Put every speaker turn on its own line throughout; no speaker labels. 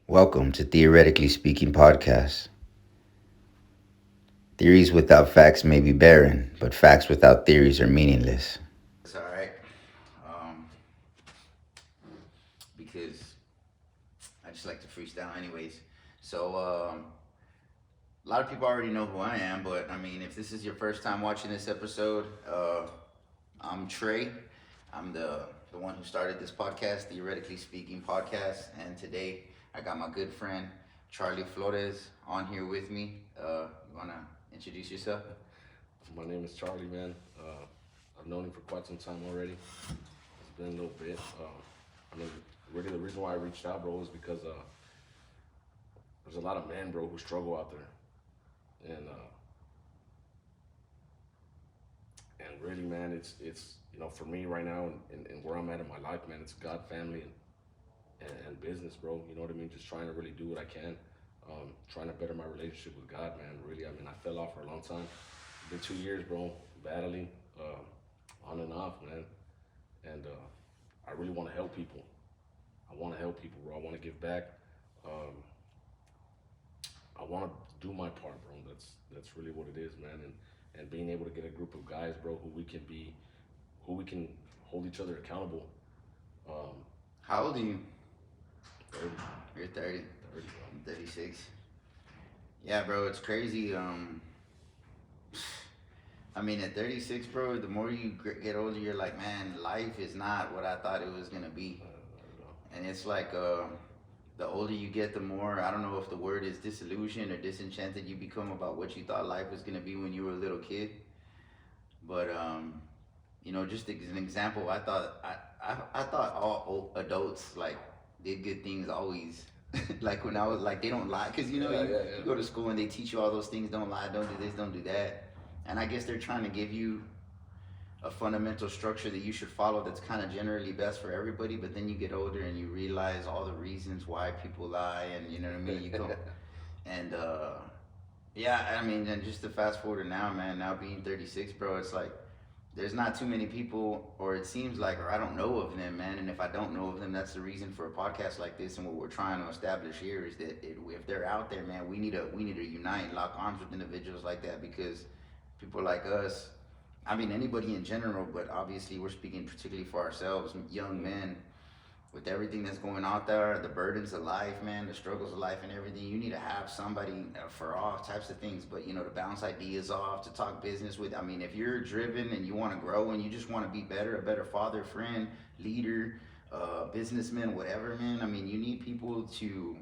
Welcome to Theoretically Speaking Podcast. Theories without facts may be barren, but facts without theories are meaningless.
It's all right, um, because I just like to freestyle, anyways. So a lot of people already know who I am, but I mean, if this is your first time watching this episode, I'm Trey. I'm the one who started this podcast, Theoretically Speaking Podcast, and today I got my good friend Charlie Flores on here with me. You wanna introduce yourself?
My name is Charlie, man. I've known him for quite some time already. It's been a little bit. I mean, really, the reason why I reached out, bro, is because there's a lot of men, bro, who struggle out there, and really, man, it's for me right now and where I'm at in my life, man, it's God, family, and business, bro. You know what I mean? Just trying to really do what I can, trying to better my relationship with God, man. Really, I mean, I fell off for a long time. It's been 2 years, bro, battling, on and off, man. And I really want to help people. I want to help people, bro. I want to give back. Um, I want to do my part, bro. That's really what it is, man. And being able to get a group of guys, bro, who we can hold each other accountable. Um,
How old are you?
30,
You're 30.
30,
I'm 36. Yeah, bro, it's crazy. I mean, at 36, bro, the more you get older, you're like, man, life is not what I thought it was gonna be.
bro.
And it's like, the older you get, the more, I don't know if the word is disillusioned or disenchanted you become about what you thought life was gonna be when you were a little kid. But just as an example, I thought all adults like did good things always. Like when I was like, they don't lie, because
Yeah, yeah,
you go to school and they teach you all those things. Don't lie, don't do this, don't do that. And I guess they're trying to give you a fundamental structure that you should follow that's kind of generally best for everybody. But then you get older and you realize all the reasons why people lie, and you know what I mean. You go and yeah, I mean, and just to fast forward to now, man. Now being 36, bro, it's like there's not too many people, or it seems like, or I don't know of them, man. And if I don't know of them, that's the reason for a podcast like this. And what we're trying to establish here is that if they're out there, man, we need to unite, lock arms with individuals like that, because people like us, I mean, anybody in general, but obviously we're speaking particularly for ourselves, young men, with everything that's going out there, the burdens of life, man, the struggles of life and everything, you need to have somebody for all types of things. But to bounce ideas off, to talk business with. I mean, if you're driven and you want to grow and you just want to be better, a better father, friend, leader, businessman, whatever, man. I mean, you need people to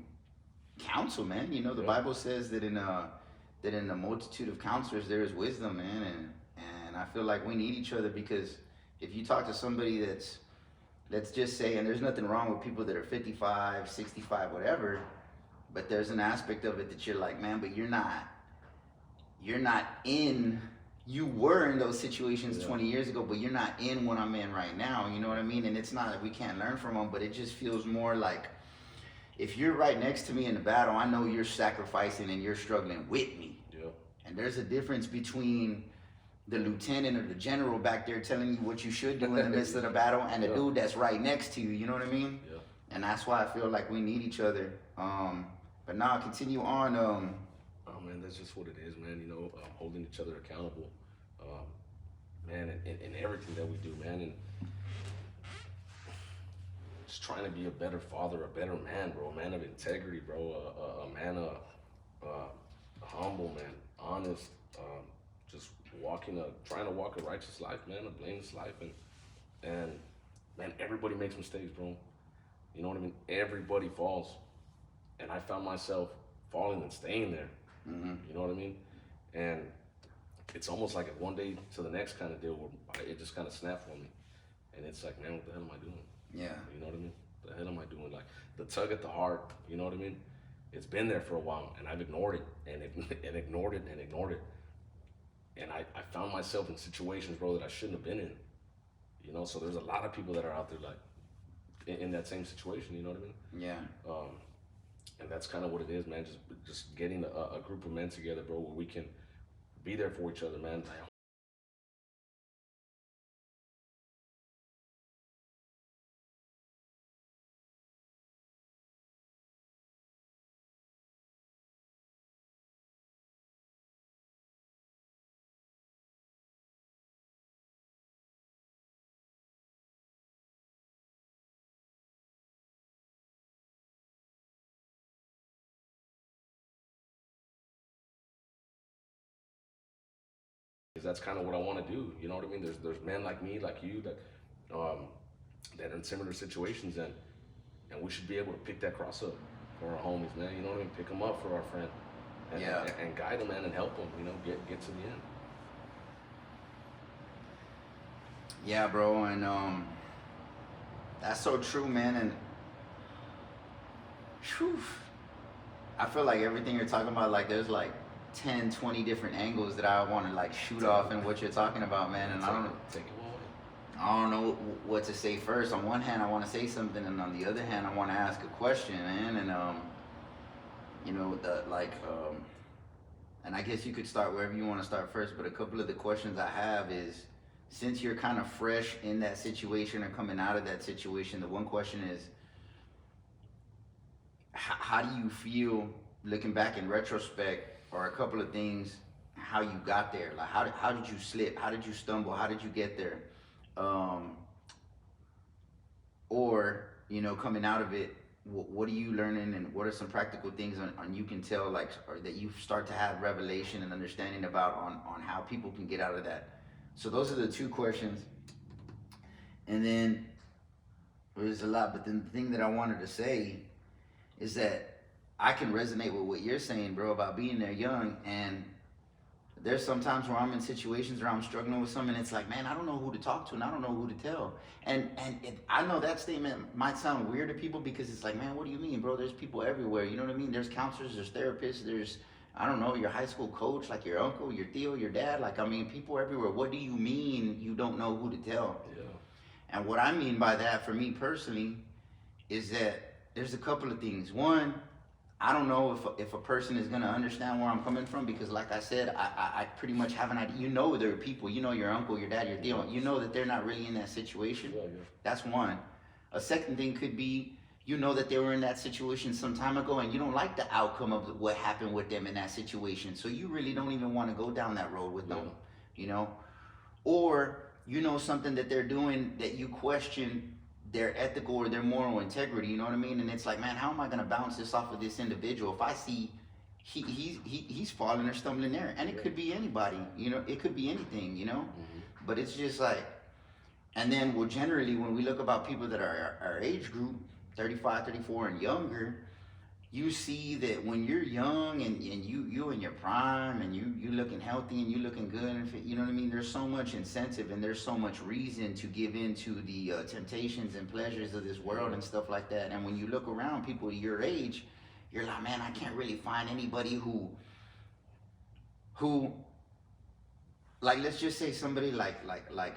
counsel, man. The
Yeah,
Bible says that in the multitude of counselors there is wisdom, man, and I feel like we need each other, because if you talk to somebody that's, let's just say, and there's nothing wrong with people that are 55, 65, whatever, but there's an aspect of it that you're like, man, but you're not in, you were in those situations
yeah,
20 years ago, but you're not in what I'm in right now. You know what I mean? And it's not that we can't learn from them, but it just feels more like, if you're right next to me in the battle, I know you're sacrificing and you're struggling with me.
yeah,
And there's a difference between the lieutenant or the general back there telling you what you should do in the midst of the battle, and the
yeah,
dude that's right next to you. You know what I mean?
yeah.
And that's why I feel like we need each other. But now continue on.
Oh man, that's just what it is, man. Holding each other accountable, um, man, in everything that we do, man, and just trying to be a better father, a better man, bro, a man of integrity, bro, a man, humble, man, honest, just trying to walk a righteous life, man, a blameless life, and man, everybody makes mistakes, bro. You know what I mean? Everybody falls, and I found myself falling and staying there.
Mm-hmm.
You know what I mean? And it's almost like a one day to the next kind of deal where it just kind of snapped for me, and it's like, man, what the hell am I doing?
Yeah.
You know what I mean? The hell am I doing? Like the tug at the heart. You know what I mean? It's been there for a while, and I've ignored it and ignored it and ignored it, and I found myself in situations, bro, that I shouldn't have been in. So there's a lot of people that are out there like in that same situation. You know what I mean?
Yeah.
Um, and that's kind of what it is, man. Just getting a group of men together, bro, where we can be there for each other, man. because that's kind of what I want to do. You know what I mean? There's men like me, like you, that are in similar situations, and we should be able to pick that cross up for our homies, man. You know what I mean? Pick them up for our friend, and guide them, man, and help them. You know, get to the end.
Yeah, bro, and that's so true, man. And whew, I feel like everything you're talking about, like there's like 10, 20 different angles that I want to like shoot off in what you're talking about, man. And I don't know what to say first. On one hand, I want to say something, and on the other hand, I want to ask a question, man. And you know, and I guess you could start wherever you want to start first. But a couple of the questions I have is, since you're kind of fresh in that situation or coming out of that situation, the one question is, how do you feel looking back in retrospect, or a couple of things, how you got there? Like, how did you slip? How did you stumble? How did you get there? Or, you know, coming out of it, what are you learning, and what are some practical things on you can tell, like, or that you start to have revelation and understanding about on how people can get out of that? So those are the two questions. And then there's a lot, but then the thing that I wanted to say is that I can resonate with what you're saying, bro, about being there young. And there's sometimes where I'm in situations where I'm struggling with something, and it's like, man, I don't know who to talk to, and I don't know who to tell. And I know that statement might sound weird to people, because it's like, man, what do you mean, bro? There's people everywhere. You know what I mean? There's counselors, there's therapists, there's, I don't know, your high school coach, like your uncle, your tío, your dad. Like, I mean, people everywhere. What do you mean you don't know who to tell?
Yeah.
And what I mean by that, for me personally, is that there's a couple of things. One, I don't know if a person is gonna understand where I'm coming from, because like I said, I pretty much have an idea. You know, there are people, you know, your uncle, your dad, your tío, you know that they're not really in that situation.
Yeah.
That's one. A second thing could be, you know that they were in that situation some time ago, and you don't like the outcome of what happened with them in that situation. So you really don't even want to go down that road with them, you know? Or you know something that they're doing that you question their ethical or their moral integrity, you know what I mean? And it's like, man, how am I gonna bounce this off of this individual if I see he's falling or stumbling there? And it could be anybody, you know, it could be anything, you know? But it's just like, and then, well, generally when we look about people that are our age group, 35, 34 and younger, you see that when you're young and you in your prime, and you looking healthy and you looking good, and you know what I mean, there's so much incentive and there's so much reason to give in to the temptations and pleasures of this world and stuff like that. And when you look around people your age, you're like, man, I can't really find anybody who like, let's just say somebody like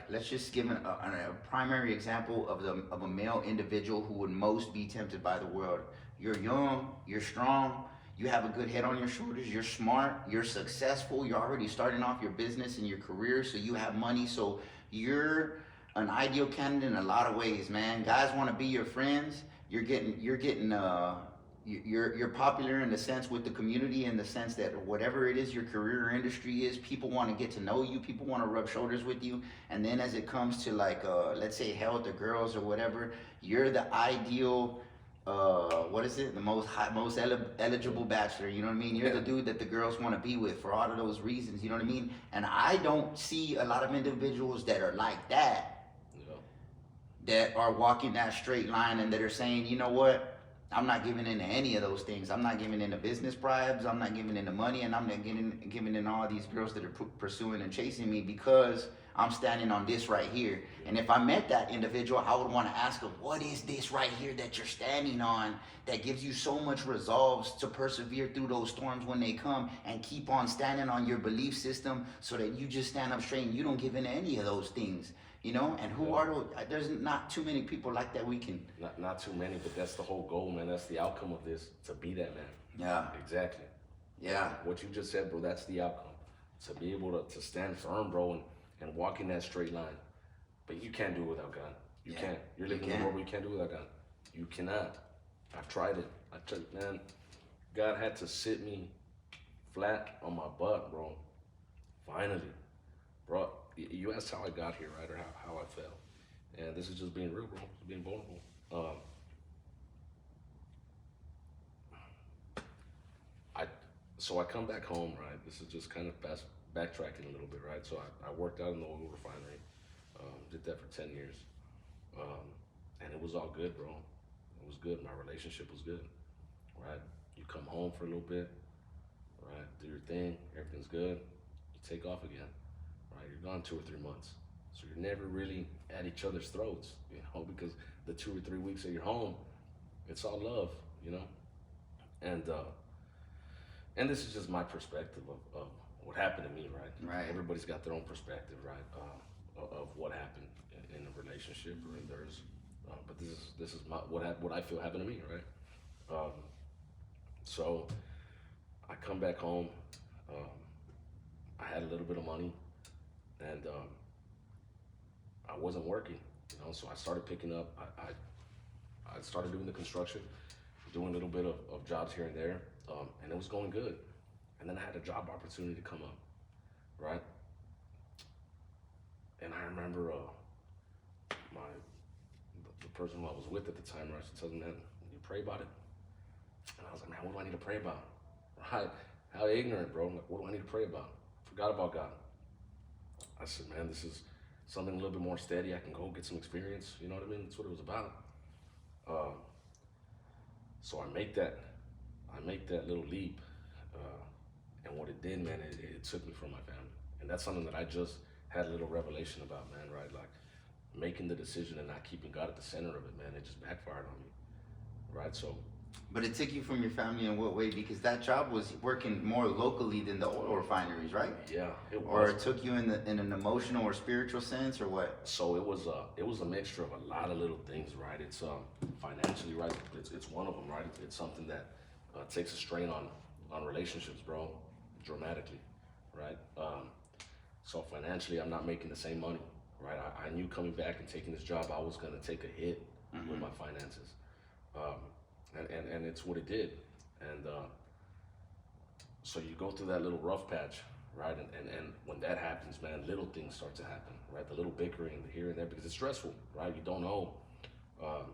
let's just give a primary example of a male individual who would most be tempted by the world. You're young, you're strong, you have a good head on your shoulders, you're smart, you're successful, you're already starting off your business and your career, so you have money, so you're an ideal candidate in a lot of ways, man. Guys want to be your friends. You're popular in the sense with the community, in the sense that whatever it is your career or industry is, people want to get to know you, people want to rub shoulders with you. And then as it comes to like let's say health or girls or whatever, you're the ideal the most eligible bachelor, you know what I mean? You're the dude that the girls want to be with for all of those reasons, you know what I mean? And I don't see a lot of individuals that are like that, that are walking that straight line and that are saying, you know what, I'm not giving into any of those things. I'm not giving into business bribes, I'm not giving into money, and I'm not giving in all these girls that are pursuing and chasing me, because I'm standing on this right here. And if I met that individual, I would want to ask him, what is this right here that you're standing on that gives you so much resolve to persevere through those storms when they come, and keep on standing on your belief system, so that you just stand up straight and you don't give in to any of those things, you know? And who are those? There's not too many people like that we can.
Not too many, but that's the whole goal, man. That's the outcome of this, to be that man.
Yeah.
Exactly.
Yeah.
What you just said, bro, that's the outcome. To be able to stand firm, bro, and walk in that straight line. But you can't do it without God. You can't. You're living in a world where you can't do it without God. You cannot. I've tried it. Man, God had to sit me flat on my butt, bro. Finally. Bro, you asked how I got here, right? Or how I felt. And this is just being real, bro. Just being vulnerable. So I come back home, right? This is just kind of backtracking a little bit, right? So I worked out in the oil refinery, did that for 10 years. Um, and it was all good, bro. It was good. My relationship was good, right? You come home for a little bit, right? Do your thing, everything's good. You take off again, right? You're gone 2 or 3 months. So you're never really at each other's throats, because the 2 or 3 weeks that you're home, it's all love, you know? And and this is just my perspective of what happened to me, right?
Right.
Everybody's got their own perspective, right? Of what happened in a relationship or in theirs. But this is what I feel happened to me, right? Um, so I come back home. Um, I had a little bit of money, and I wasn't working, So I started picking up. I started doing the construction, doing a little bit of jobs here and there, and it was going good. And then I had a job opportunity to come up, right? And I remember the person who I was with at the time, right? She tells me, "Man, you pray about it." And I was like, "Man, what do I need to pray about?" Right? How ignorant, bro. I'm like, what do I need to pray about? Forgot about God. I said, "Man, this is something a little bit more steady. I can go get some experience." You know what I mean? That's what it was about. Um, so I make that little leap, and what it did, man, it took me from my family, and that's something that I just had a little revelation about, man. Right, like making the decision and not keeping God at the center of it, man. It just backfired on me, right? So,
But it took you from your family in what way? Because that job was working more locally than the oil refineries, right?
yeah, it
Or
was.
it took you in an emotional or spiritual sense, or what?
So it was a mixture of a lot of little things, right? It's financially, right? It's one of them, right? It's something that takes a strain on relationships, bro, dramatically, right? So financially, I'm not making the same money, right? I knew coming back and taking this job, I was gonna take a hit with my finances, um, and it's what it did, and so you go through that little rough patch, right? And when that happens, man, little things start to happen, right? The little bickering, the here and there, because it's stressful, right? You don't know. Um,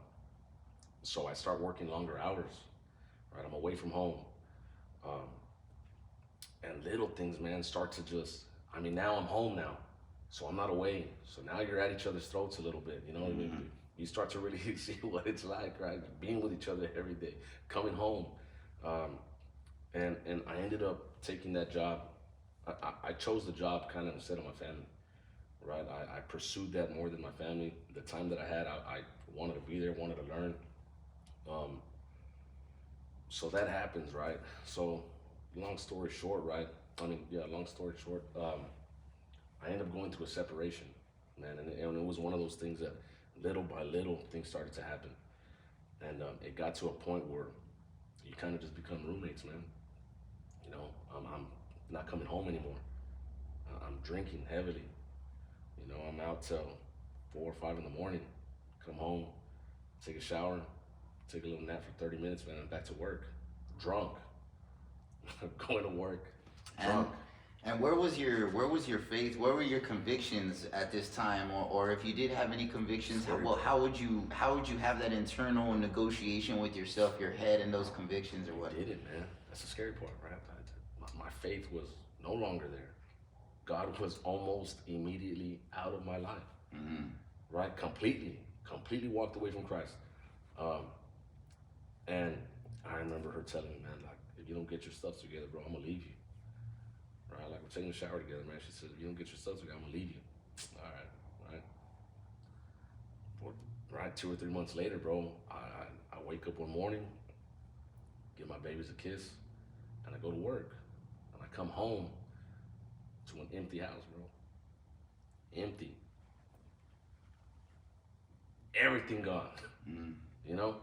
so I start working longer hours, right? I'm away from home. Um, and little things, man, start to just, now I'm home now. So I'm not away. So now you're at each other's throats a little bit, you know what I mean? You start to really see what it's like, right? Being with each other every day, coming home. Um, and I ended up taking that job. I chose the job kind of instead of my family, right? I pursued that more than my family. The time that I had, I wanted to be there, wanted to learn. Um, so that happens, right? So long story short, right? Long story short, I ended up going through a separation, man. And it was one of those things that little by little things started to happen. And it got to a point where you kind of just become roommates, man. I'm not coming home anymore. I'm drinking heavily. I'm out till 4 or 5 in the morning. Come home, take a shower, take a little nap for 30 minutes, man. I'm back to work, drunk. Going to work, drunk.
And where was your faith? Where were your convictions at this time, or if you did have any convictions, how would you have that internal negotiation with yourself, your head, and those convictions, or what?
I did it, man. That's the scary part, right? My faith was no longer there. God was almost immediately out of my life, right? Completely walked away from Christ. And I remember her telling me, man, like, if you don't get your stuff together, bro, I'm gonna leave you. Right? Like, we're taking a shower together, man. She said, if you don't get your stuff together, I'm gonna leave you. All right, right? 2 or 3 months later, bro, I wake up one morning, give my babies a kiss, and I go to work. And I come home to an empty house, bro. Empty. Everything gone. You know?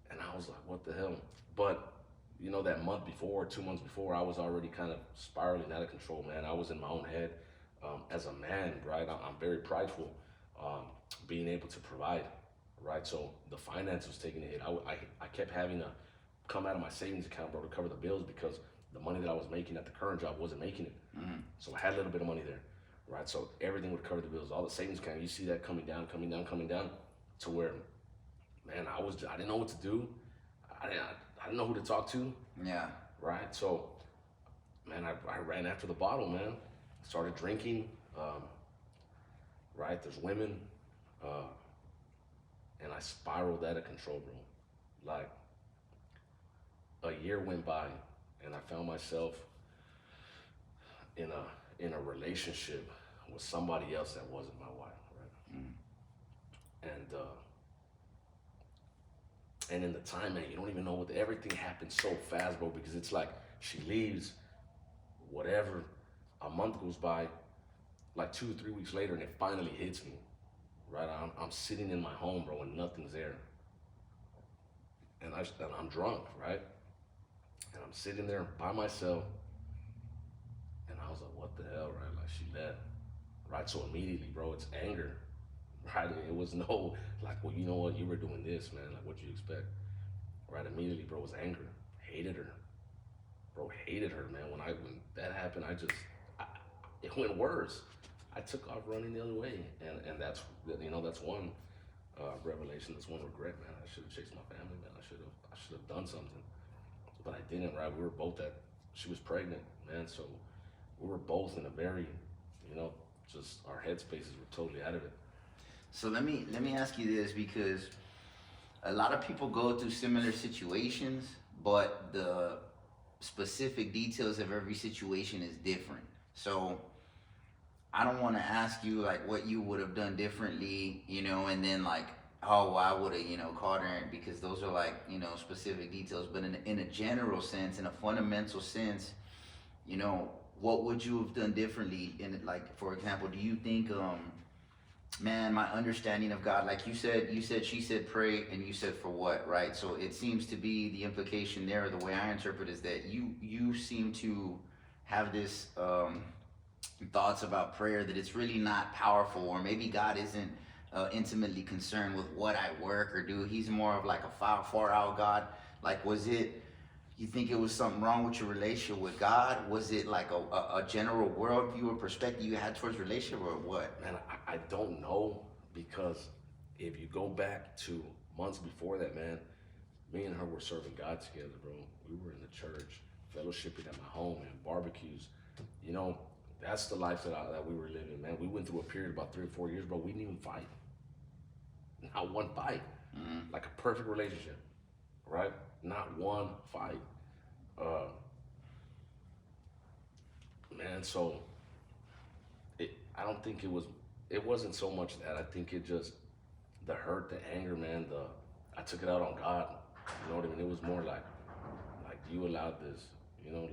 And I was like, what the hell? But, that month before, 2 months before, I was already kind of spiraling out of control, man. I was in my own head. As a man, right, I'm very prideful, being able to provide, right? So the finance was taking a hit. I kept having to come out of my savings account, bro, to cover the bills because the money that I was making at the current job wasn't making it. So I had a little bit of money there, right? So everything would cover the bills. All the savings account, you see that coming down, to where, man, I didn't know what to do. I didn't know who to talk to.
Yeah.
right? So, man, I ran after the bottle, man. Started drinking, um, right? There's women, uh, and I spiraled out of control, bro. Like, a year went by, and I found myself in a relationship with somebody else that wasn't my wife, right?
Mm.
And in the time, man, you don't even know what everything happened so fast, bro. Because it's like she leaves, whatever, a month goes by, like 2 or 3 weeks later, and it finally hits me, right? I'm sitting in my home, bro, and nothing's there, and I'm drunk, right? And I'm sitting there by myself, and I was like, what the hell, right? Like she left, right? So immediately, bro, it's anger, right? It was no like, well, you know what, you were doing this, man. Like, what you expect, right? Immediately, bro, was anger. Hated her, bro. Hated her, man. When that happened, I, it went worse. I took off running the other way, and that's one revelation. That's one regret, man. I should have chased my family, man. I should have done something, but I didn't, right? We were both she was pregnant, man. So we were both in a very, just our headspaces were totally out of it.
So let me ask you this, because a lot of people go through similar situations, but the specific details of every situation is different. So I don't want to ask you like what you would have done differently, and then like, oh, well, I would have, called her, because those are like, specific details. But in a general sense, in a fundamental sense, what would you have done differently? In it, like, for example, do you think, man, my understanding of God, like she said pray, and you said for what, right? So it seems to be the implication there, the way I interpret, is that you seem to have this thoughts about prayer, that it's really not powerful, or maybe God isn't intimately concerned with what I work or do. He's more of like a far out God. Like, you think it was something wrong with your relationship with God? Was it like a general worldview or perspective you had towards relationship, or what?
Man, I don't know, because if you go back to months before that, man, me and her were serving God together, bro. We were in the church, fellowshipping at my home, and barbecues. That's the life that we were living, man. We went through a period about 3 or 4 years, bro. We didn't even fight. Not one fight.
Mm-hmm.
Like a perfect relationship, right? Not one fight. Uh, Man, so I don't think it wasn't so much that. I think it just, the hurt, the anger, man, I took it out on God. You know what I mean? It was more like you allowed this,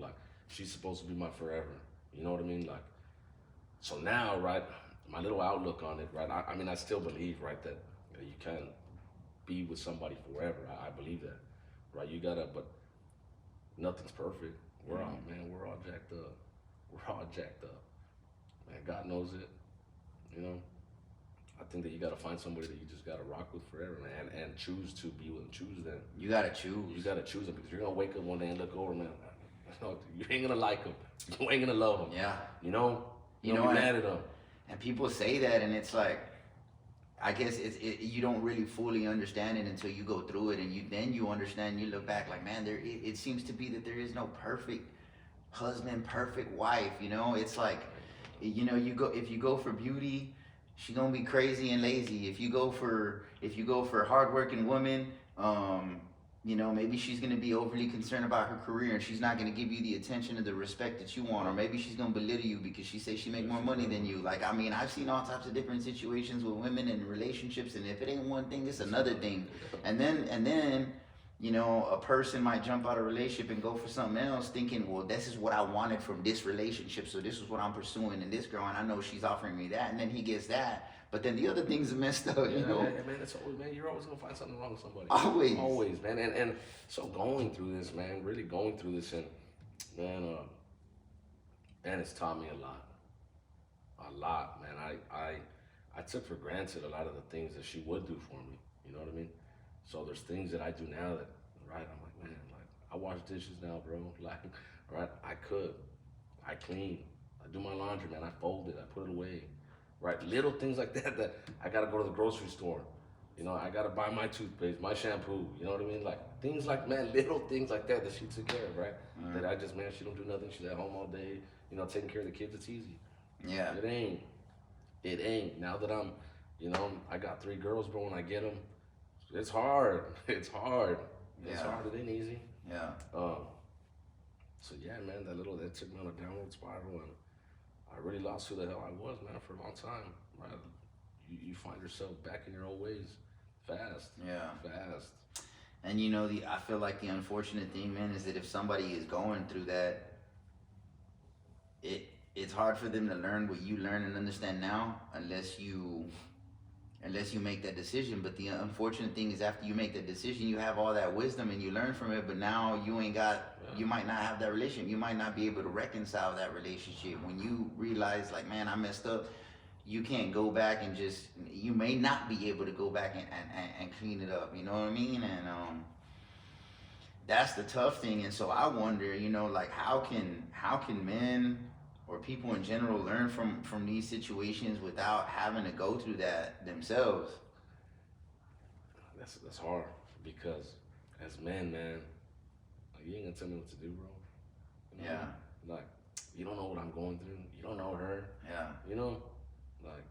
like she's supposed to be my forever. You know what I mean? Like, so now, right, my little outlook on it, right? I mean, I still believe, right, that you can't be with somebody forever. I believe that, right? You gotta, but nothing's perfect. We're all, man, we're all jacked up. We're all jacked up. Man, God knows it. I think that you gotta find somebody that you just gotta rock with forever, man, and choose to be with them. Choose them.
You gotta choose.
You gotta choose them, because you're gonna wake up one day and look over, man. You ain't gonna like them. You ain't gonna love them.
Yeah.
You know be mad at them.
And people say that, and it's like, I guess you don't really fully understand it until you go through it, and you understand. You look back like, man, it seems to be that there is no perfect husband, perfect wife. It's like, if you go for beauty, she's gonna be crazy and lazy. If you go for hardworking woman, maybe she's gonna be overly concerned about her career, and she's not gonna give you the attention and the respect that you want, or maybe she's gonna belittle you because she says she make more money than you. Like, I mean, I've seen all types of different situations with women and relationships, and if it ain't one thing, it's another thing. And then a person might jump out of a relationship and go for something else, thinking, well, this is what I wanted from this relationship, so this is what I'm pursuing in this girl, and I know she's offering me that, and then he gets that, but then the other things are messed up,
Yeah, man, it's always, man, you're always gonna find something wrong with somebody.
Always,
man, and so going through this, man, really going through this, and man, it's taught me a lot, man. I took for granted a lot of the things that she would do for me. You know what I mean? So there's things that I do now that, right, I'm like, man, like, I wash dishes now, bro. Like, right, I clean, I do my laundry, man. I fold it, I put it away, right? Little things like that I gotta go to the grocery store, You know, I gotta buy my toothpaste, my shampoo. You know what I mean? Like things like, man, little things like that she took care of, right? That I just, man, she don't do nothing. She's at home all day. You know, taking care of the kids. It's easy.
Yeah.
It ain't. It ain't. Now that I'm, you know, I got 3 girls, bro. When I get them, it's hard. It's hard. It's
Yeah.
hard. It ain't easy.
Yeah.
So yeah, man, that took me on a downward spiral, and I really lost who the hell I was, man, for a long time. Right? You find yourself back in your old ways, fast.
Yeah.
Fast.
And you know, I feel like the unfortunate thing, man, is that if somebody is going through that, it's hard for them to learn what you learn and understand now, unless you make that decision. But the unfortunate thing is, after you make that decision, you have all that wisdom and you learn from it, but now you ain't got, you might not have that relationship. You might not be able to reconcile that relationship. When you realize, like, man, I messed up, you can't go back and just, you may not be able to go back and clean it up. You know what I mean? And that's the tough thing. And so I wonder, you know, like, how can men or people in general learn from these situations without having to go through that themselves?
That's hard, because as men, man, like, you ain't gonna tell me what to do, bro. You know?
Yeah.
Like, you don't know what I'm going through. You don't know her.
Yeah.
You know, like,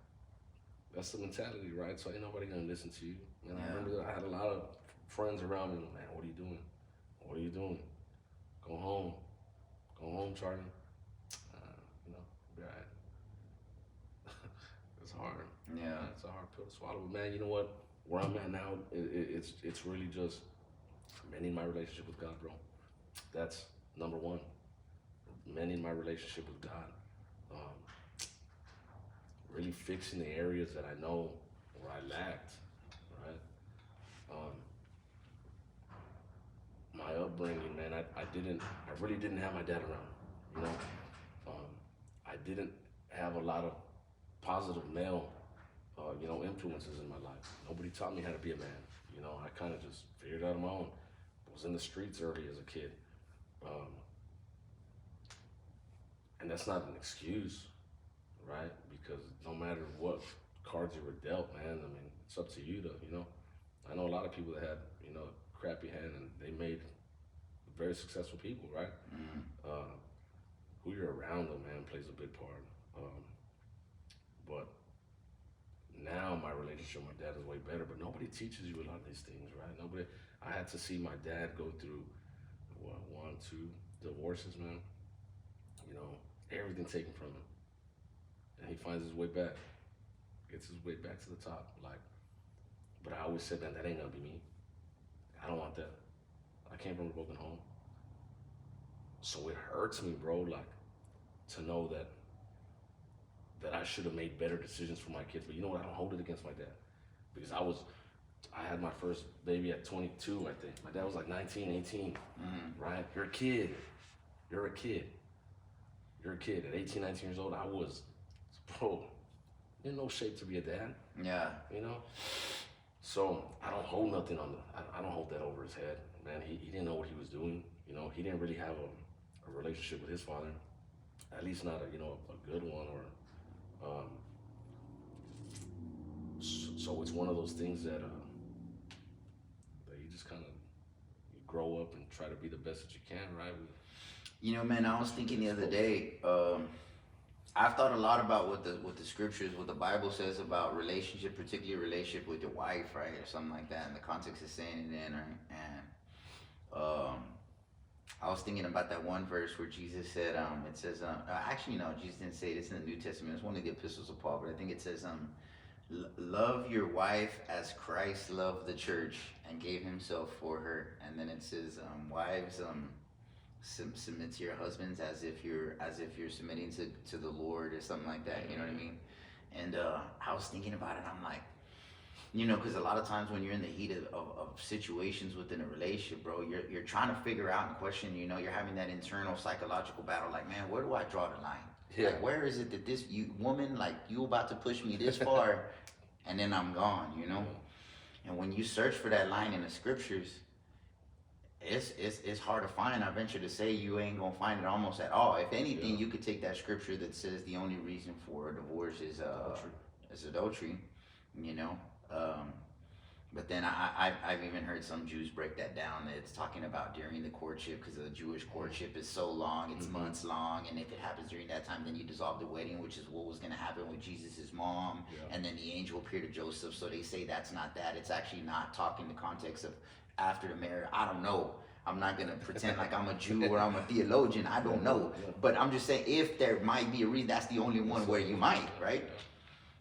that's the mentality, right? So ain't nobody gonna listen to you. And I remember that I had a lot of friends around me. Man, what are you doing? What are you doing? Go home. Go home, Charlie. You know, be alright. It's hard.
Yeah.
It's a hard pill to swallow. But man, you know what? Where I'm at now, it's really just mending my relationship with God, bro. That's number one. Mending my relationship with God. Really fixing the areas that I know where I lacked, right? My upbringing, man, I really didn't have my dad around, you know? I didn't have a lot of positive male, you know, influences in my life. Nobody taught me how to be a man, you know? I kind of just figured it out on my own. I was in the streets early as a kid. And that's not an excuse, right? Because no matter what cards you were dealt, man, I mean, it's up to you to, you know. I know a lot of people that had, you know, crappy hand and they made very successful people, right? Who you're around, though, man, plays a big part. But now my relationship with my dad is way better, but nobody teaches you a lot of these things, right? I had to see my dad go through, what, 1, 2 divorces, man. You know, everything taken from him. And he finds his way back, gets his way back to the top. Like, but I always said, man, that ain't gonna be me. I don't want that. I came from a broken home. So it hurts me, bro, like, to know that I should have made better decisions for my kids. But you know what? I don't hold it against my dad. Because I had my first baby at 22, I think. My dad was like 19, 18, right? You're a kid. You're a kid. You're a kid. At 18, 19 years old, I was, bro, in no shape to be a dad.
Yeah.
You know? So I don't hold nothing I don't hold that over his head. Man, he didn't know what he was doing. You know, he didn't really have a relationship with his father. At least not a good one, or so it's one of those things that you just kind of grow up and try to be the best that you can, right?
You know, man, I was thinking the other day, I've thought a lot about what the scriptures, what the Bible says about relationship, particularly relationship with your wife, right, or something like that, in the context of saying it in, right? And I was thinking about that one verse where Jesus said, it says, actually, no, Jesus didn't say this in the New Testament. It's one of the epistles of Paul, but I think it says, love your wife as Christ loved the church and gave himself for her. And then it says, wives, submit to your husbands as if you're submitting to the Lord, or something like that. You know what I mean? And I was thinking about it. I'm like, you know, because a lot of times when you're in the heat of situations within a relationship, bro, you're trying to figure out and question. You know, you're having that internal psychological battle. Like, man, where do I draw the line?
Yeah.
Like, where is it that this woman, like, you about to push me this far, and then I'm gone? You know. And when you search for that line in the scriptures, it's hard to find. I venture to say you ain't gonna find it almost at all. If anything, you could take that scripture that says the only reason for a divorce is adultery. You know, But then I've even heard some Jews break that down. That it's talking about during the courtship, because the Jewish courtship is so long, it's months long, and if it happens during that time, then you dissolve the wedding, which is what was going to happen with Jesus' mom.
Yeah.
And then the angel appeared to Joseph, so they say that's not that. It's actually not talking the context of after the marriage. I don't know. I'm not going to pretend like I'm a Jew or I'm a theologian. I don't know. But I'm just saying, if there might be a reason, that's the only one where you might, right?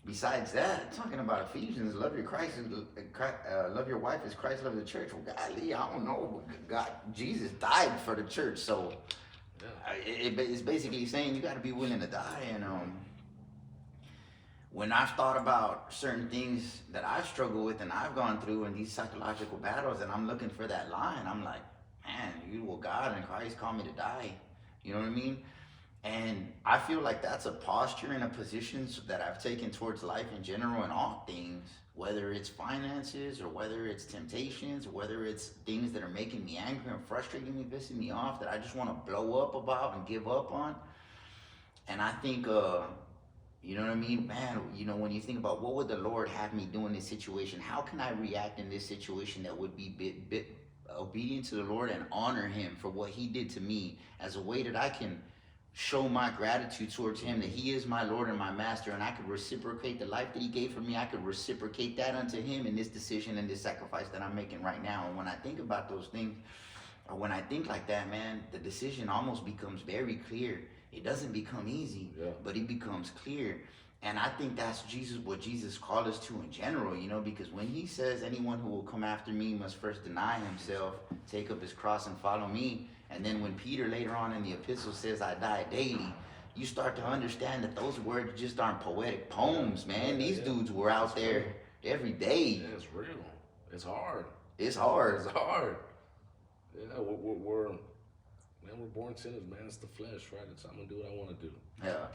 Besides that, talking about Ephesians, love your Christ, love your wife as Christ loved the church. Well, golly, I don't know. God, Jesus died for the church, so it's basically saying you got to be willing to die. And when I've thought about certain things that I've struggled with and I've gone through in these psychological battles, and I'm looking for that line, I'm like, man, God and Christ called me to die. You know what I mean? And I feel like that's a posture and a position that I've taken towards life in general and all things, whether it's finances or whether it's temptations or whether it's things that are making me angry and frustrating me, pissing me off, that I just want to blow up about and give up on. And I think, you know what I mean? Man, when you think about what would the Lord have me do in this situation, how can I react in this situation that would be bit obedient to the Lord and honor him for what he did to me, as a way that I can show my gratitude towards him, that he is my Lord and my master, and I could reciprocate the life that he gave for me. I could reciprocate that unto him in this decision and this sacrifice that I'm making right now. And when I think about those things, or when I think like that, man, the decision almost becomes very clear. It doesn't become easy, but it becomes clear. And I think that's what Jesus called us to in general, because when he says anyone who will come after me must first deny himself, take up his cross and follow me. And then when Peter later on in the epistle says, I die daily, you start to understand that those words just aren't poetic poems, man. These dudes were out there every day.
Yeah, it's real. It's hard.
It's hard.
It's hard. Yeah, we're born sinners, man. It's the flesh, right? I'm going to do what I want to do.
Yeah.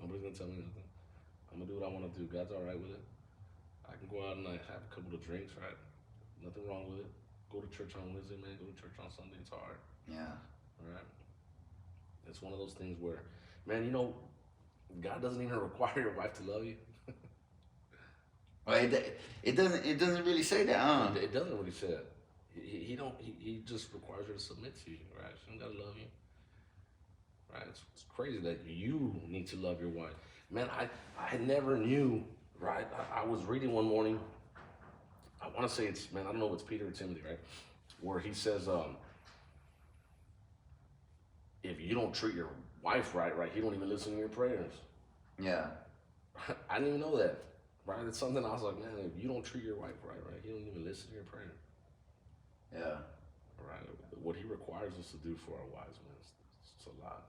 Nobody's going to tell me nothing. I'm going to do what I want to do. God's all right with it. I can go out and have a couple of drinks, right? Nothing wrong with it. Go to church on Wednesday, man. Go to church on Sunday. It's hard.
Yeah.
All right. It's one of those things where, man, God doesn't even require your wife to love you.
Well, it doesn't really say that, huh?
It doesn't really say that. He just requires her to submit to you, right? She don't gotta love you. Right? It's crazy that you need to love your wife. Man, I never knew, right? I was reading one morning, I want to say I don't know if it's Peter or Timothy, right? Where he says, if you don't treat your wife right, he don't even listen to your prayers.
Yeah.
I didn't even know that, right? It's something I was like, man, if you don't treat your wife right, he don't even listen to your prayer.
Yeah.
Right? What he requires us to do for our wives, man, it's a lot.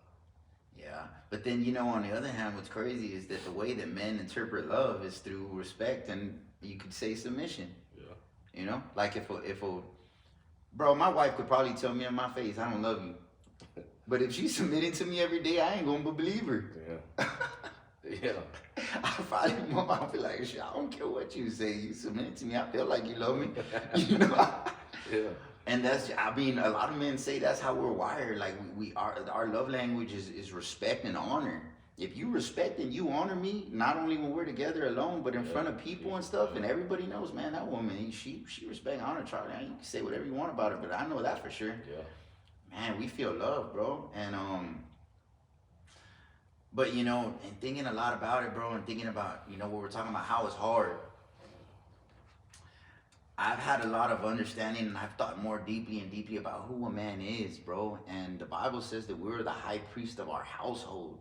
Yeah, but then on the other hand, what's crazy is that the way that men interpret love is through respect, and you could say submission. Yeah. Like if a bro, my wife could probably tell me in my face, I don't love you, but if she's submitting to me every day, I ain't gonna believe her.
Yeah. Yeah.
I'll be like, shit, I don't care what you say. You submit to me. I feel like you love me.
Yeah.
And a lot of men say that's how we're wired. Like our love language is respect and honor. If you respect and you honor me, not only when we're together alone, but in front of people and stuff, and everybody knows, man, that woman, she respect, honor Charlie. You can say whatever you want about her, but I know that for sure.
Yeah.
Man, we feel love, bro. And but and thinking a lot about it, bro, and thinking about what we're talking about, how it's hard. I've had a lot of understanding, and I've thought more deeply and deeply about who a man is, bro. And the Bible says that we're the high priest of our household,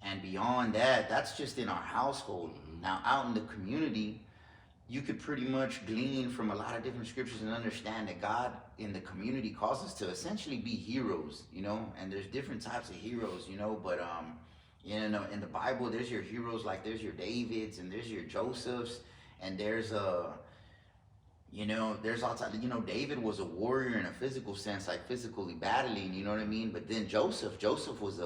And beyond that, that's just in our household. Now, out in the community, you could pretty much glean from a lot of different scriptures and understand that God in the community calls us to essentially be heroes, And there's different types of heroes, But in the Bible, there's your heroes, like there's your Davids and there's your Josephs, and there's there's all types. David was a warrior in a physical sense, like physically battling. You know what I mean? But then Joseph was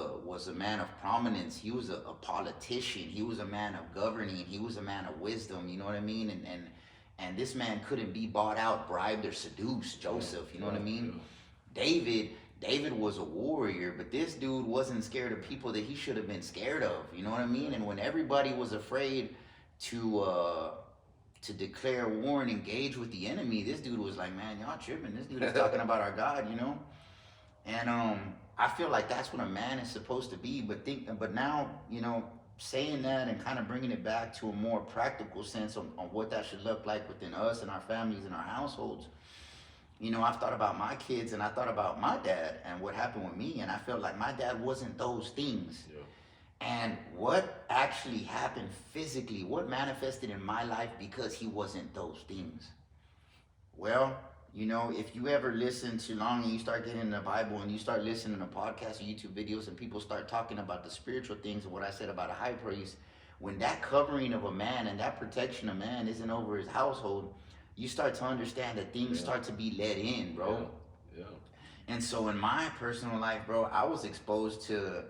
a man of prominence. He was a politician. He was a man of governing. He was a man of wisdom. You know what I mean? And this man couldn't be bought out, bribed, or seduced. Joseph. You know what I mean? Yeah. David was a warrior, but this dude wasn't scared of people that he should have been scared of. You know what I mean? And when everybody was afraid to to declare war and engage with the enemy. This dude was like, man, y'all tripping. This dude is talking about our God, you know? And I feel like that's what a man is supposed to be. But now, you know, saying that and kind of bringing it back to a more practical sense on what that should look like within us and our families and our households. You know, I've thought about my kids and I thought about my dad and what happened with me, and I felt like my dad wasn't those things.
Yeah.
And what actually happened physically, what manifested in my life because he wasn't those things? Well, you know, if you ever listen too long and you start getting in the Bible and you start listening to podcasts or YouTube videos and people start talking about the spiritual things and what I said about a high priest, when that covering of a man and that protection of man isn't over his household, you start to understand that things start to be let in, bro.
Yeah.
And so in my personal life, bro, I was exposed to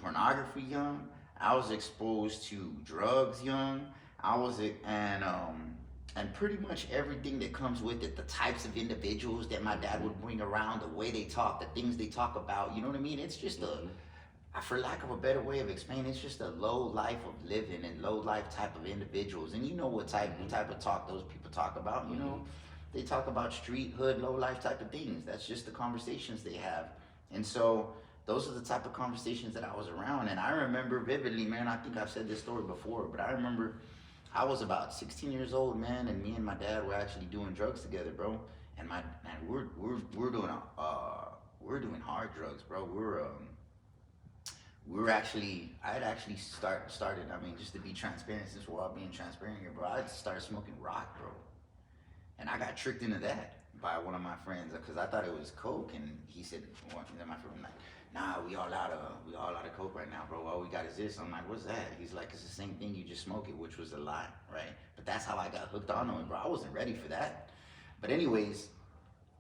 pornography young. I was exposed to drugs young. And pretty much everything that comes with it, the types of individuals that my dad would bring around, the way they talk, the things they talk about, you know what I mean? It's just for lack of a better way of explaining, it's just a low life of living and low life type of individuals. And you know what type of talk those people talk about, you know? They talk about street, hood, low life type of things. That's just the conversations they have. And so those are the type of conversations that I was around. And I remember vividly, man, I think I've said this story before, but I remember I was about 16 years old, man, and me and my dad were actually doing drugs together, bro. And we're doing hard drugs, bro. I had actually started. I mean, just to be transparent, since we're all being transparent here, bro. I started smoking rock, bro, and I got tricked into that by one of my friends because I thought it was coke, and he said, well, my friend was like, nah, we all out of coke right now, bro. All we got is this. I'm like, what's that? He's like, it's the same thing, you just smoke it, which was a lie, right? But that's how I got hooked on it, bro. I wasn't ready for that. But anyways,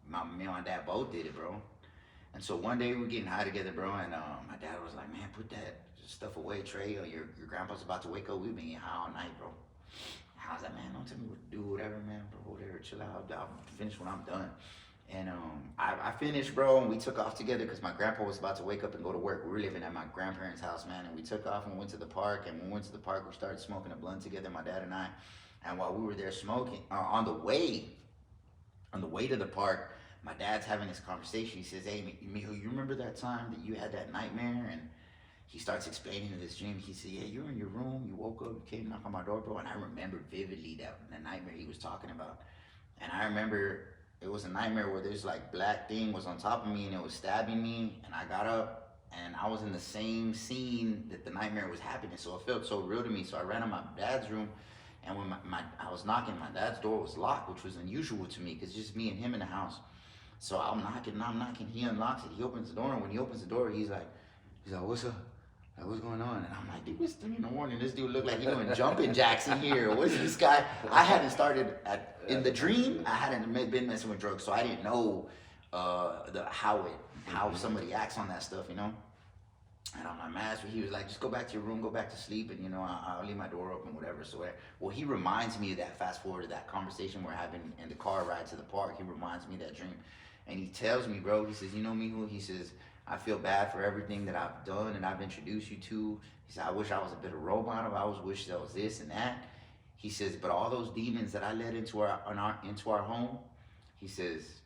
me and my dad both did it, bro. And so one day we were getting high together, bro, and my dad was like, man, put that stuff away, Trey, or your grandpa's about to wake up. We've been getting high all night, bro. I was like, man, don't tell me what to do, whatever, man, bro, whatever, chill out. I'll finish when I'm done. And I finished, bro, and we took off together because my grandpa was about to wake up and go to work. We were living at my grandparents' house, man, and we took off and went to the park. And when we went to the park, we started smoking a blunt together, my dad and I. And while we were there smoking, on the way to the park, my dad's having this conversation. He says, hey, Mijo, you remember that time that you had that nightmare? And he starts explaining to this dream. He said, yeah, you were in your room, you woke up, you came knock on my door, bro. And I remember vividly that nightmare he was talking about. And I remember it was a nightmare where this like black thing was on top of me and it was stabbing me. And I got up and I was in the same scene that the nightmare was happening. So it felt so real to me. So I ran to my dad's room. And when I was knocking, my dad's door was locked, which was unusual to me because it's just me and him in the house. So I'm knocking, he unlocks it, he opens the door, and when he opens the door, he's like, what's up? Like, what's going on? And I'm like, dude, it's 3 a.m. This dude looked like he doing jumping jacks in here. What is this guy? I hadn't started in the dream. I hadn't been messing with drugs, so I didn't know how somebody acts on that stuff, you know. And I'm like, man, he was like, just go back to your room, go back to sleep, and you know, I'll leave my door open, whatever. So, well, he reminds me of that. Fast forward to that conversation we're having in the car ride to the park. He reminds me of that dream. And he tells me, bro, he says, you know, Mijo, he says, I feel bad for everything that I've done and I've introduced you to. He said, I wish I was a better role model. I always wish there was this and that. He says, but all those demons that I led into our home, he says,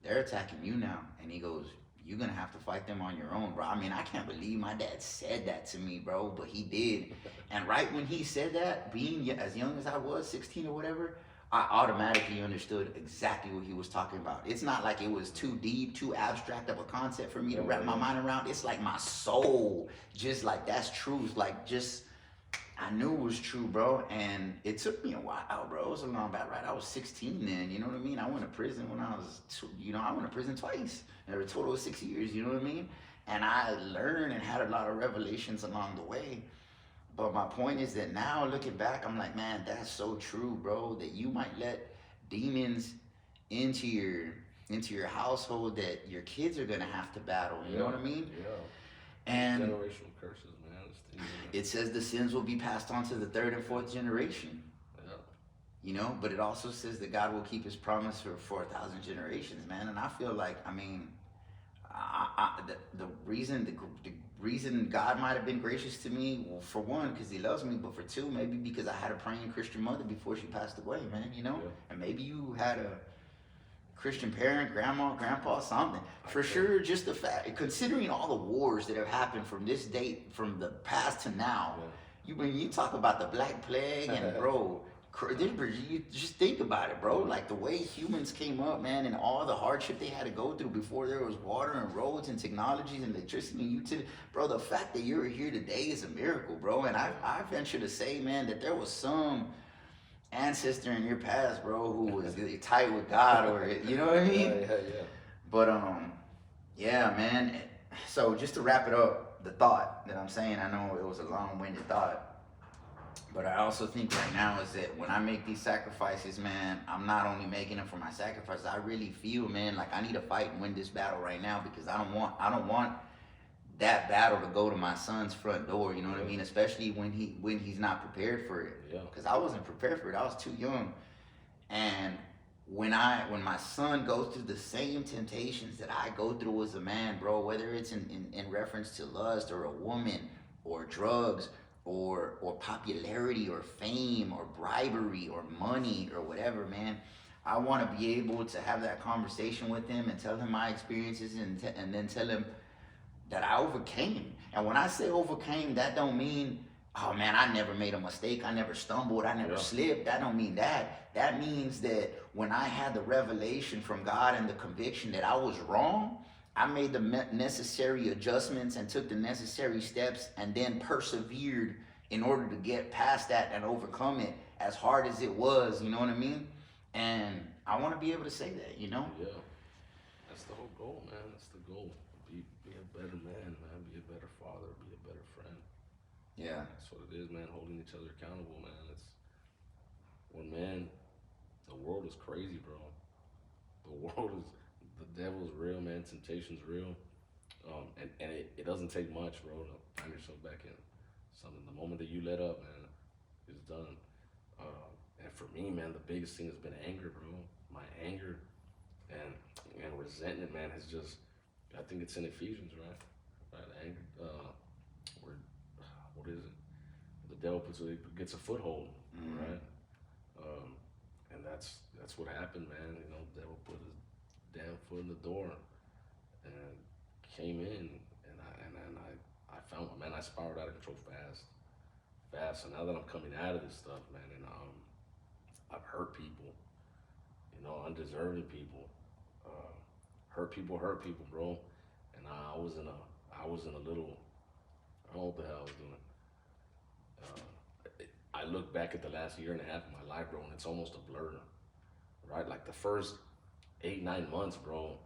they're attacking you now. And he goes, you're going to have to fight them on your own, bro. I mean, I can't believe my dad said that to me, bro, but he did. And right when he said that, being as young as I was, 16 or whatever, I automatically understood exactly what he was talking about. It's not like it was too deep, too abstract of a concept for me to wrap my mind around. It's like my soul, just like that's truth. Like just, I knew it was true, bro. And it took me a while, bro. It was a long bad ride. I was 16 then, you know what I mean? I went to prison when I was, I went to prison twice. There were a total of 6 years, you know what I mean? And I learned and had a lot of revelations along the way. But my point is that now looking back, I'm like, man, that's so true, bro, that you might let demons into your household that your kids are going to have to battle. You know what I mean?
Yeah.
And
generational curses, man.
It says the sins will be passed on to the 3rd and 4th generation.
Yeah.
You know, but it also says that God will keep his promise for 1,000 generations, man. And I feel like, I mean, the reason, reason God might have been gracious to me, well, for one, because He loves me, but for two, maybe because I had a praying Christian mother before she passed away, man. You know,
Yeah.
and maybe you had a Christian parent, grandma, grandpa, something. For
Okay.
sure, just the fact, considering all the wars that have happened from this date, from the past to now,
Yeah.
when you talk about the Black Plague and bro, you just think about it, bro.
Yeah.
Like the way humans came up, man, and all the hardship they had to go through before there was water and roads and technologies and electricity and utility, bro. The fact that you're here today is a miracle, bro. And I venture to say, man, that there was some ancestor in your past, bro, who was tight with God, or you know what I mean?
Yeah.
But yeah, man. So just to wrap it up, the thought that I'm saying, I know it was a long-winded thought, but I also think right now is that when I make these sacrifices, man, I'm not only making them for my sacrifices. I really feel, man, like I need to fight and win this battle right now, because I don't want that battle to go to my son's front door. You know what I mean? Especially when he's not prepared for it.
Yeah.
Because I wasn't prepared for it. I was too young. And when my son goes through the same temptations that I go through as a man, bro, whether it's in reference to lust or a woman or drugs or popularity or fame or bribery or money or whatever, man, I want to be able to have that conversation with him and tell him my experiences, and then tell him that I overcame. And when I say overcame, that don't mean, oh man, I never made a mistake, I never stumbled, I never slipped. That don't mean that. That means that when I had the revelation from God and the conviction that I was wrong, I made the necessary adjustments and took the necessary steps, and then persevered in order to get past that and overcome it, as hard as it was. You know what I mean? And I want to be able to say that, you know?
Yeah. That's the whole goal, man. That's the goal. Be a better man, man. Be a better father. Be a better friend.
Yeah.
That's what it is, man. Holding each other accountable, man. It's when, man, the world is crazy, bro. The devil's real, man. Temptation's real. And it doesn't take much, bro, to find yourself back in something. The moment that you let up, man, it's done. And for me, man, the biggest thing has been anger, bro. My anger and resentment, man, has just, I think it's in Ephesians, right? Anger, where, what is it? The devil gets a foothold, right? And that's what happened, man. You know, the devil put his damn foot in the door and came in, and I found, man, I spiraled out of control fast. So now that I'm coming out of this stuff, man, and I've hurt people, you know, undeserving people, hurt people, bro. And I was in a little, I don't know what the hell I was doing. I look back at the last year and a half of my life, bro, and it's almost a blur, right? Like the first 8-9 months, bro,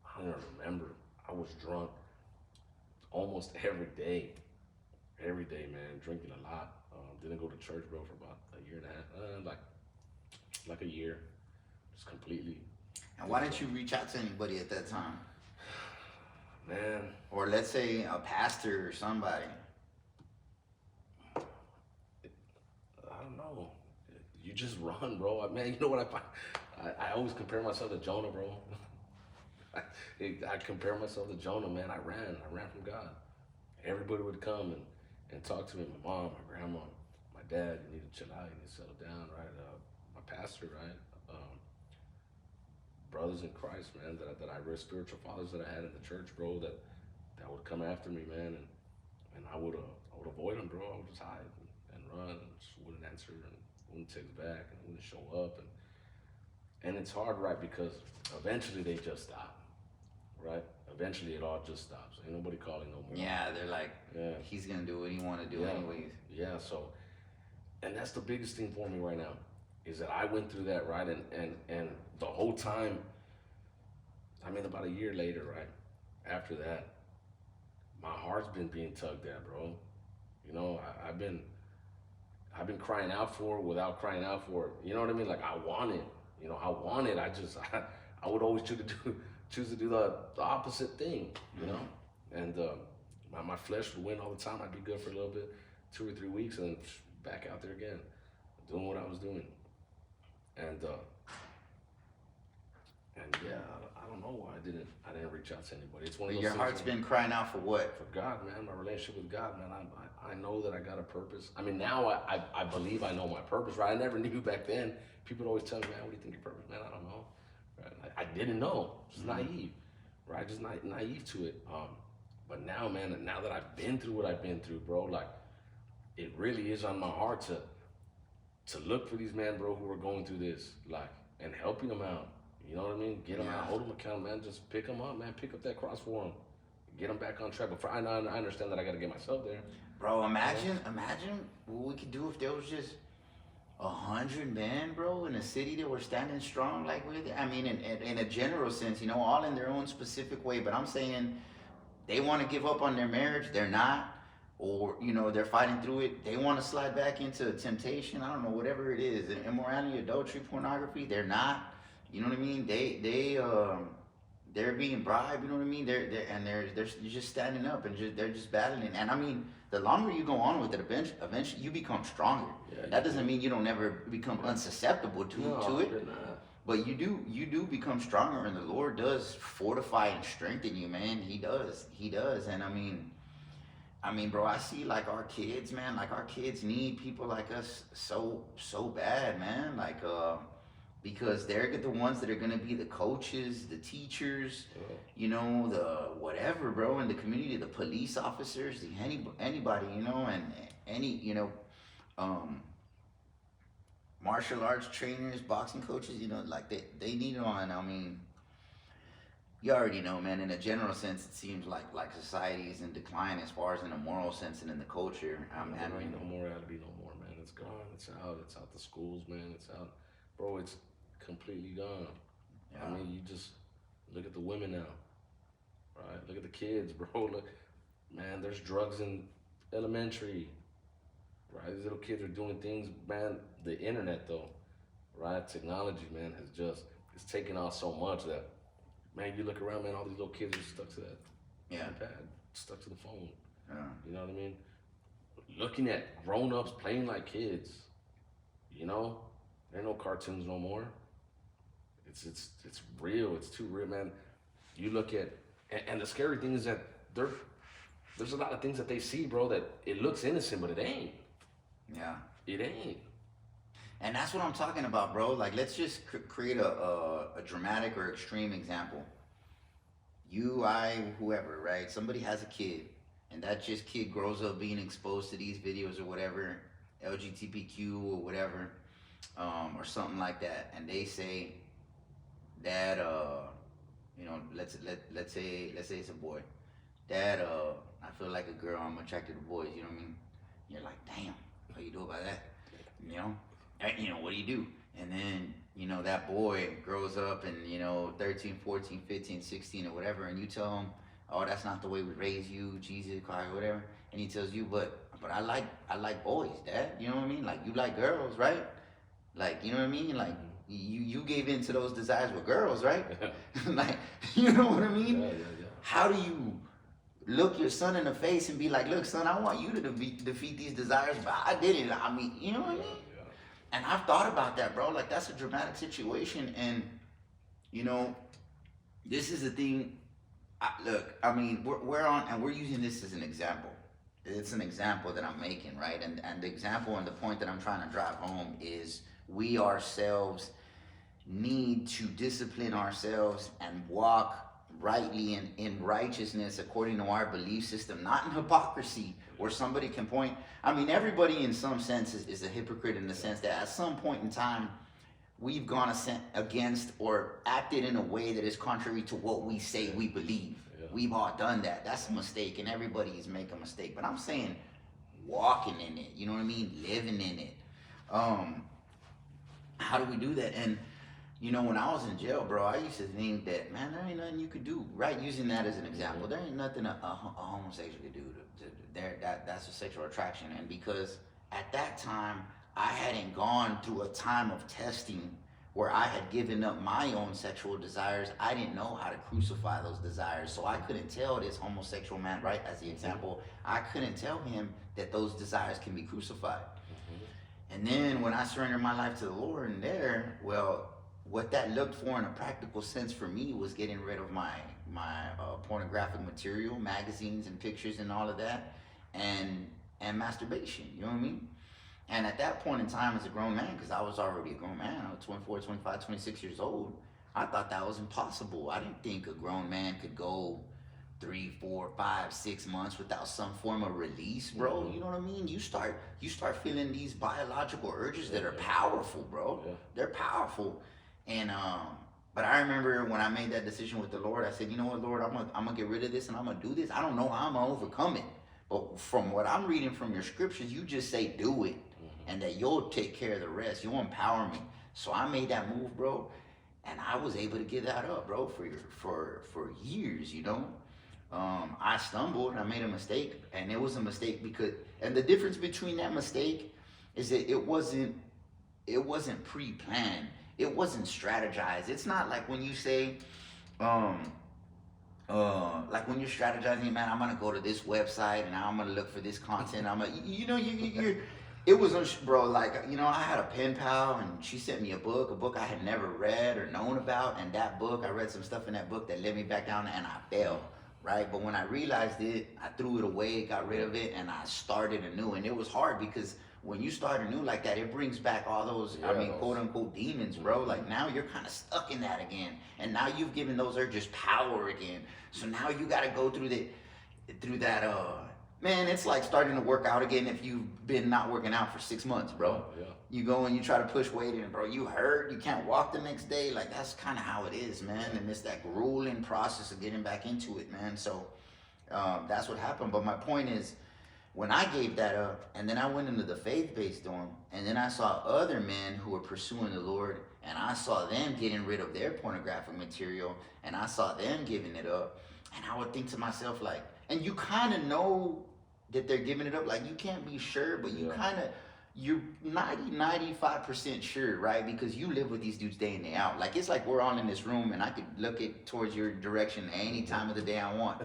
I don't even remember. I was drunk almost every day, man, drinking a lot. Didn't go to church, bro, for about a year and a half, like a year, just completely.
And why didn't you reach out to anybody at that time?
Man.
Or let's say a pastor or somebody.
I don't know. You just run, bro. Man, you know what I find? I always compare myself to Jonah, bro. I compare myself to Jonah, man. I ran from God. Everybody would come and talk to me. My mom, my grandma, my dad. You need to chill out. You need to settle down, right? My pastor, right? Brothers in Christ, man. That I read, spiritual fathers that I had in the church, bro. That would come after me, man. And I would avoid them, bro. I would just hide and run, and just wouldn't answer, and wouldn't text back, and wouldn't show up, and it's hard, right? Because eventually they just stop, right? Eventually it all just stops. Ain't nobody calling no more.
Yeah, they're like, he's gonna do what he want to do anyways.
Yeah. So, and that's the biggest thing for me right now, is that I went through that, right? And the whole time, I mean, about a year later, right? After that, my heart's been being tugged at, bro. You know, I've been crying out for it without crying out for it. You know what I mean? Like I want it. You know, I want it. I would always choose to do the opposite thing. You know, and my flesh would win all the time. I'd be good for a little bit, 2 or 3 weeks, and then back out there again, doing what I was doing. And And yeah, I don't know why I didn't reach out to anybody. It's one of
But
those
your
things,
heart's been crying out for what?
for God, man. My relationship with God, man. I know that I got a purpose. I mean, now I believe I know my purpose, right? I never knew back then. People would always tell me, man, what do you think your purpose? Man, I don't know. Right? I didn't know. Just naive, right? Just naive to it. But now, man, now that I've been through what I've been through, bro, like it really is on my heart to look for these men, bro, who are going through this, like, and helping them out. You know what I mean? Get them out, hold them accountable, man. Just pick them up, man. Pick up that cross for them. Get them back on track. But I understand that I got to get myself there.
Bro, imagine what we could do if there was just 100 men, bro, in a city that were standing strong like with it. I mean, in a general sense, you know, all in their own specific way. But I'm saying they want to give up on their marriage, they're not, or you know, they're fighting through it. They want to slide back into temptation. I don't know, whatever it is, immorality, adultery, pornography. They're not. You know what I mean? They're being bribed. You know what I mean? They're just standing up and they're just battling. And I mean, the longer you go on with it, eventually you become stronger.
Yeah,
that doesn't mean you don't ever become unsusceptible to it. But you do become stronger, and the Lord does fortify and strengthen you, man. He does. And I mean, bro, I see like our kids, man. Like our kids need people like us so bad, man. Like because they're the ones that are gonna be the coaches, the teachers, you know, the whatever, bro, in the community, the police officers, anybody, you know, and any, you know, martial arts trainers, boxing coaches, you know, like they need it on. I mean, you already know, man. In a general sense, it seems like society is in decline as far as in a moral sense and in the culture.
There ain't no morality no more, man. It's gone. It's out. It's out the schools, man. It's out, bro. It's completely gone. Yeah. I mean, you just look at the women now, right? Look at the kids, bro. Look, man. There's drugs in elementary, right? These little kids are doing things, man. The internet, though, right? Technology, man, it's taken off so much that, man, you look around, man, all these little kids are stuck to that iPad, stuck to the phone. Yeah. You know what I mean? Looking at grown-ups playing like kids, you know? There ain't no cartoons no more. It's real. It's too real, man. You look at, and the scary thing is that there's a lot of things that they see, bro, that it looks innocent, but it ain't. Yeah. It ain't.
And that's what I'm talking about, bro. Like, let's just create a dramatic or extreme example. You, I, whoever, right? Somebody has a kid, and that just kid grows up being exposed to these videos or whatever, LGBTQ or whatever, or something like that, and they say that, you know, let's say it's a boy. Dad, I feel like a girl. I'm attracted to boys. You know what I mean? You're like, damn. What do you do about that? You know? You know, what do you do? And then, you know, that boy grows up and, you know, 13, 14, 15, 16 or whatever, and you tell him, oh, that's not the way we raise you, Jesus Christ, or whatever. And he tells you, but I like boys, Dad. You know what I mean? Like, you like girls, right? Like, you know what I mean? Like, you gave in to those desires with girls, right? Like, you know what I mean? Yeah. How do you look your son in the face and be like, look, son, I want you to defeat these desires, but I didn't. I mean, you know what I mean? Yeah. And I've thought about that, bro. Like, that's a dramatic situation. And, you know, this is the thing. Look, I mean, we're using this as an example. It's an example that I'm making, right? And the example and the point that I'm trying to drive home is we ourselves need to discipline ourselves and walk rightly in righteousness according to our belief system, not in hypocrisy where somebody can point. I mean, everybody in some sense is a hypocrite in the sense that at some point in time we've gone against or acted in a way that is contrary to what we say we believe. Yeah. We've all done that. That's a mistake, and everybody is making a mistake. But I'm saying walking in it, you know what I mean? Living in it. How do we do that? And you know, when I was in jail, bro, I used to think that, man, there ain't nothing you could do, right? Using that as an example, there ain't nothing a homosexual could do. That's a sexual attraction. And because at that time, I hadn't gone through a time of testing where I had given up my own sexual desires, I didn't know how to crucify those desires. So I couldn't tell this homosexual man, right, as the example, I couldn't tell him that those desires can be crucified. And then when I surrendered my life to the Lord and well, what that looked for in a practical sense for me was getting rid of my pornographic material, magazines and pictures and all of that, and masturbation. You know what I mean? And at that point in time, as a grown man, because I was already a grown man, I was 24, 25, 26 years old, I thought that was impossible. I didn't think a grown man could go 3, 4, 5, 6 months without some form of release, bro. You know what I mean? You start feeling these biological urges that are powerful, bro. They're powerful. And but I remember when I made that decision with the Lord, I said, you know what, Lord, I'm gonna get rid of this and I'm gonna do this. I don't know how I'm gonna overcome it. But from what I'm reading from your scriptures, you just say do it, and that you'll take care of the rest. You'll empower me. So I made that move, bro, and I was able to give that up, bro, for years, you know. I stumbled, I made a mistake, and it was a mistake because, and the difference between that mistake is that it wasn't pre-planned, it wasn't strategized. It's not like when you say, like when you're strategizing, man, I'm gonna go to this website and I'm gonna look for this content. You're it was, bro, like, you know, I had a pen pal and she sent me a book I had never read or known about, and that book, I read some stuff in that book that led me back down and I failed. Right? But when I realized it, I threw it away, got rid of it, and I started anew. And it was hard because when you start anew like that, it brings back all those, quote unquote demons, bro. Like now you're kind of stuck in that again. And now you've given those urges power again. So now you got to go through that, man, it's like starting to work out again if you've been not working out for 6 months, bro. You go and you try to push weight in, bro, you hurt, you can't walk the next day. Like, that's kind of how it is, man. And it's that grueling process of getting back into it, man. So that's what happened. But my point is, when I gave that up, and then I went into the faith-based dorm, and then I saw other men who were pursuing the Lord, and I saw them getting rid of their pornographic material, and I saw them giving it up, and I would think to myself, like, and you kind of know that they're giving it up, like, you can't be sure, but you kind of, you're 95% sure, right? Because you live with these dudes day in, day out. Like, it's like we're all in this room and I could look it towards your direction any time of the day I want.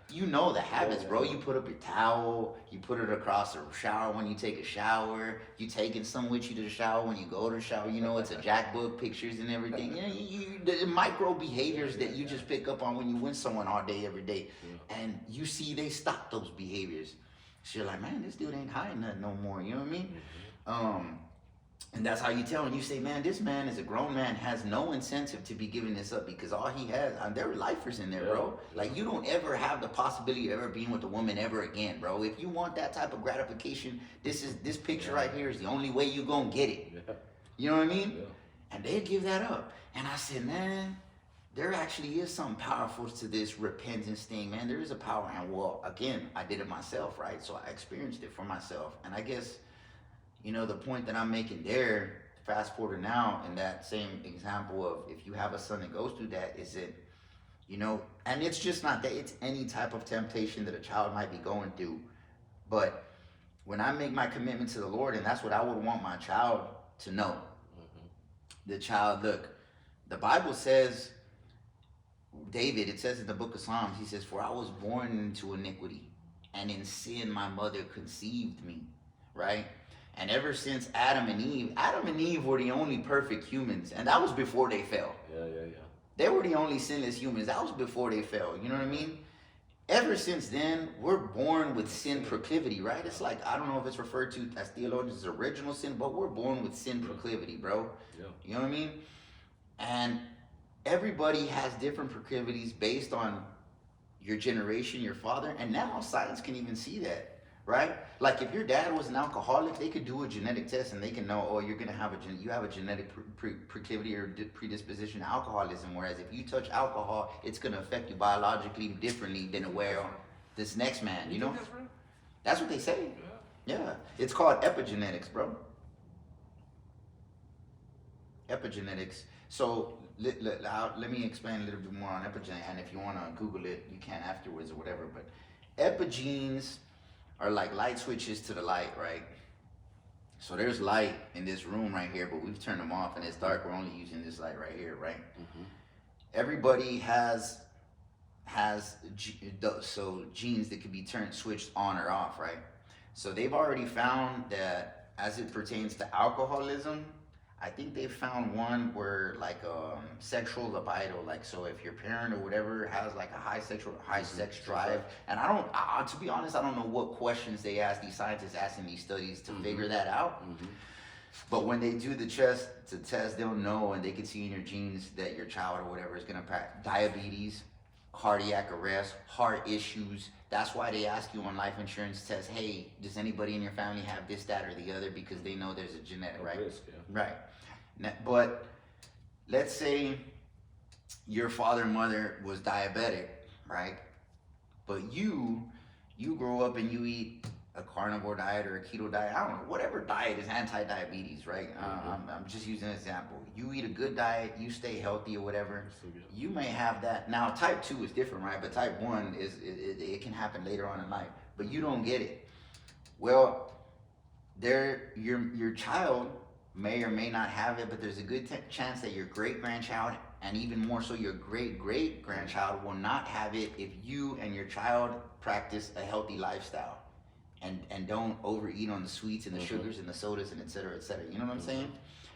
You know the habits, bro. You put up your towel, you put it across the shower when you take a shower, you taking some with you to the shower when you go to the shower. You know, it's a jack book, pictures and everything. You know, the micro behaviors that you just pick up on when you with someone all day, every day. And you see they stop those behaviors. So you're like, man, this dude ain't hiding nothing no more. You know what I mean? And that's how you tell. And you say, man, this man is a grown man, has no incentive to be giving this up because all he has, there are lifers in there, bro. Like, you don't ever have the possibility of ever being with a woman ever again, bro. If you want that type of gratification, this picture right here is the only way you gonna get it. You know what I mean? And they give that up. And I said, man, there actually is something powerful to this repentance thing, man. There is a power. And well, again, I did it myself, right? So I experienced it for myself. And I guess, you know, the point that I'm making there, fast forward now, in that same example of if you have a son that goes through that, is that, you know, and it's just not that, it's any type of temptation that a child might be going through. But when I make my commitment to the Lord, and that's what I would want my child to know. The child, look, the Bible says, David, it says in the book of Psalms, he says, for I was born into iniquity, and in sin my mother conceived me, right? And ever since Adam and Eve were the only perfect humans, and that was before they fell. They were the only sinless humans. That was before they fell, you know what I mean? Ever since then, we're born with sin proclivity, right? It's like, I don't know if it's referred to as theologians as original sin, but we're born with sin proclivity, bro. You know what I mean? And everybody has different proclivities based on your generation, your father, and now science can even see that, right? Like if your dad was an alcoholic, they could do a genetic test and they can know, oh, you're gonna have a genetic proclivity or predisposition to alcoholism. Whereas if you touch alcohol, it's gonna affect you biologically differently than this next man. You know, that's what they say. Yeah, it's called epigenetics, bro. Epigenetics. So let me explain a little bit more on epigenetics, and if you want to Google it, you can afterwards or whatever. But epigenes are like light switches to the light, right? So there's light in this room right here, but we've turned them off and it's dark. We're only using this light right here, right? Everybody has genes that can be switched on or off, right? So they've already found that as it pertains to alcoholism, I think they found one where like sexual libido, like so if your parent or whatever has like a high sex drive, and I don't, to be honest, I don't know what questions they ask these scientists asking these studies to figure that out. But when they do the test, they'll know and they can see in your genes that your child or whatever is gonna pass diabetes, cardiac arrest, heart issues. That's why they ask you on life insurance tests, hey, does anybody in your family have this, that, or the other? Because they know there's a genetic, right?
Risk, yeah.
Right. But let's say your father and mother was diabetic, right? But you grow up and you eat a carnivore diet or a keto diet. I don't know, whatever diet is anti-diabetes, right? I'm just using an example. You eat a good diet, you stay healthy or whatever. You may have that. Now, type 2 is different, right? But type 1 is it can happen later on in life, but you don't get it. Well, your child may or may not have it, but there's a good chance that your great grandchild, and even more so your great great grandchild, will not have it if you and your child practice a healthy lifestyle and don't overeat on the sweets and the sugars and the sodas and et cetera, et cetera. You know what I'm saying?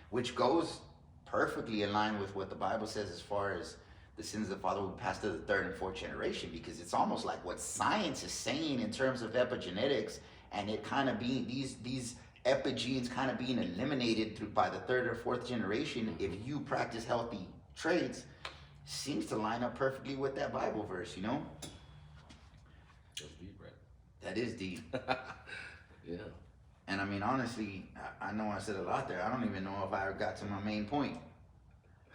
Which goes perfectly in line with what the Bible says as far as the sins of the father will pass to the third and fourth generation, because it's almost like what science is saying in terms of epigenetics, and it kind of being these epigenes kind of being eliminated by the third or fourth generation if you practice healthy traits, seems to line up perfectly with that Bible verse, you know?
That's deep, right?
That is deep.
Yeah.
And I mean, honestly, I know I said a lot there. I don't even know if I got to my main point.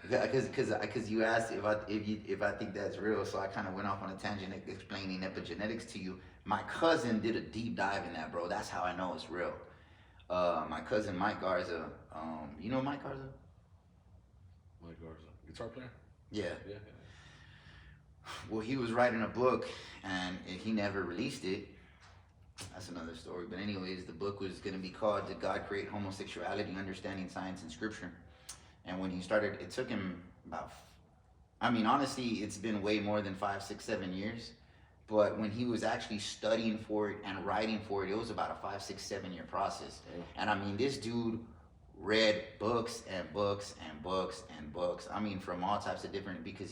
Because you asked if I think that's real, so I kind of went off on a tangent explaining epigenetics to you. My cousin did a deep dive in that, bro. That's how I know it's real. My cousin Mike Garza, you know Mike Garza?
Mike Garza, guitar player?
Yeah.
Yeah.
Well, he was writing a book, and he never released it. That's another story. But anyways, the book was going to be called "Did God Create Homosexuality? Understanding Science and Scripture." And when he started, it took him about, I mean, honestly, it's been way more than 5, 6, 7 years. But when he was actually studying for it and writing for it, it was about a 5, 6, 7 year process. And I mean, this dude read books and books and books and books. I mean, from all types of different, because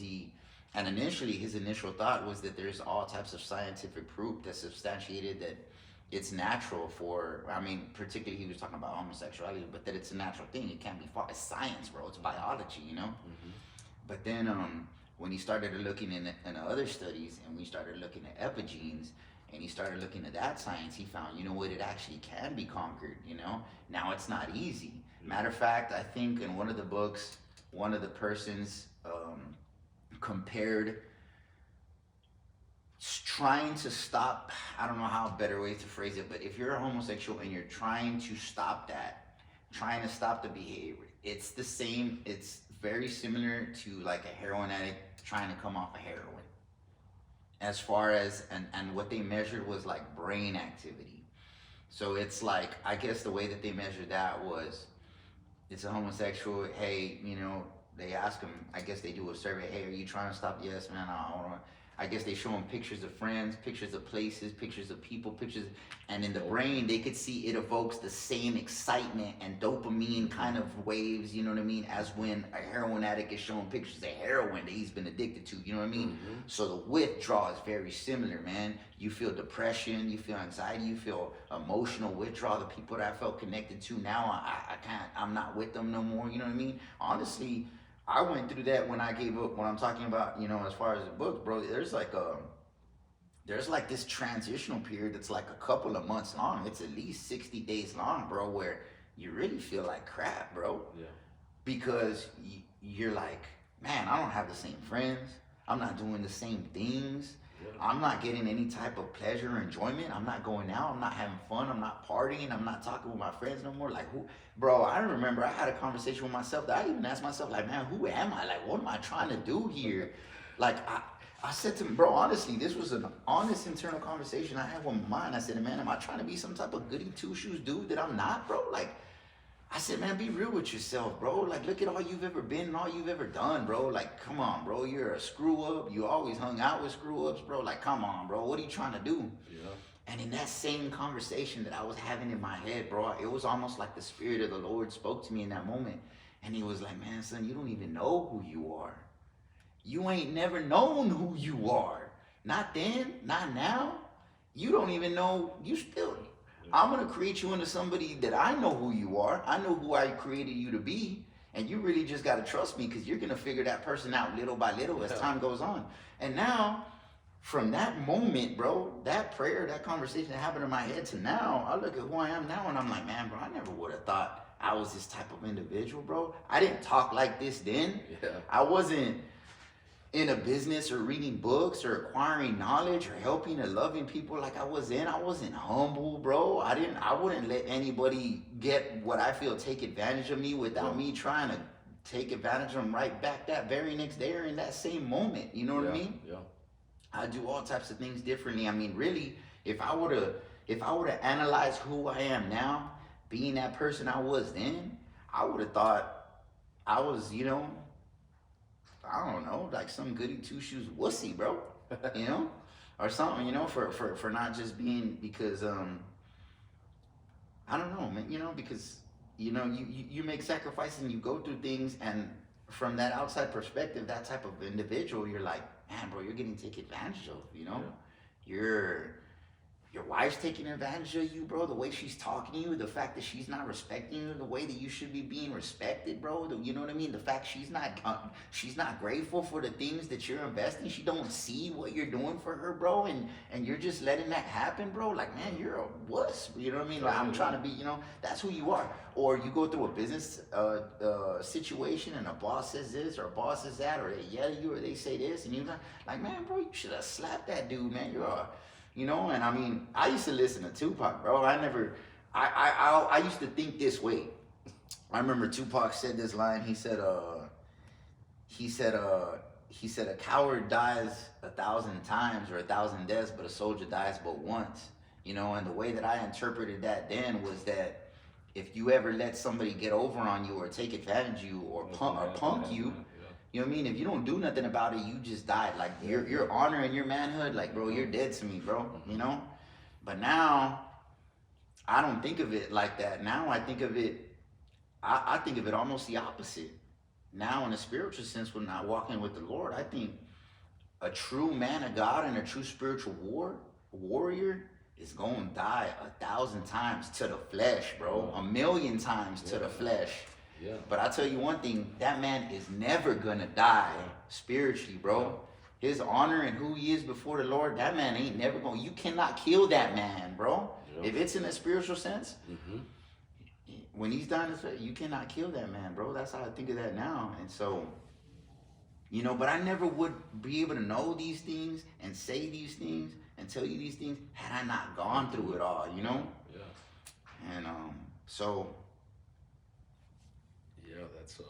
and initially his initial thought was that there's all types of scientific proof that substantiated that it's natural for, I mean, particularly he was talking about homosexuality, but that it's a natural thing. It can't be fought. It's science, bro. It's biology, you know? But then when he started looking in other studies, and we started looking at epigenes, and he started looking at that science, he found, you know what, it actually can be conquered, you know? Now it's not easy. Matter of fact, I think in one of the books, one of the persons compared trying to stop, I don't know how better way to phrase it, but if you're a homosexual and you're trying to stop that, trying to stop the behavior, it's the same, it's very similar to like a heroin addict trying to come off of heroin. As far as, and what they measured was like brain activity. So it's like, I guess the way that they measured that was, it's a homosexual, hey, you know, they ask him, I guess they do a survey, hey, are you trying to stop? Yes, man, I guess they show him pictures of friends, pictures of places, pictures of people, pictures, and in the brain, they could see it evokes the same excitement and dopamine kind of waves, you know what I mean, as when a heroin addict is showing pictures of heroin that he's been addicted to, you know what I mean? So the withdrawal is very similar, man. You feel depression, you feel anxiety, you feel emotional withdrawal. The people that I felt connected to now, I can't, I'm not with them no more, you know what I mean? Honestly, I went through that when I gave up. When I'm talking about, you know, as far as the book, bro, there's like this transitional period that's like a couple of months long. It's at least 60 days long, bro, where you really feel like crap, bro.
Yeah.
Because you're like, man, I don't have the same friends. I'm not doing the same things. I'm not getting any type of pleasure or enjoyment. I'm not going out. I'm not having fun. I'm not partying. I'm not talking with my friends no more. Like, who, bro, I remember I had a conversation with myself that I even asked myself, like, man, who am I? Like, what am I trying to do here? Like, I said to him, bro, honestly, this was an honest internal conversation I had with my mind. I said, man, am I trying to be some type of goody two-shoes dude that I'm not, bro? Like, I said, man, be real with yourself, bro. Like, look at all you've ever been and all you've ever done, bro. Like, come on, bro. You're a screw-up. You always hung out with screw-ups, bro. Like, come on, bro. What are you trying to do?
Yeah.
And in that same conversation that I was having in my head, bro, it was almost like the Spirit of the Lord spoke to me in that moment. And he was like, man, son, you don't even know who you are. You ain't never known who you are. Not then, not now. You don't even know. You still. I'm gonna create you into somebody that I know who you are. I know who I created you to be, and you really just gotta trust me because you're gonna figure that person out little by little as time goes on. And now, from that moment, bro, that prayer, that conversation that happened in my head to now, I look at who I am now, and I'm like, man, bro, I never would have thought I was this type of individual, bro. I didn't talk like this then.
Yeah.
I wasn't in a business or reading books or acquiring knowledge or helping or loving people like I was in. I wasn't humble, bro. I wouldn't let anybody get what I feel take advantage of me without me trying to take advantage of them right back that very next day or in that same moment. You know what I mean?
Yeah.
I do all types of things differently. I mean, really, if I were to analyze who I am now, being that person I was then, I would have thought I was, I don't know, like some goody two shoes wussy, bro. Or something, for not just being because I don't know, man, because you make sacrifices and you go through things, and from that outside perspective, that type of individual, you're like, man, bro, you're getting taken advantage of, your wife's taking advantage of you, bro. The way she's talking to you, the fact that she's not respecting you the way that you should be being respected, bro. You know what I mean? The fact she's not grateful for the things that you're investing. She don't see what you're doing for her, bro. And you're just letting that happen, bro. Like, man, you're a wuss. You know what I mean? Like, I'm trying to be, that's who you are. Or you go through a business situation and a boss says this or a boss says that, or they yell at you or they say this, and you're like, man, bro, you should have slapped that dude, man. And I mean, I used to listen to Tupac, bro. I used to think this way. I remember Tupac said this line. He said, a coward dies 1,000 times or 1,000 deaths, but a soldier dies but once. And the way that I interpreted that then was that if you ever let somebody get over on you or take advantage of you or punk you, you know what I mean? If you don't do nothing about it, you just died. Like your honor and your manhood, like, bro, you're dead to me, bro. But now I don't think of it like that. Now I think of it almost the opposite. Now in a spiritual sense, when I walk in with the Lord, I think a true man of God and a true spiritual warrior is going to die 1,000 times to the flesh, bro. 1,000,000 times to the flesh.
Yeah.
But I tell you one thing, that man is never gonna die spiritually, bro. His honor and who he is before the Lord, that man ain't never gonna. You cannot kill that man, bro. Yeah. If it's in a spiritual sense, when he's dying, you cannot kill that man, bro. That's how I think of that now. And so, but I never would be able to know these things and say these things and tell you these things had I not gone through it all, Yeah. And so.
Yeah, that's you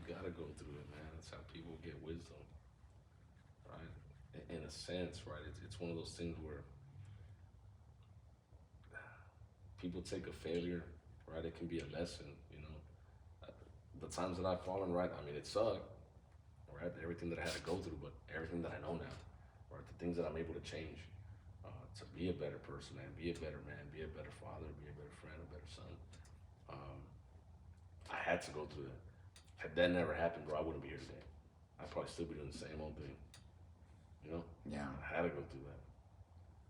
gotta go through it, man. That's how people get wisdom, right? In a sense, right? It's one of those things where people take a failure, right? It can be a lesson, The times that I've fallen, right? I mean, it sucked, right? Everything that I had to go through, but everything that I know now, right? The things that I'm able to change, to be a better person, and be a better man, be a better father, be a better friend, a better son. I had to go through that. Had that never happened, bro, I wouldn't be here today. I'd probably still be doing the same old thing.
Yeah.
I had to go through that.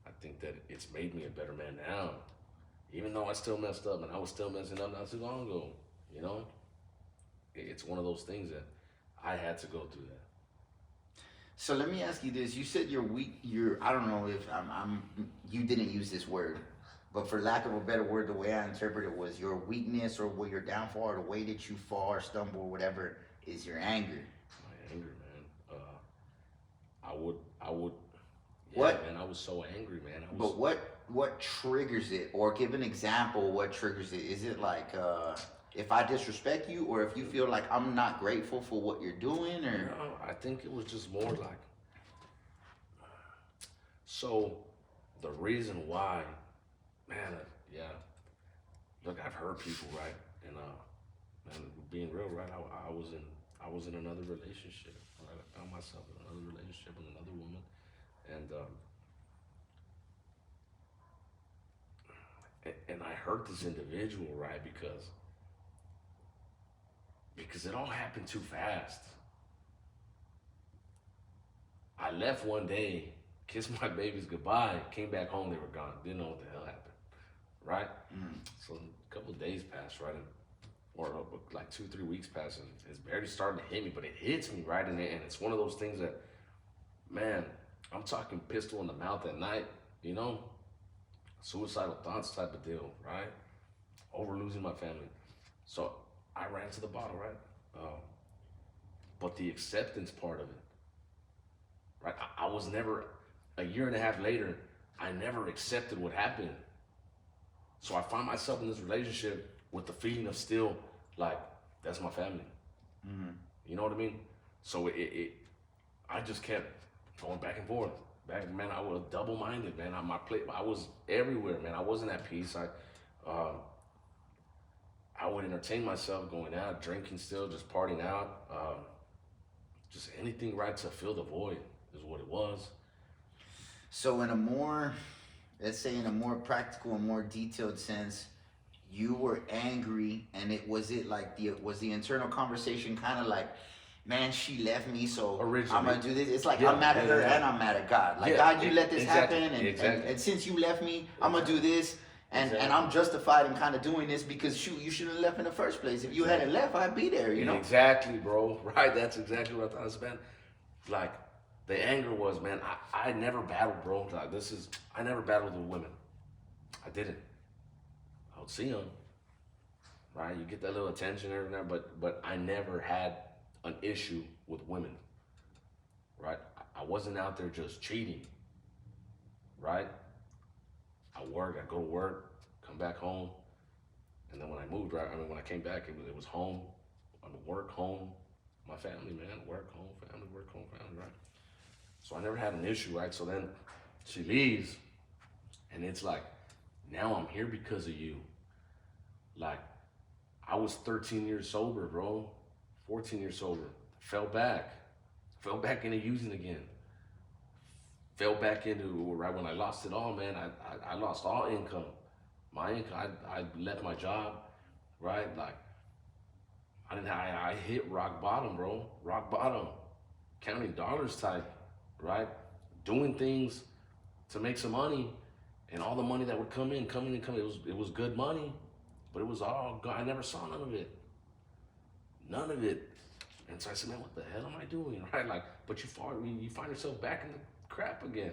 I think that it's made me a better man now. Even though I still messed up and I was still messing up not too long ago, It's one of those things that I had to go through that.
So let me ask you this. You said you're weak. I don't know if you didn't use this word, but for lack of a better word, the way I interpret it was your weakness or where your downfall or the way that you fall or stumble or whatever is your anger.
My anger, man. I would. Yeah,
What?
Man, I was so angry, man.
But what triggers it? Or give an example. What triggers it? Is it like if I disrespect you, or if you feel like I'm not grateful for what you're doing, or?
No, I think it was just more like. So, the reason why, man, yeah. Look, I've heard people, right, and man, being real, right. I was in another relationship. Right? I found myself in another relationship with another woman, and I hurt this individual, right, because because it all happened too fast. I left one day, kissed my babies goodbye, came back home, they were gone. Didn't know what the hell happened, right? So a couple of days passed, right? Or like 2, 3 weeks passed, and it's barely starting to hit me, but it hits me, right? And it's one of those things that, man, I'm talking pistol in the mouth at night, you know? Suicidal thoughts type of deal, right? Over losing my family. So I ran to the bottle, right? But the acceptance part of it, right? I was never, a year and a half later, I never accepted what happened. So I find myself in this relationship with the feeling of still, like, that's my family. You know what I mean? So I just kept going back and forth. Man, I was double-minded, man. I was everywhere, man. I wasn't at peace. I would entertain myself going out, drinking still, just partying out. Just anything, right, to fill the void is what it was.
So let's say in a more practical and more detailed sense, you were angry, and was the internal conversation kind of like, man, she left me, so
Originally.
I'm gonna do this. It's like,
Yeah,
I'm mad at her
yeah.
and I'm mad at God. Like,
Yeah,
God, you let this
exactly,
happen,
exactly.
and since you left me, I'm gonna do this, and
Exactly.
I'm justified in kind of doing this because shoot, you should have left in the first place. If you hadn't left, I'd be there, you know?
Exactly, bro. Right, that's exactly what I thought, man. Like, the anger was, man, I never battled, bro. Like, I never battled with women. I didn't. I would see them, right? You get that little attention every now, but I never had an issue with women, right? I wasn't out there just cheating, right? I go to work, come back home, and then when I moved, right? I mean, when I came back, it was home, work, home, my family, man, work, home, family, right? So I never had an issue, right? So then she leaves, and it's like, now I'm here because of you. Like, I was 13 years sober, bro, 14 years sober, fell back into using again. Fell back into, right when I lost it all, man, I lost all income. My income, I left my job, right? Like, I hit rock bottom, bro, rock bottom. Counting dollars type, right? Doing things to make some money, and all the money that would come in. It was good money, but it was all gone. I never saw none of it. None of it. And so I said, man, what the hell am I doing, right? Like, but you find yourself back in the crap again,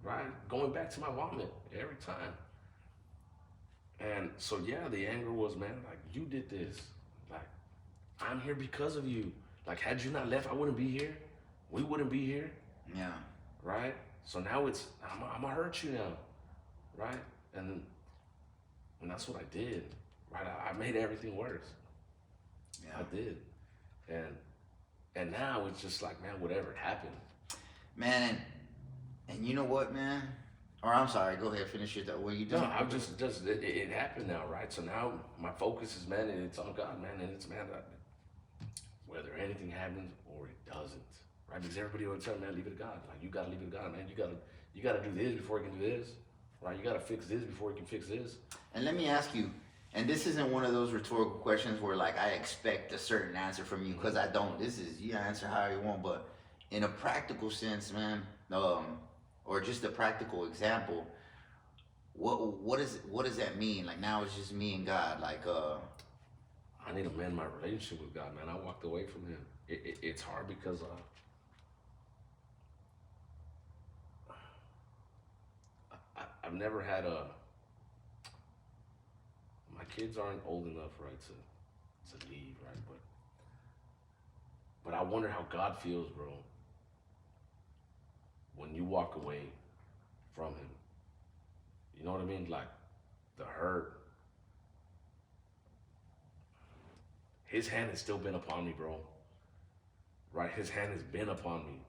right? Going back to my vomit every time. And so, yeah, the anger was, man, like, you did this. Like, I'm here because of you. Like, had you not left, I wouldn't be here. We wouldn't be here.
Yeah.
Right? So now I'm gonna hurt you now. Right? And that's what I did. Right? I made everything worse.
Yeah.
I did. And now it's just like, man, whatever, it happened.
Man, and you know what, man? Or I'm sorry, go ahead, finish it. What you doing?
No, I'm just it happened now, right? So now my focus is, man, and it's on God, man, and it's, man, whether anything happens or it doesn't, right? Because everybody will tell me, man, leave it to God. Like, you gotta leave it to God, man. You gotta do this before you can do this, right? You gotta fix this before you can fix this.
And let me ask you, and this isn't one of those rhetorical questions where, like, I expect a certain answer from you, because I don't. This is, you answer how you want, but in a practical sense, man, or just a practical example, what does that mean? Like, now it's just me and God, like,
I need to mend my relationship with God, man. I walked away from Him. It's hard because I've never had my kids aren't old enough, right, to leave, right? But I wonder how God feels, bro, when you walk away from Him. You know what I mean? Like, the hurt. His hand has still been upon me, bro. Right? His hand has been upon me.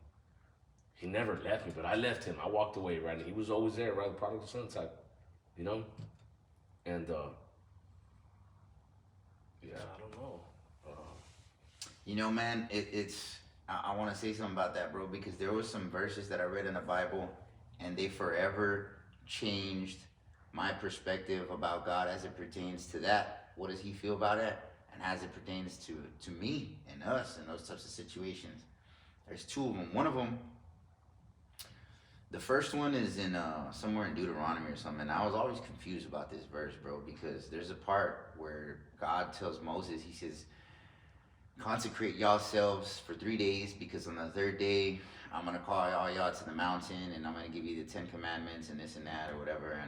He never left me, but I left Him. I walked away, right? And He was always there, right? The prodigal son type, you know? And, yeah, I don't know.
You know, man, I want to say something about that, bro, because there was some verses that I read in the Bible, and they forever changed my perspective about God as it pertains to that. What does He feel about it? And as it pertains to me and us and those types of situations, there's two of them. One of them, the first one is in somewhere in Deuteronomy or something. And I was always confused about this verse, bro, because there's a part where God tells Moses, he says, consecrate yourselves for 3 days, because on the third day I'm gonna call all y'all to the mountain, and I'm gonna give you the 10 commandments and this and that or whatever.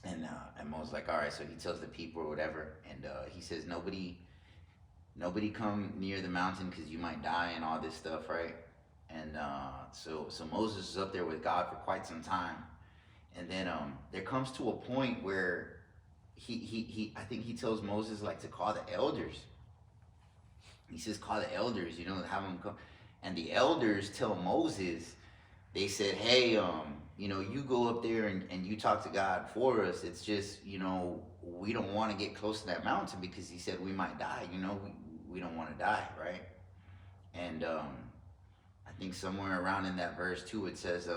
And Moses like, all right. So he tells the people or whatever, and he says nobody come near the mountain because you might die and all this stuff, right? And so Moses is up there with God for quite some time, and then there comes to a point where he I think he tells Moses like to call the elders. He says, call the elders, have them come. And the elders tell Moses, they said, hey, you go up there and you talk to God for us. It's just, we don't want to get close to that mountain because he said we might die, we don't want to die, right? And I think somewhere around in that verse too, it says,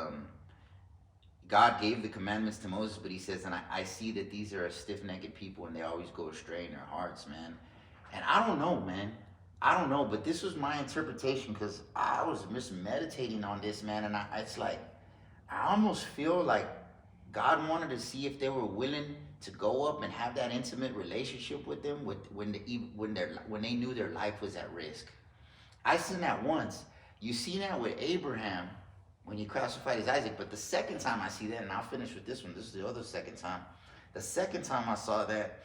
God gave the commandments to Moses, but he says, and I see that these are a stiff-necked people and they always go astray in their hearts, man. And I don't know, man. I don't know, but this was my interpretation because I was just meditating on this, man, and it's like I almost feel like God wanted to see if they were willing to go up and have that intimate relationship with them when they knew their life was at risk. I seen that once. You seen that with Abraham when he crucified his Isaac, but the second time I see that, and I'll finish with this one. This is the other second time. The second time I saw that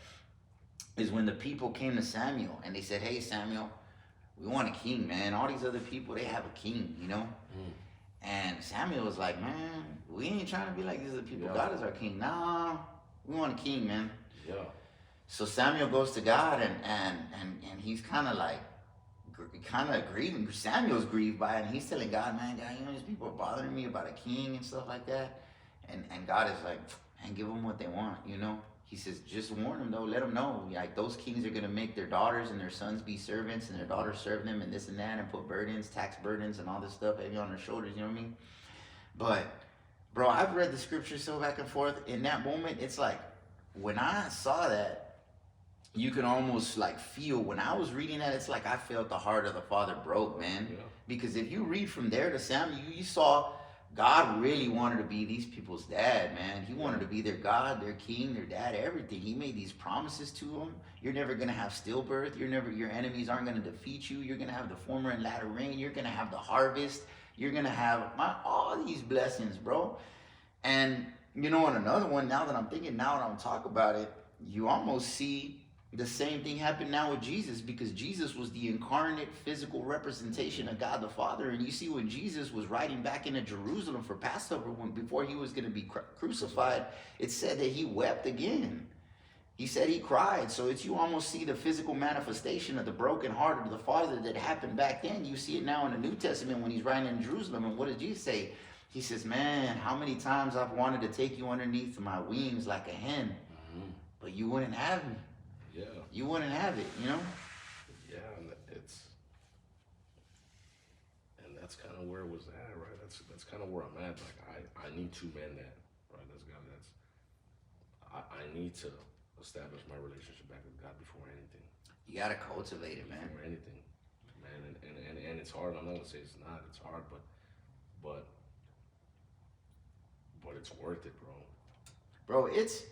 is when the people came to Samuel and they said, hey, Samuel, we want a king, man. All these other people, they have a king, And Samuel was like, man, we ain't trying to be like these other people. Yeah. God is our king. Nah, we want a king, man.
Yeah.
So Samuel goes to God and he's kind of grieving. Samuel's grieved by it, and he's telling God, man, these people are bothering me about a king and stuff like that. And God is like, and give them what they want, He says, just warn them, though. Let them know. Like, those kings are going to make their daughters and their sons be servants, and their daughters serve them and this and that, and put burdens, tax burdens, and all this stuff heavy on their shoulders, you know what I mean? But, bro, I've read the scriptures so back and forth. In that moment, it's like, when I saw that, you can almost, like, feel, when I was reading that, it's like I felt the heart of the Father broke, man. Yeah. Because if you read from there to Samuel, you saw God really wanted to be these people's dad, man. He wanted to be their God, their king, their dad, everything. He made these promises to them. You're never going to have stillbirth. Your enemies aren't going to defeat you. You're going to have the former and latter rain. You're going to have the harvest. You're going to have all these blessings, bro. And, on another one, now that I'm talking about it, you almost see the same thing happen now with Jesus, because Jesus was the incarnate physical representation of God the Father. And you see, when Jesus was riding back into Jerusalem for Passover, before he was going to be crucified, it said that he wept again. He said he cried. So you almost see the physical manifestation of the broken heart of the Father that happened back then. You see it now in the New Testament when he's riding in Jerusalem. And what did Jesus say? He says, man, how many times I've wanted to take you underneath my wings like a hen, but you wouldn't have me.
Yeah.
You wouldn't have it,
Yeah, and that's kind of where it was at, right? That's kind of where I'm at. Like, I need to mend that, right? I need to establish my relationship back with God before anything.
You gotta cultivate it, man.
Before anything, man, and it's hard. I'm not gonna say it's not. It's hard, but it's worth it, bro.
Bro, if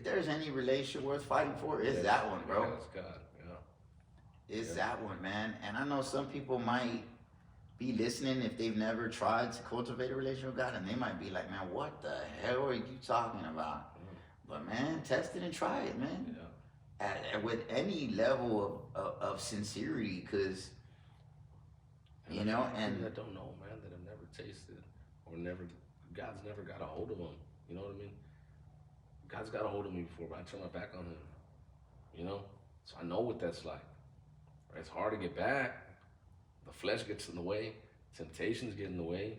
there's any relationship worth fighting for, it's that one, bro.
Yeah, it's God, yeah.
It's that one, man. And I know some people might be listening if they've never tried to cultivate a relationship with God, and they might be like, man, what the hell are you talking about? But, man, test it and try it, man.
Yeah.
With any level of sincerity, because, and
that don't know, man, that have never tasted or God's never got a hold of them. You know what I mean? God's got a hold of me before, but I turn my back on him, So I know what that's like. Right? It's hard to get back. The flesh gets in the way. Temptations get in the way.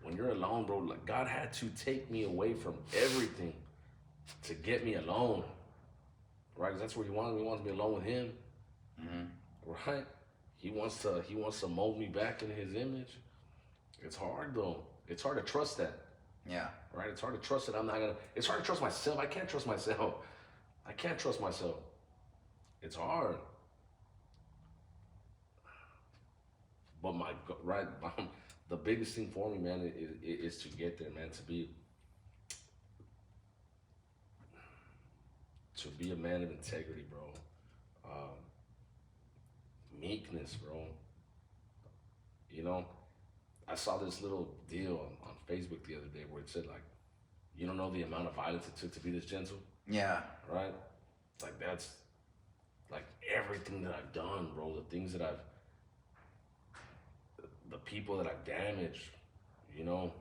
When you're alone, bro, like, God had to take me away from everything to get me alone. Right? Because that's where he wants me. He wants me alone with him. Mm-hmm. Right? He wants to mold me back in his image. It's hard, though. It's hard to trust that.
Yeah.
Right? It's hard to trust that it's hard to trust myself. I can't trust myself. It's hard, but right, the biggest thing for me, man, is to get there, man. To be a man of integrity, bro. Um, Meekness, bro. You know, I saw this little deal on Facebook the other day where it said like, you don't know the amount of violence it took to be this gentle,
Yeah.
right? Like that's like everything that I've done, bro. The people that I've damaged, you know.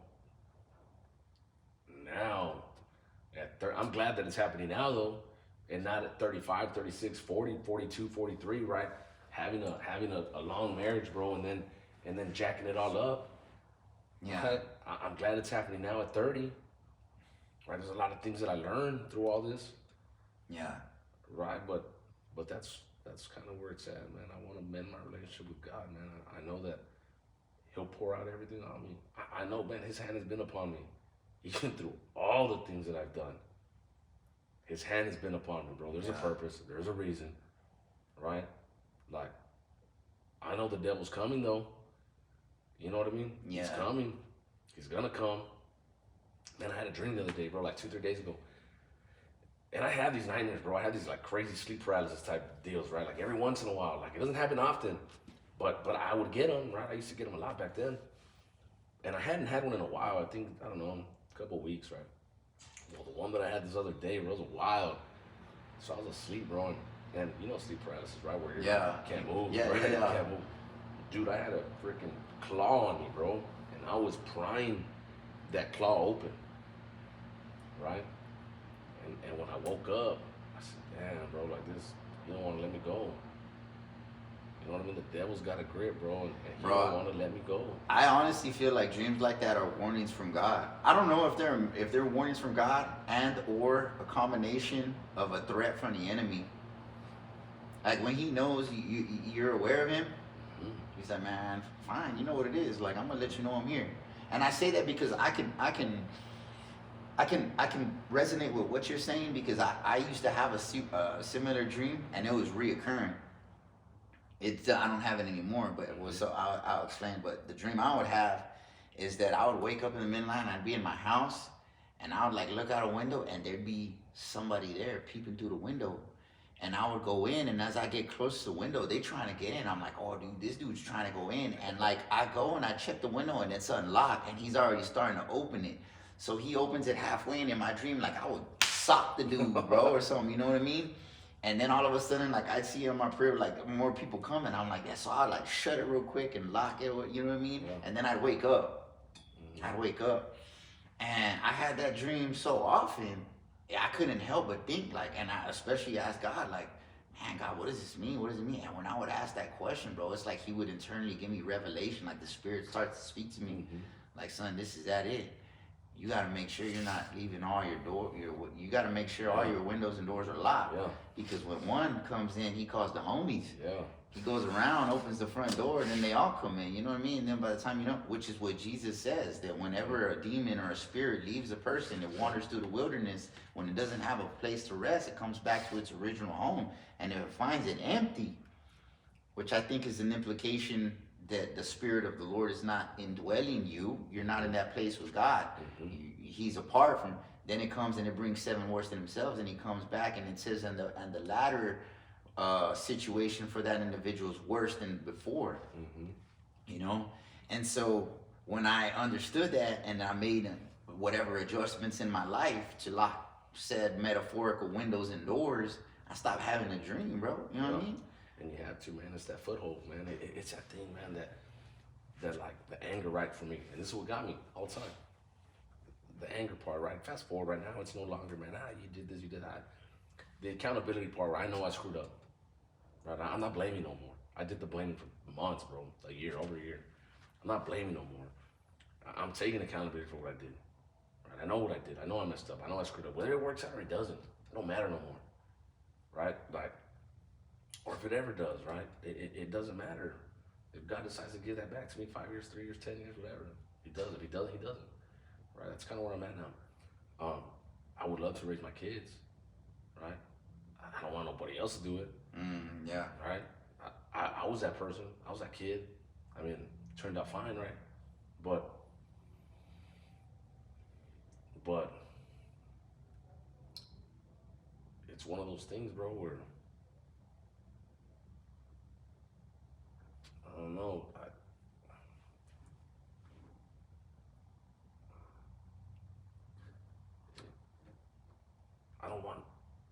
Now, I'm glad that it's happening now though, and not at 35, 36, 40, 42, 43, right? Having a long marriage, bro, and then jacking it all up.
Yeah.
Right? I'm glad it's happening now at 30. Right? There's a lot of things that I learned through all this.
Yeah.
Right? But that's kind of where it's at, man. I want to mend my relationship with God, man. I know that He'll pour out everything on me. I know, man. His hand has been upon me, even through all the things that I've done. His hand has been upon me, bro. There's a purpose. There's a reason, right? Like, I know the devil's coming, though. You know what I mean?
Yeah.
He's coming. He's gonna come. Man, I had a dream the other day, bro, like 2-3 days ago. And I have these nightmares, bro. I have these like crazy sleep paralysis type deals, right? Like every once in a while. Like it doesn't happen often, but I would get them, right? I used to get them a lot back then. And I hadn't had one in a while. I don't know, a couple of weeks, right? Well, the one that I had this other day, bro, was wild. So I was asleep, bro, and you know sleep paralysis, right? Where you can't move,
Yeah,
right?
yeah.
You can't move. Dude, I had a freaking claw on me, bro, and I was prying that claw open, right? And when I woke up, I said, damn, bro, like this, you don't want to let me go. You know what I mean? The devil's got a grip, bro, and he don't want to let me go.
I honestly feel like dreams like that are warnings from God. I don't know if they're warnings from God and or a combination of a threat from the enemy. Like when he knows you're aware of him, he's like, man, fine, you know what it is. Like I'm gonna let you know I'm here. And I say that because I can resonate with what you're saying because I used to have a similar dream and it was reoccurring. I don't have it anymore, but it was, so I'll explain. But the dream I would have is that I would wake up in the middle of the night and I'd be in my house and I would like look out a window and there'd be somebody there peeping through the window. And I would go in, and as I get close to the window, they trying to get in. I'm like, oh, dude, this dude's trying to go in. And like, I go and I check the window, and it's unlocked, and he's already starting to open it. So he opens it halfway, and in my dream, like, I would sock the dude, bro, or something, you know what I mean? And then all of a sudden, like, I'd see in my prayer, like, more people coming. I'm like, yeah, so I'd like shut it real quick and lock it, you know what I mean? Yeah. And then I'd wake up. And I had that dream so often, I couldn't help but think, like, and I especially asked God, like, man, God, what does this mean? What does it mean? And when I would ask that question, bro, it's like he would internally give me revelation, like the Spirit starts to speak to me, like, son, this is that it. You got to make sure you're not leaving all you got to make sure all your windows and doors are locked. Yeah. Because when one comes in, he calls the homies. Yeah. He goes around, opens the front door, and then they all come in, you know what I mean? And then by the time you know, which is what Jesus says, that whenever a demon or a spirit leaves a person, it wanders through the wilderness, when it doesn't have a place to rest, it comes back to its original home. And if it finds it empty, which I think is an implication that the Spirit of the Lord is not indwelling you, you're not in that place with God. He's apart from, then it comes and it brings 7 worse than themselves, and he comes back and it says, and the latter situation for that individual is worse than before, you know? And so when I understood that and I made whatever adjustments in my life to lock said metaphorical windows and doors, I stopped having a dream, bro. You know what I mean?
And you have to, man. It's that foothold, man. It's that thing, man, that like the anger, right, for me. And this is what got me all the time. The anger part, right? Fast forward right now, it's no longer, man, you did this, you did that. The accountability part, where I know I screwed up. Right? I'm not blaming no more. I did the blaming for months, bro. Over a year. I'm not blaming no more. I'm taking accountability for what I did. Right? I know what I did. I know I messed up. I know I screwed up. Whether it works out or it doesn't, it don't matter no more. Right? Like, or if it ever does, right? It doesn't matter. If God decides to give that back to me 5 years, 3 years, 10 years, whatever, he does. If he doesn't, he doesn't. Right? That's kind of where I'm at now. I would love to raise my kids, right? I don't want nobody else to do it.
Yeah.
right? I was that person. I was that kid. I mean, turned out fine, right? But but it's one of those things, bro, where I don't know. I don't want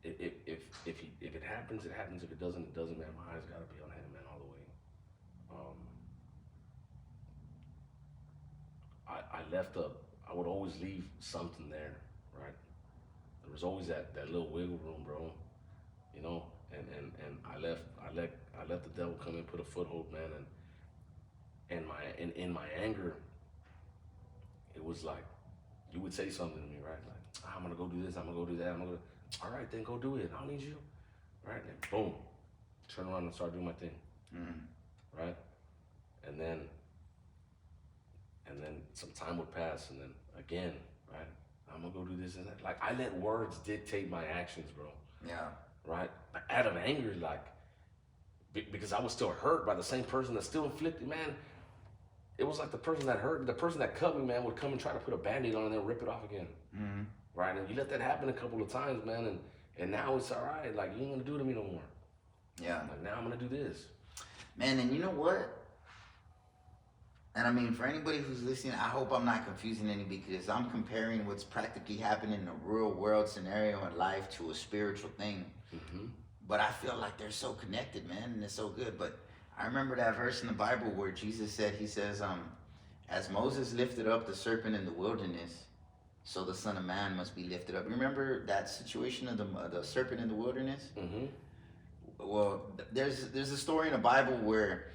if it happens, it happens. If it doesn't, it doesn't, man. My eyes gotta be on him, man, all the way. Um, I left a. I would always leave something there, right? There was always that little wiggle room, bro. You know, and I let the devil come and put a foothold, man, and in my anger, it was like you would say something to me, right? Like, I'm gonna go do this, I'm gonna go do that, I'm gonna go. All right, then go do it. I don't need you, right? And boom, turn around and start doing my thing, right? And then some time would pass, and then again, right? I'm gonna go do this and that. Like I let words dictate my actions, bro.
Yeah.
Right? Out of anger, like because I was still hurt by the same person that still inflicted, man. It was like the person that hurt, the person that cut me, man, would come and try to put a band-aid on and then rip it off again. Right? And you let that happen a couple of times, man, and now it's all right. Like you ain't gonna do it to me no more.
Yeah.
Like now I'm gonna do this.
Man, and you know what? And I mean, for anybody who's listening, I hope I'm not confusing anybody because I'm comparing what's practically happening in a real world scenario in life to a spiritual thing. But I feel like they're so connected, man, and it's so good. But I remember that verse in the Bible where Jesus said, he says, as Moses lifted up the serpent in the wilderness, so the Son of Man must be lifted up. Remember that situation of the serpent in the wilderness? Well, there's a story in the Bible where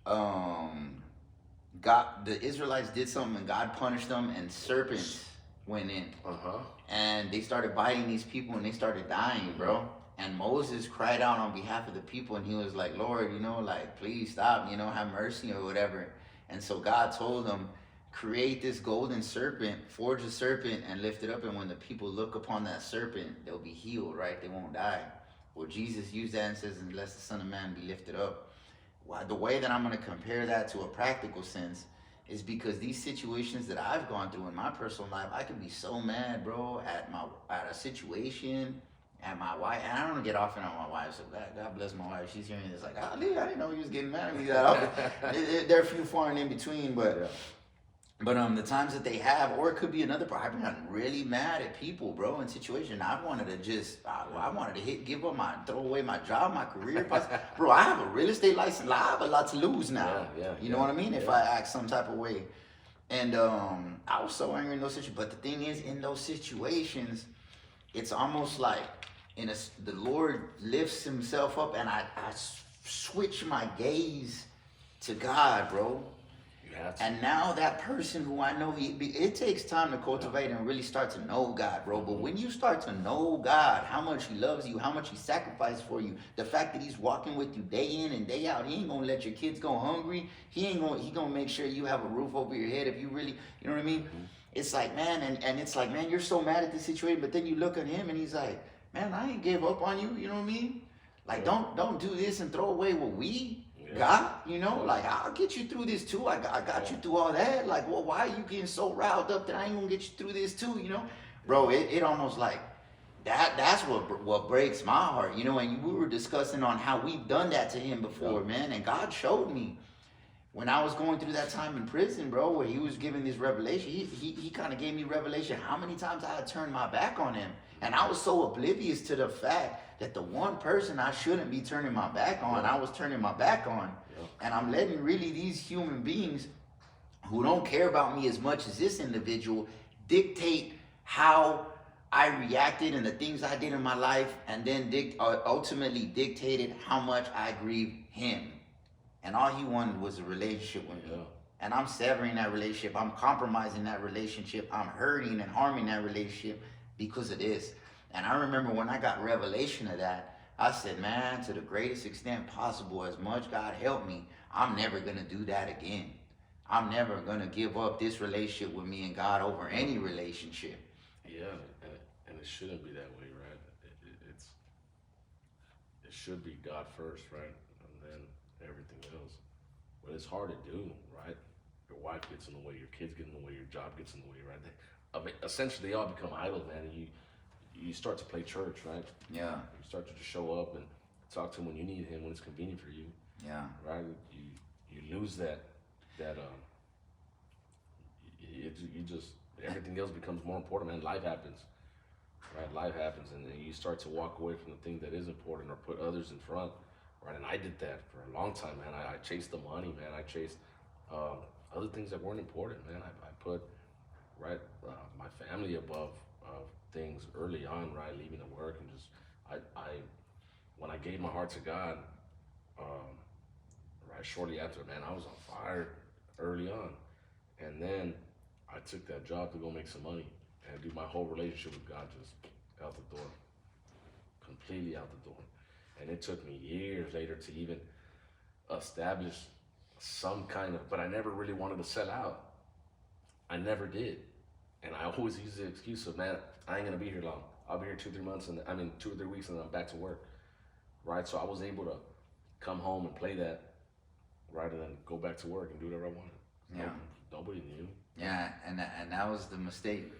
the Israelites did something and God punished them, and serpents went in. And they started biting these people and they started dying, bro. And Moses cried out on behalf of the people and he was like, Lord, like, please stop, have mercy or whatever. And so God told him, create this golden serpent, forge a serpent and lift it up. And when the people look upon that serpent, they'll be healed, right? They won't die. Well, Jesus used that and says, unless the Son of Man be lifted up. Well, the way that I'm going to compare that to a practical sense is because these situations that I've gone through in my personal life, I can be so mad, bro, at a situation, at my wife, and I don't get often on my wife, so God bless my wife. She's hearing this like, oh, I didn't know you was getting mad at me that often. There are a few far and in between, but the times that they have, or it could be another part. I've been really mad at people, bro, in situations. I wanted to give up throw away my job, my career. Bro, I have a real estate license. I have a lot to lose now. You know what I mean? If I act some type of way. And I was so angry in those situations. But the thing is, in those situations, it's almost like the Lord lifts himself up and I switch my gaze to God, bro. And now that person who I know, it takes time to cultivate and really start to know God, bro. But when you start to know God, how much he loves you, how much he sacrificed for you, the fact that he's walking with you day in and day out, he ain't gonna let your kids go hungry. He gonna make sure you have a roof over your head if you really, you know what I mean? It's like, man, and it's like, man, you're so mad at this situation, but then you look at him and he's like, man, I ain't give up on you, you know what I mean? Like, don't do this and throw away what we got, like, I'll get you through this too. I got you through all that. Like, well, why are you getting so riled up that I ain't gonna get you through this too, Bro, it almost like, that's what breaks my heart, and we were discussing on how we've done that to him before, man, and God showed me. When I was going through that time in prison, bro, where he was giving this revelation, he kind of gave me revelation how many times I had turned my back on him. And I was so oblivious to the fact that the one person I shouldn't be turning my back on, I was turning my back on. And I'm letting really these human beings who don't care about me as much as this individual dictate how I reacted and the things I did in my life, and then ultimately dictated how much I grieved him. And all he wanted was a relationship with me. And I'm severing that relationship. I'm compromising that relationship. I'm hurting and harming that relationship because of this. And I remember when I got revelation of that, I said, man, to the greatest extent possible, as much God help me, I'm never going to do that again. I'm never going to give up this relationship with me and God over any relationship.
Yeah, and it shouldn't be that way, right? it should be God first, right? And then everything else. But it's hard to do, right? Your wife gets in the way, your kids get in the way, your job gets in the way, right? I mean, essentially, they all become idols, man. And you start to play church, right?
Yeah.
You start to just show up and talk to him when you need him, when it's convenient for you.
Yeah.
Right? You lose that you just everything else becomes more important, man. Life happens, right? Life happens, and then you start to walk away from the thing that is important or put others in front, right? And I did that for a long time, man. I chased the money, man. I chased other things that weren't important, man. I put right my family above things early on, right? Leaving to work and just I when I gave my heart to God, right shortly after, man, I was on fire early on, and then I took that job to go make some money, and dude, my whole relationship with God just out the door, completely out the door, and it took me years later to even establish some kind of, but I never really wanted to sell out. I never did, and I always use the excuse of, man, I ain't gonna be here long. I'll be here 2-3 months, and 2 or 3 weeks, and then I'm back to work, right? So I was able to come home and play that, right, and then go back to work and do whatever I wanted.
Yeah.
Nobody knew.
Yeah, and that was the mistake.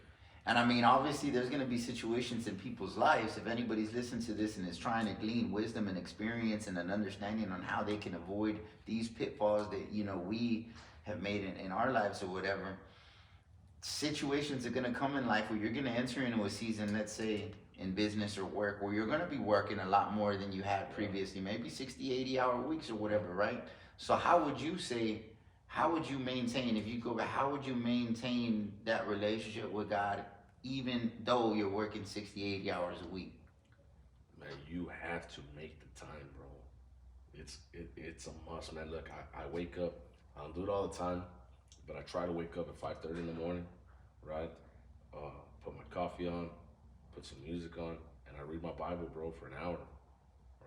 And I mean, obviously, there's going to be situations in people's lives. If anybody's listening to this and is trying to glean wisdom and experience and an understanding on how they can avoid these pitfalls that, you know, we have made in our lives or whatever, situations are going to come in life where you're going to enter into a season, let's say, in business or work, where you're going to be working a lot more than you had previously, maybe 60, 80-hour weeks or whatever, right? So how would you maintain, if you go back, how would you maintain that relationship with God even though you're working 60, 80 hours a week?
Man, you have to make the time, bro. It's a must, man. Look, I wake up, I don't do it all the time, but I try to wake up at 5:30 in the morning, right? Put my coffee on, put some music on, and I read my Bible, bro, for an hour,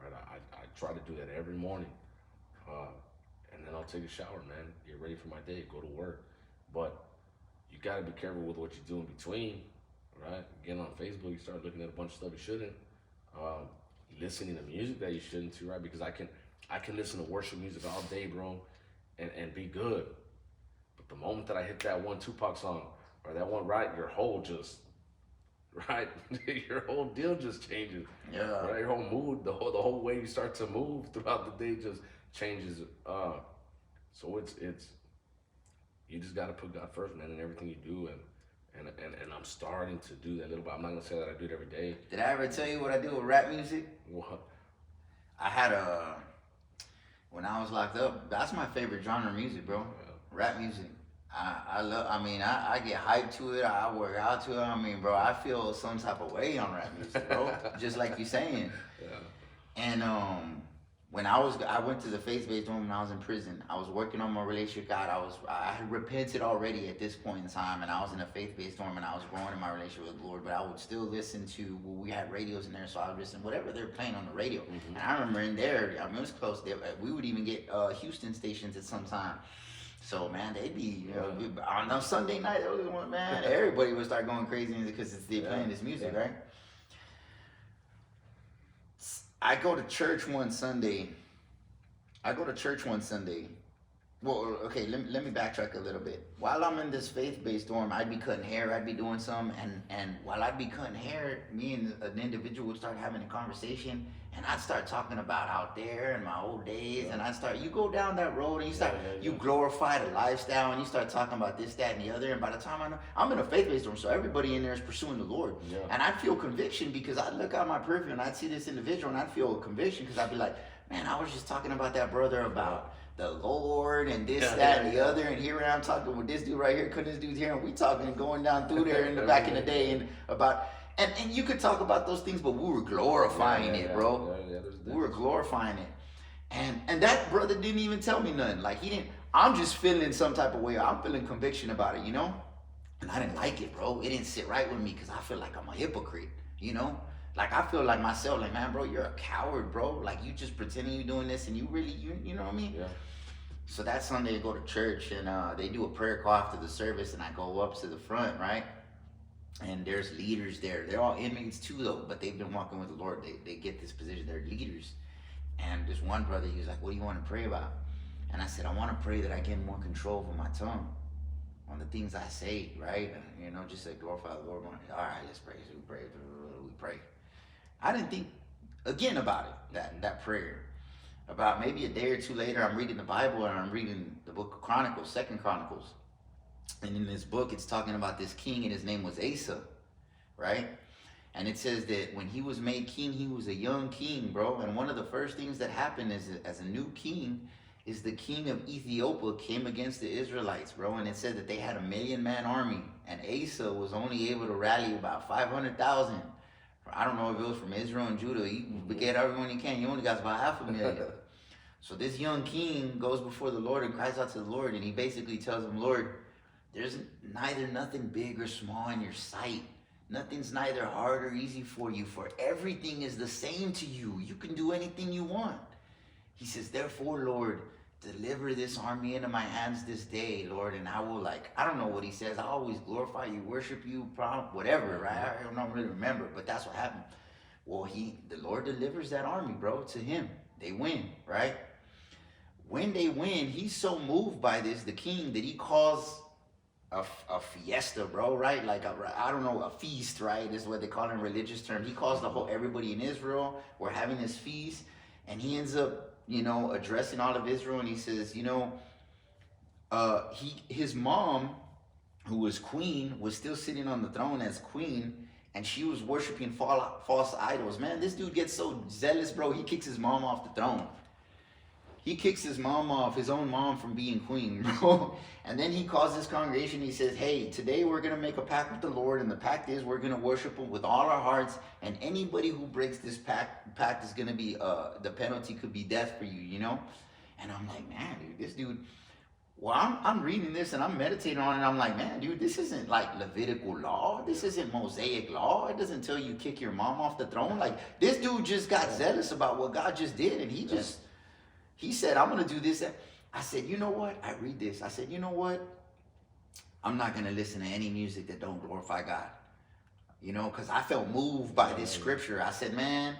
right? I try to do that every morning. And then I'll take a shower, man, get ready for my day, go to work. But you gotta be careful with what you do in between, right? Getting on Facebook, you start looking at a bunch of stuff you shouldn't. Listening to music that you shouldn't too, right? Because I can listen to worship music all day, bro, and be good. But the moment that I hit that one Tupac song or that one, right, your whole deal just changes.
Yeah.
Right, your whole mood, the whole way you start to move throughout the day just changes. So it's you just gotta put God first, man, in everything you do, and I'm starting to do that a little bit. I'm not gonna say that I do it every day.
Did I ever tell you what I do with rap music?
What?
I had when I was locked up, that's my favorite genre of music, bro.
Yeah.
Rap music. I get hyped to it. I work out to it. I mean, bro, I feel some type of way on rap music, bro. Just like you saying.
Yeah.
And when I went to the faith-based dorm when I was in prison. I was working on my relationship with God. I had repented already at this point in time, and I was in a faith-based dorm, and I was growing in my relationship with the Lord. But I would still listen to, we had radios in there, so I would listen whatever they're playing on the radio.
Mm-hmm.
And I remember in there, I mean, it was close. We would even get Houston stations at some time. So man, they'd be on those Sunday night. Man, everybody would start going crazy because they're playing this music, right? I go to church one Sunday. Well, okay, let me backtrack a little bit. While I'm in this faith-based dorm, I'd be cutting hair, I'd be doing some, and while I'd be cutting hair, me and an individual would start having a conversation, and I'd start talking about out there and my old days, and you go down that road, and you glorify the lifestyle, and you start talking about this, that, and the other, and by the time I'm in a faith-based dorm, so everybody in there is pursuing the Lord, and I'd feel conviction because I'd look out my periphery, and I'd see this individual, and I'd feel conviction because I'd be like, man, I was just talking about that brother about the Lord and this, that, and the other, and here I am talking with this dude right here, this dude's here, and we talking and going down through there in the back in the day, and about, and you could talk about those things, but we were glorifying it, bro. We were glorifying it, and that brother didn't even tell me nothing. Like he didn't. I'm just feeling some type of way. I'm feeling conviction about it, you know, and I didn't like it, bro. It didn't sit right with me because I feel like I'm a hypocrite, you know. Like I feel like myself, like man, bro, you're a coward, bro. Like you just pretending you're doing this, and you really, you know what I mean?
Yeah.
So that Sunday I go to church, and they do a prayer call after the service, and I go up to the front, right? And there's leaders there. They're all inmates too, though, but they've been walking with the Lord. They get this position. They're leaders, And this one brother, he was like, what do you want to pray about? And I said, I want to pray that I get more control over my tongue, on the things I say, right? You know, just say glorify the Lord. All right, let's pray. So we pray. We pray. I didn't think again about it, that prayer. About maybe a day or two later, I'm reading the Bible and I'm reading the book of Chronicles, Second Chronicles. And in this book, it's talking about this king, and his name was Asa, right? And it says that when he was made king, he was a young king, bro. And one of the first things that happened as a new king is the king of Ethiopia came against the Israelites, bro. And it said that they had a 1,000,000-man army, and Asa was only able to rally about 500,000. I don't know if it was from Israel and Judah. You get everyone you can. You only got about 500,000. So this young king goes before the Lord and cries out to the Lord, and he basically tells him, Lord, there's neither nothing big or small in your sight. Nothing's neither hard or easy for you, for everything is the same to you. You can do anything you want. He says, therefore, Lord, deliver this army into my hands this day, Lord, and I will, I don't know what he says. I always glorify you, worship you, whatever, right? I don't really remember, but that's what happened. Well, the Lord delivers that army, bro, to him. They win, right? When they win, he's so moved by this, the king, that he calls a fiesta, bro, right? I don't know, a feast, right? Is what they call it in religious terms. He calls everybody in Israel. We're having this feast, and he ends up, addressing all of Israel, and he says, his mom, who was queen, was still sitting on the throne as queen, and she was worshiping false idols. Man, this dude gets so zealous, bro. He kicks his mom off the throne. He kicks his mom off, his own mom, from being queen, bro. And then he calls this congregation. He says, hey, today we're going to make a pact with the Lord. And the pact is we're going to worship him with all our hearts. And anybody who breaks this pact is going to be, the penalty could be death for you, And I'm like, man, dude, this dude. Well, I'm reading this and I'm meditating on it. And I'm like, man, dude, this isn't like Levitical law. This isn't Mosaic law. It doesn't tell you kick your mom off the throne. Like, this dude just got zealous about what God just did. And he said, I'm going to do this. I said, you know what? I read this. I said, you know what? I'm not going to listen to any music that don't glorify God. Because I felt moved by this scripture. I said, man,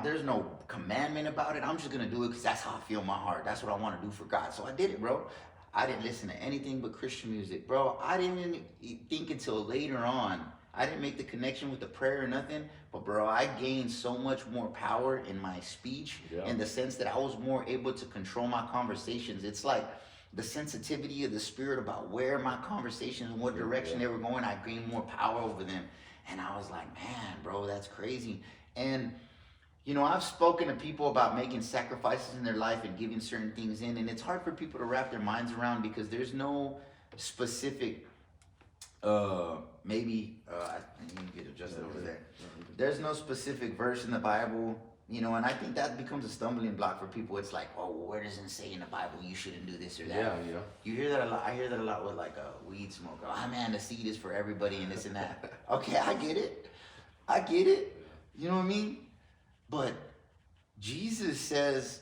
there's no commandment about it. I'm just going to do it because that's how I feel in my heart. That's what I want to do for God. So I did it, bro. I didn't listen to anything but Christian music, bro. I didn't think until later on. I didn't make the connection with the prayer or nothing, but bro, I gained so much more power in my speech in the sense that I was more able to control my conversations. It's like the sensitivity of the spirit about where my conversations and what direction they were going, I gained more power over them. And I was like, man, bro, that's crazy. And, I've spoken to people about making sacrifices in their life and giving certain things in, and it's hard for people to wrap their minds around because there's no specific maybe I need to get adjusted over there. There's no specific verse in the Bible, and I think that becomes a stumbling block for people. It's like, oh, well, where does it say in the Bible you shouldn't do this or that?
Yeah.
You hear that a lot. I hear that a lot with a weed smoker. Oh man, the seed is for everybody and this and that. Okay, I get it. You know what I mean? But Jesus says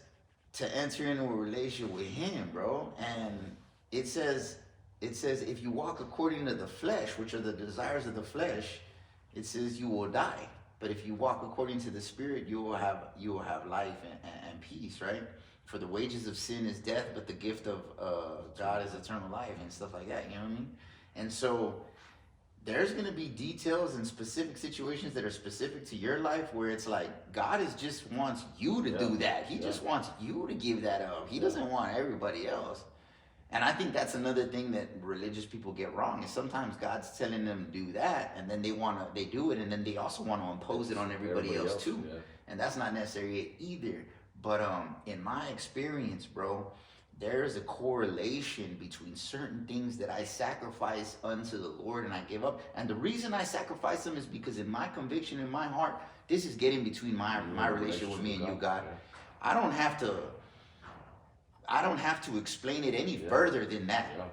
to enter into a relationship with him, bro, and it says if you walk according to the flesh, which are the desires of the flesh, it says you will die. But if you walk according to the Spirit, you will have life and peace, right? For the wages of sin is death, but the gift of God is eternal life and stuff like that. You know what I mean? And so there's going to be details and specific situations that are specific to your life where it's like God just wants you to do that. He just wants you to give that up. He doesn't want everybody else. And I think that's another thing that religious people get wrong is sometimes God's telling them to do that, and then they do it, and then they also want to impose it on everybody else too. Yeah. And that's not necessarily it either. But in my experience, bro, there is a correlation between certain things that I sacrifice unto the Lord and I give up. And the reason I sacrifice them is because in my conviction, in my heart, this is getting between my relationship with me and you, God. Yeah. I don't have to explain it any further than that. Yeah.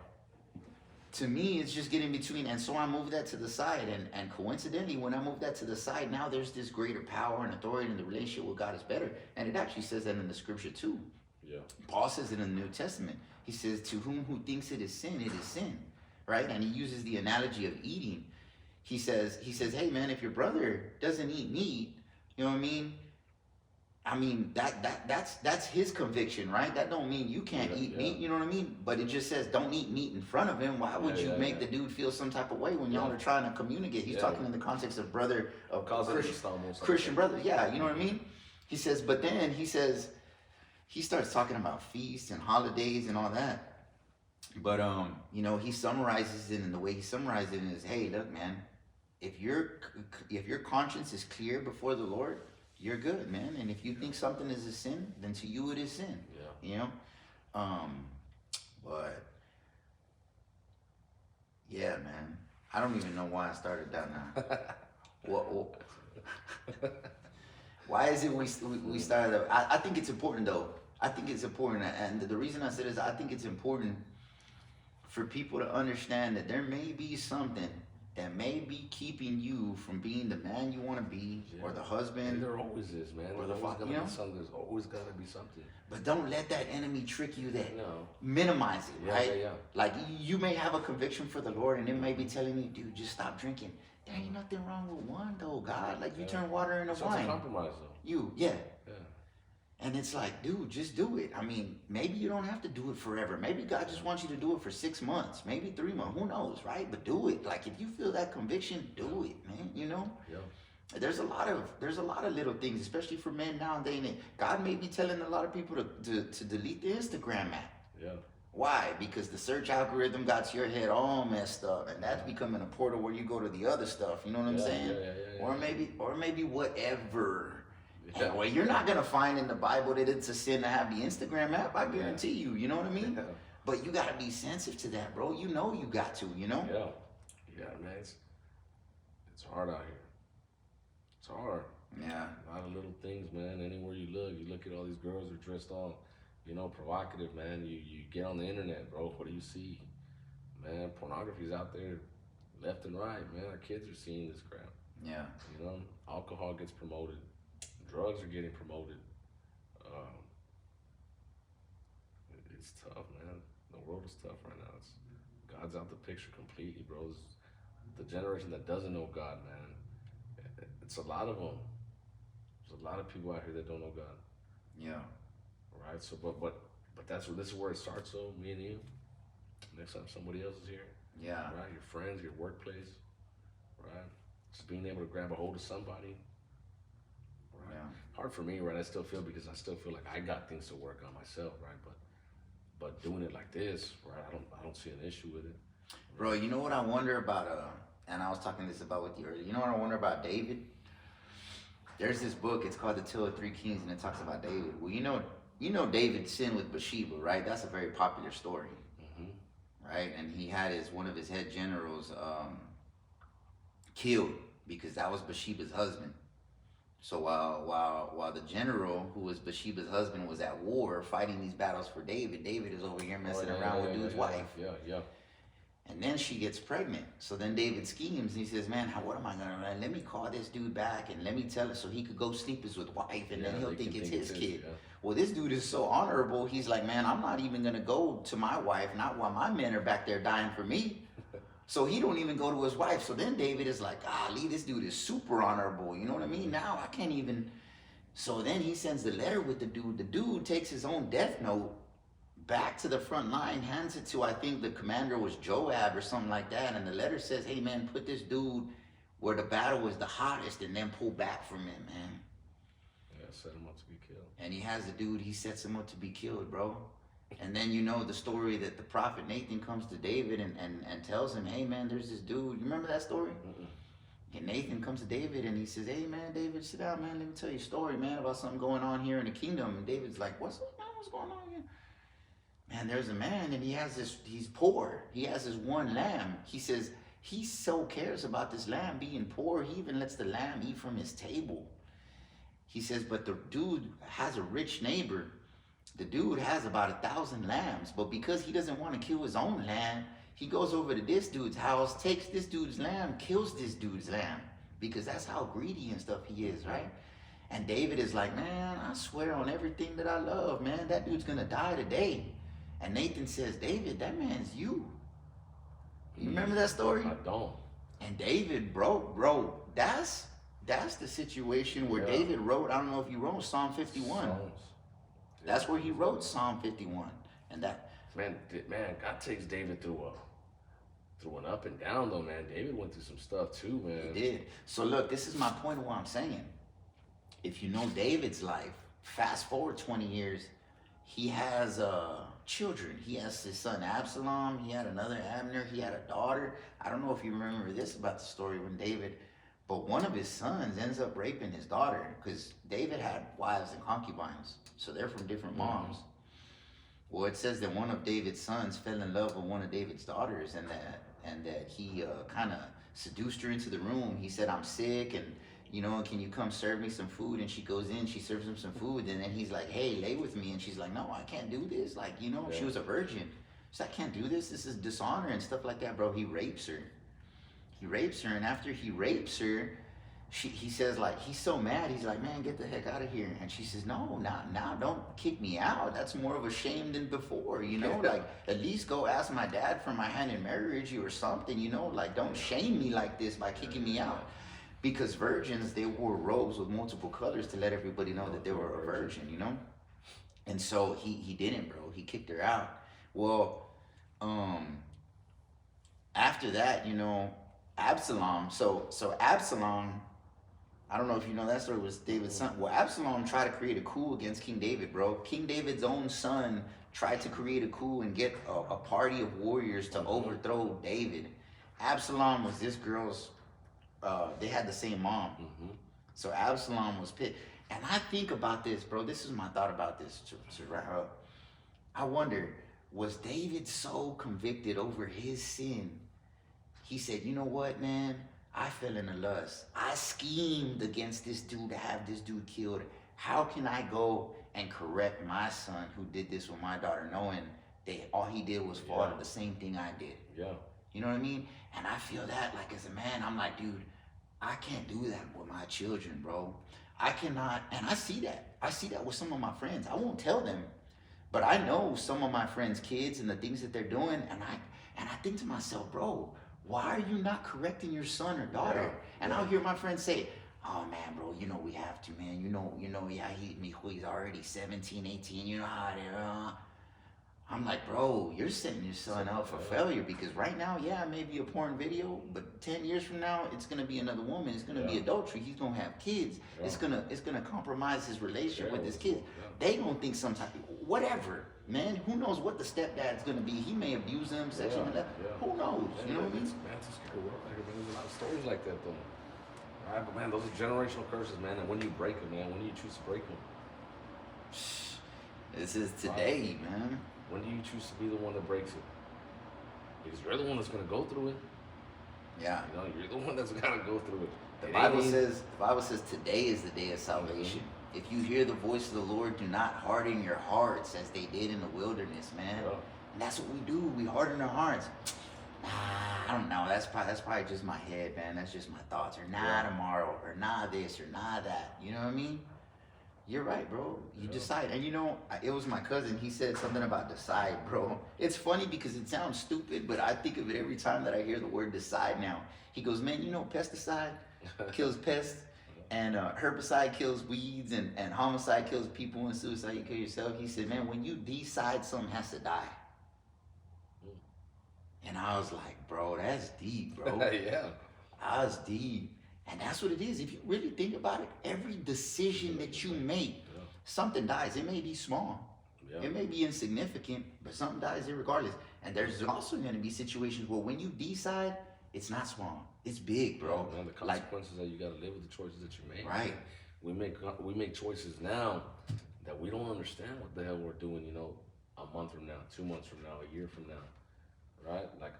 To me, it's just getting between. And so I move that to the side. And coincidentally, when I move that to the side, now there's this greater power and authority, and the relationship with God is better. And it actually says that in the scripture too. Yeah. Paul says it in the New Testament. He says, to who thinks it is sin, right? And he uses the analogy of eating. He says, hey man, if your brother doesn't eat meat, you know what I mean? I mean, that's his conviction, right? That don't mean you can't eat meat, you know what I mean? But it just says don't eat meat in front of him. Why would you make the dude feel some type of way when y'all are trying to communicate? He's talking in the context of brother, of Christian brothers. Yeah, you know what I mean? He says, but then he says, he starts talking about feasts and holidays and all that. But you know, he summarizes it, and the way he summarizes it is, hey, look, man, if your conscience is clear before the Lord, you're good, man. And if you think something is a sin, then to you it is sin. Yeah. You know? But yeah, man. I don't even know why I started down now. Why is it we started? I think it's important though. I think it's important, and the reason I said is I think it's important for people to understand that there may be something that may be keeping you from being the man you want to be, or the husband.
And there always is, man. Or the father. There's always got to be something.
But don't let that enemy trick you. That minimize it, right? Yeah. Like you may have a conviction for the Lord, and it may be telling you, dude, just stop drinking. There ain't nothing wrong with one though, God. Like you turn water into wine.
It's a compromise though.
Yeah. And it's like, dude, just do it. I mean, maybe you don't have to do it forever. Maybe God just wants you to do it for 6 months, maybe 3 months. Who knows, right? But do it. Like if you feel that conviction, do it, man. You know. Yeah. There's a lot of little things, especially for men nowadays. God may be telling a lot of people to delete the Instagram app. Yeah. Why? Because the search algorithm got your head all messed up, and that's becoming a portal where you go to the other stuff. You know what I'm saying? Or maybe whatever. Yeah. Well, you're not gonna find in the Bible that it's a sin to have the Instagram app. I guarantee you. You know what I mean? Yeah. But you gotta be sensitive to that, bro. You know you got to. You know?
Yeah, man. It's hard out here. It's hard. Yeah. A lot of little things, man. Anywhere you look at all these girls who are dressed all, you know, provocative, man. You get on the internet, bro. What do you see? Man, pornography's out there left and right, man. Our kids are seeing this crap. Yeah. You know, alcohol gets promoted. Drugs are getting promoted. It's tough, man. The world is tough right now. God's out the picture completely, bro. The generation that doesn't know God, man. It's a lot of them. There's a lot of people out here that don't know God. Yeah. Right. So, but this is where it starts. So, me and you. Next time somebody else is here. Yeah. Right. Your friends, your workplace. Right. Just being able to grab a hold of somebody. Yeah. Hard for me, right? I still feel like I got things to work on myself, right? But doing it like this, right? I don't see an issue with it.
Bro, you know what I wonder about? And I was talking this about with you earlier. You know what I wonder about David? There's this book. It's called The Tale of Three Kings, and it talks about David. Well, you know David sinned with Bathsheba, right? That's a very popular story, right? And he had one of his head generals killed because that was Bathsheba's husband. So while the general, who was Bathsheba's husband, was at war fighting these battles for David is over here messing around with dude's wife. Yeah. And then she gets pregnant. So then David schemes and he says, man, what am I going to, let me call this dude back and let me tell her so he could go sleep with his wife and then he'll think it's his kid. Yeah. Well, this dude is so honorable. He's like, man, I'm not even going to go to my wife, not while my men are back there dying for me. So he don't even go to his wife. So then David is like, golly, this dude is super honorable. You know what I mean? Now I can't even. So then he sends the letter with the dude. The dude takes his own death note back to the front line, hands it to, I think the commander was Joab or something like that. And the letter says, hey, man, put this dude where the battle was the hottest and then pull back from him, man.
Yeah, set him up to be killed.
And he has the dude, he sets him up to be killed, bro. And then you know the story that the prophet Nathan comes to David and tells him, hey, man, there's this dude. You remember that story? And Nathan comes to David and he says, hey, man, David, sit down, man. Let me tell you a story, man, about something going on here in the kingdom. And David's like, what's up, man? What's going on here? Man, there's a man and he's poor. He has this one lamb. He says he so cares about this lamb being poor, he even lets the lamb eat from his table. He says, but the dude has a rich neighbor. The dude has about 1,000 lambs, but because he doesn't want to kill his own lamb, he goes over to this dude's house, takes this dude's lamb, kills this dude's lamb, because that's how greedy and stuff he is, right? And David is like, man, I swear on everything that I love, man, that dude's gonna die today. And Nathan says, David, that man's you. You remember that story?
I don't.
And David, bro, that's that's the situation where
Yeah.
David wrote. I don't know if you wrote Psalm 51.
Psalms.
That's where he wrote Psalm 51, and that
Man, God takes David through an up and down though, man. David went through some stuff too, man.
he did. So look, this is my point of what I'm saying. If you know David's life, fast forward 20 years, he has children. He has his son Absalom. He had another Abner. He had a daughter. I don't know if you remember this about the story when David, but one of his sons ends up raping his daughter because David had wives and concubines, so they're from different moms. Well, it says that one of David's sons fell in love with one of David's daughters, and that he kind of seduced her into the room. He said, "I'm sick, and can you come serve me some food?" And she goes in, she serves him some food, and then he's like, "Hey, lay with me." And she's like, "No, I can't do this." Like, she was a virgin. She's like, "I can't do this. This is dishonor and stuff like that, bro." He rapes her. And after he rapes her, he says, like, he's so mad. He's like, "Man, get the heck out of here." And she says, "No, not now. Don't kick me out. That's more of a shame than before, Like, at least go ask my dad for my hand in marriage or something, Like, don't shame me like this by kicking me out." Because virgins, they wore robes with multiple colors to let everybody know that they were a virgin, And so he didn't, bro. He kicked her out. Well, after that, Absalom. So Absalom, I don't know if you know that story, was David's son. Well, Absalom tried to create a coup against King David, bro. King David's own son tried to create a coup and get a party of warriors to overthrow David. Absalom was this girl's, they had the same mom. So Absalom was pissed. And I think about this, bro. This is my thought about this to wrap up. I wonder, was David so convicted over his sin? He said, "You know what, man? I fell in a lust. I schemed against this dude to have this dude killed. How can I go and correct my son who did this with my daughter, knowing that all he did was fall to the same thing I did?"
Yeah.
You know what I mean? And I feel that, like, as a man, I'm like, dude, I can't do that with my children, bro. I cannot, and I see that. I see that with some of my friends. I won't tell them, but I know some of my friends' kids and the things that they're doing, and I think to myself, bro, why are you not correcting your son or daughter? And I'll hear my friends say, "Oh man, bro, we have to, man. Yeah, he's already 17, 18, you know how it is." I'm like, bro, you're setting your son up for failure, because right now, yeah, it may be a porn video, but 10 years from now, it's gonna be another woman. It's gonna be adultery. He's gonna have kids. It's gonna compromise his relationship with his kids. They gonna think some type of whatever, man. Who knows what the stepdad's gonna be? He may abuse them sexually. Who knows? You know what I mean?
Man, it's a scary world. There's a lot of stories like that, though. All right, but man, those are generational curses, man. And when do you break them, man? When do you choose to break them?
This is today, man.
When do you choose to be the one that breaks it? Because you're the one that's going to go through it.
Yeah.
You're the one that's got to go through it.
The Bible says today is the day of salvation. If you hear the voice of the Lord, do not harden your hearts as they did in the wilderness, man.
Yeah.
And that's what we do. We harden our hearts. I don't know. That's probably just my head, man. That's just my thoughts. Or tomorrow. Or this. Or that. You know what I mean? You're right, bro. You decide. And it was my cousin. He said something about decide, bro. It's funny because it sounds stupid, but I think of it every time that I hear the word decide now. He goes, "Man, pesticide kills pests, and herbicide kills weeds, and homicide kills people, and suicide, you kill yourself." He said, "Man, when you decide, something has to die." And I was like, bro, that's deep, bro.
Yeah.
I was deep. And that's what it is. If you really think about it, every decision that you make, something dies. It may be small. Yeah. It may be insignificant, but something dies regardless. And there's also going to be situations where when you decide, it's not small. It's big, bro.
Yeah, man, the consequences that you got to live with the choices that you make.
Right.
We make choices now that we don't understand what the hell we're doing, a month from now, 2 months from now, a year from now. Right? Like,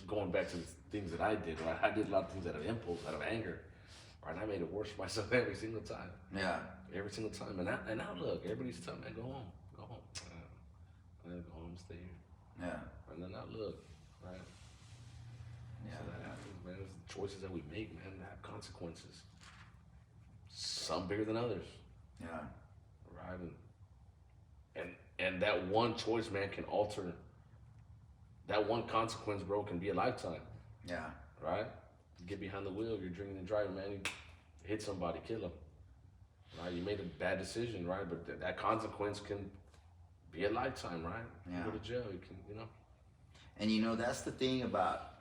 going back to the things that I did, right? I did a lot of things out of impulse, out of anger, right? And I made it worse for myself every single time.
Yeah.
Every single time. And now look, everybody's telling me, go home. And then go home and stay here.
Yeah.
And then now look, right? Yeah. So that happens, man. It's the choices that we make, man, that have consequences. Some bigger than others.
Yeah.
Right? And that one choice, man, can alter. That one consequence, bro, can be a lifetime.
Yeah.
Right? You get behind the wheel, you're drinking and driving, man. hit somebody, kill them. Right? You made a bad decision, right? But that consequence can be a lifetime, right?
Yeah.
You go to jail, you can, you know.
And you know, that's the thing about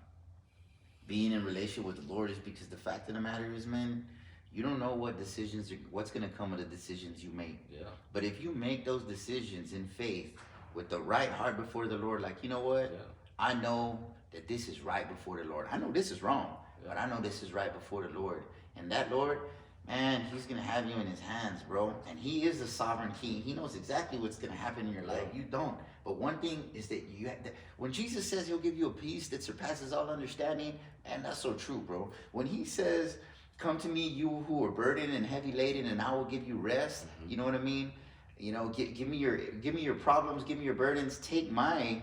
being in relationship with the Lord, is because the fact of the matter is, man, you don't know what's going to come of the decisions you make.
Yeah.
But if you make those decisions in faith with the right heart before the Lord, like, you know what?
Yeah.
I know that this is right before the Lord. I know this is wrong,
Yeah.
but I know this is right before the Lord. And that Lord, man, he's going to have you in his hands, bro. And he is the sovereign king. He knows exactly what's going to happen in your life. You don't. But one thing is that you have to, when Jesus says he'll give you a peace that surpasses all understanding, and that's so true, bro. When he says, come to me, you who are burdened and heavy laden, and I will give you rest.
Mm-hmm.
You know what I mean? You know, give me your problems, give me your burdens, take my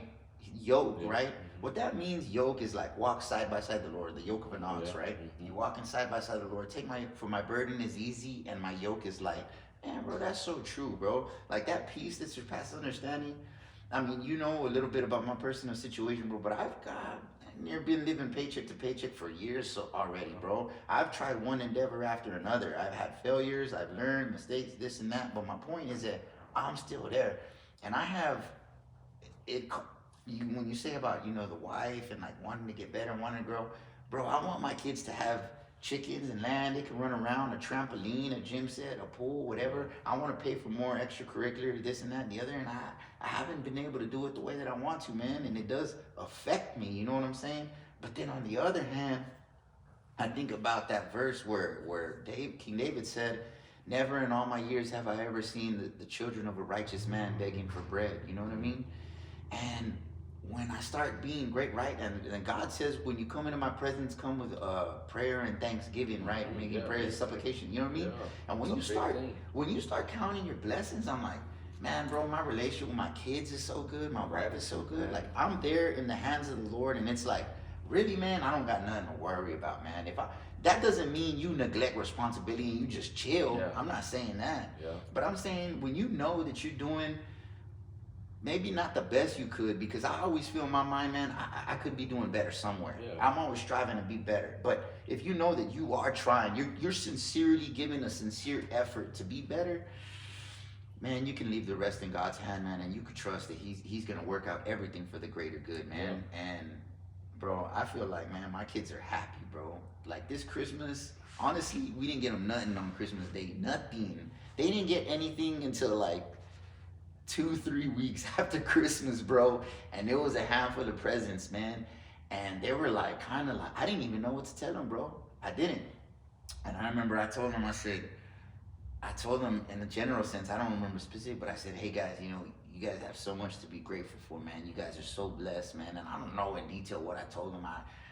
yoke, right?
Mm-hmm.
What that means, yoke, is like walk side by side the Lord, the yoke of an ox, right?
Mm-hmm.
You walking side by side the Lord. For my burden is easy and my yoke is light. Man, bro, that's so true, bro. Like that peace that surpasses understanding. I mean, you know a little bit about my personal situation, bro, but I've near been living paycheck to paycheck for years already, bro. I've tried one endeavor after another. I've had failures, I've learned mistakes, this and that. But my point is that I'm still there, and I have it. When you say about, you know, the wife and like wanting to get better, wanting to grow, bro, I want my kids to have chickens and land. They can run around, a trampoline, a gym set, a pool, whatever. I want to pay for more extracurricular, this and that and the other, and I haven't been able to do it the way that I want to, man, and it does affect me, you know what I'm saying? But then on the other hand, I think about that verse where King David said, never in all my years have I ever seen the children of a righteous man begging for bread, you know what I mean? And when I start being great, right, and God says, when you come into my presence, come with prayer and thanksgiving, right, making prayer and supplication, you know what I mean?
Yeah.
And when you start counting your blessings, I'm like, man, bro, my relationship with my kids is so good, my wife is so good, like I'm there in the hands of the Lord, and it's like, really, man, I don't got nothing to worry about, man. That doesn't mean you neglect responsibility and you just chill.
Yeah.
I'm not saying that.
Yeah.
But I'm saying when you know that you're doing maybe not the best you could, because I always feel in my mind, man, I could be doing better somewhere.
Yeah.
I'm always striving to be better. But if you know that you are trying, you're sincerely giving a sincere effort to be better, man, you can leave the rest in God's hand, man, and you can trust that he's gonna work out everything for the greater good, man.
Yeah.
And bro, I feel like, man, my kids are happy, bro. Like this Christmas, honestly, we didn't get them nothing on Christmas Day. Nothing. They didn't get anything until like 2-3 weeks after Christmas, bro. And it was a handful of presents, man. And they were like, kind of like, I didn't even know what to tell them, bro. I didn't. And I remember I told them in the general sense, I don't remember specific, but I said, hey guys, you know, you guys have so much to be grateful for, man. You guys are so blessed, man. And I don't know in detail what I told them.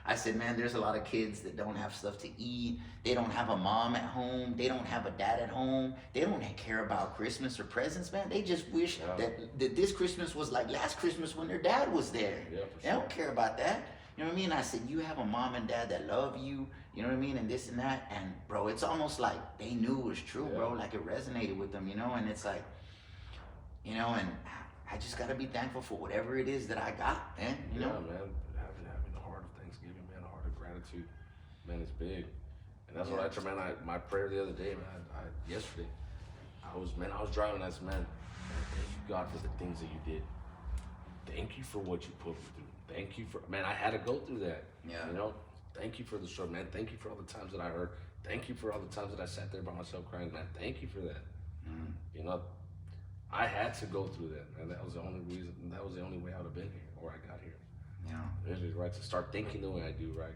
I said, man, there's a lot of kids that don't have stuff to eat. They don't have a mom at home. They don't have a dad at home. They don't care about Christmas or presents, man. They just wish that this Christmas was like last Christmas when their dad was there.
Yeah,
they don't care about that. You know what I mean? I said, you have a mom and dad that love you, you know what I mean? And this and that. And bro, it's almost like they knew it was true, bro. Like it resonated with them, you know? And it's like, you know, and I just got to be thankful for whatever it is that I got, man. You know?
Man, having the heart of Thanksgiving, man, a heart of gratitude, man, it's big. And that's what I try, man. My prayer the other day, man, yesterday, I was driving. I said, man, thank you, God, for the things that you did. Thank you for what you put me through. Thank you for, man, I had to go through that.
Yeah.
You know, thank you for the struggle, man. Thank you for all the times that I hurt. Thank you for all the times that I sat there by myself crying, man. Thank you for that. You know, I had to go through that, man. That was the only reason. That was the only way I would have been here, or I got here.
Yeah.
It is right to start thinking the way I do, right?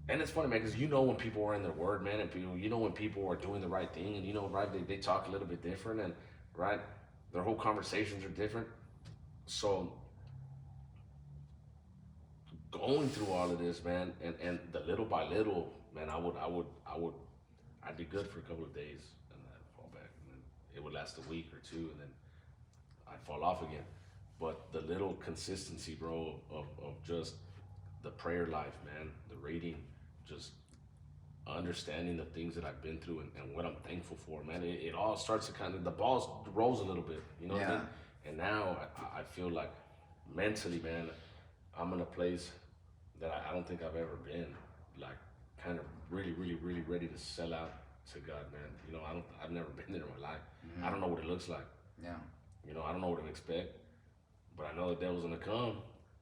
And it's funny, man, because you know when people are in their word, man, and people, you know when people are doing the right thing, and you know, right, they talk a little bit different, and right, their whole conversations are different. So going through all of this, man, and the little by little, man, I'd be good for a couple of days, and then I'd fall back, and then it would last a week or two, and then I'd fall off again. But the little consistency, bro, of just the prayer life, man, the reading, just understanding the things that I've been through and what I'm thankful for, man, it all starts to kind of, the ball rolls a little bit, you know what I mean? And now I feel like mentally, man, I'm in a place that I don't think I've ever been, like kind of really, really, really ready to sell out to God, man. You know, I've never been there in my life. I don't know what it looks like.
Yeah.
You know, I don't know what to expect, but I know the devil's gonna come.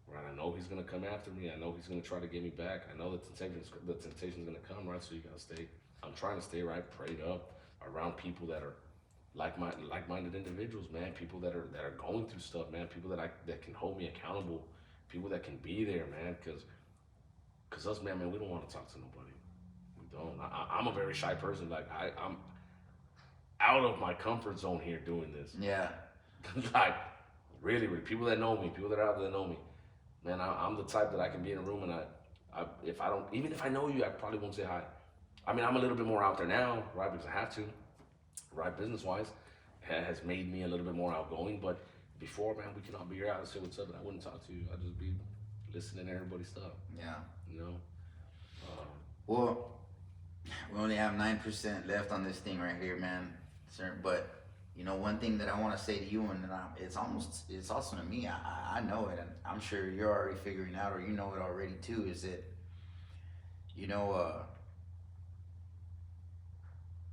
Right, I know he's gonna come after me. I know he's gonna try to get me back. I know the temptation's gonna come. Right, so you gotta stay. I'm trying to stay right, prayed up, around people that are like-minded individuals, man. People that are going through stuff, man. People that can hold me accountable. People that can be there, man. Cause us, man, we don't want to talk to nobody. We don't. I'm a very shy person. Like I'm out of my comfort zone here doing this.
Yeah.
Like really, really, people that know me, people that are out there that know me. Man, I'm the type that I can be in a room and if I don't, even if I know you, I probably won't say hi. I mean, I'm a little bit more out there now, right? Because I have to, right? Business-wise, has made me a little bit more outgoing. But before, man, we can all be here out and say what's up, and I wouldn't talk to you. I'd just be listening to everybody's stuff.
Yeah.
You know.
Well, we only have 9% left on this thing right here, man. But you know, one thing that I want to say to you, and it's also to me. I know it, and I'm sure you're already figuring out, or you know it already too. Is that, you know,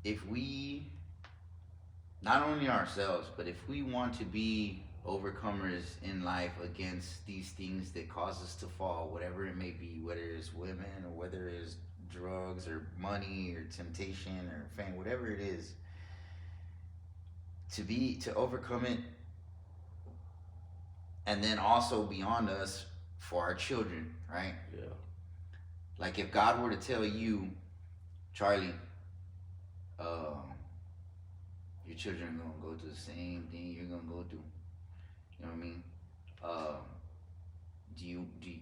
if we, not only ourselves, but if we want to be overcomers in life against these things that cause us to fall, whatever it may be, whether it's women or whether it's drugs or money or temptation or fame, whatever it is, to overcome it, and then also beyond us for our children, right?
Yeah.
Like if God were to tell you, Charlie, your children are gonna go through the same thing you're gonna go through. You know what I mean?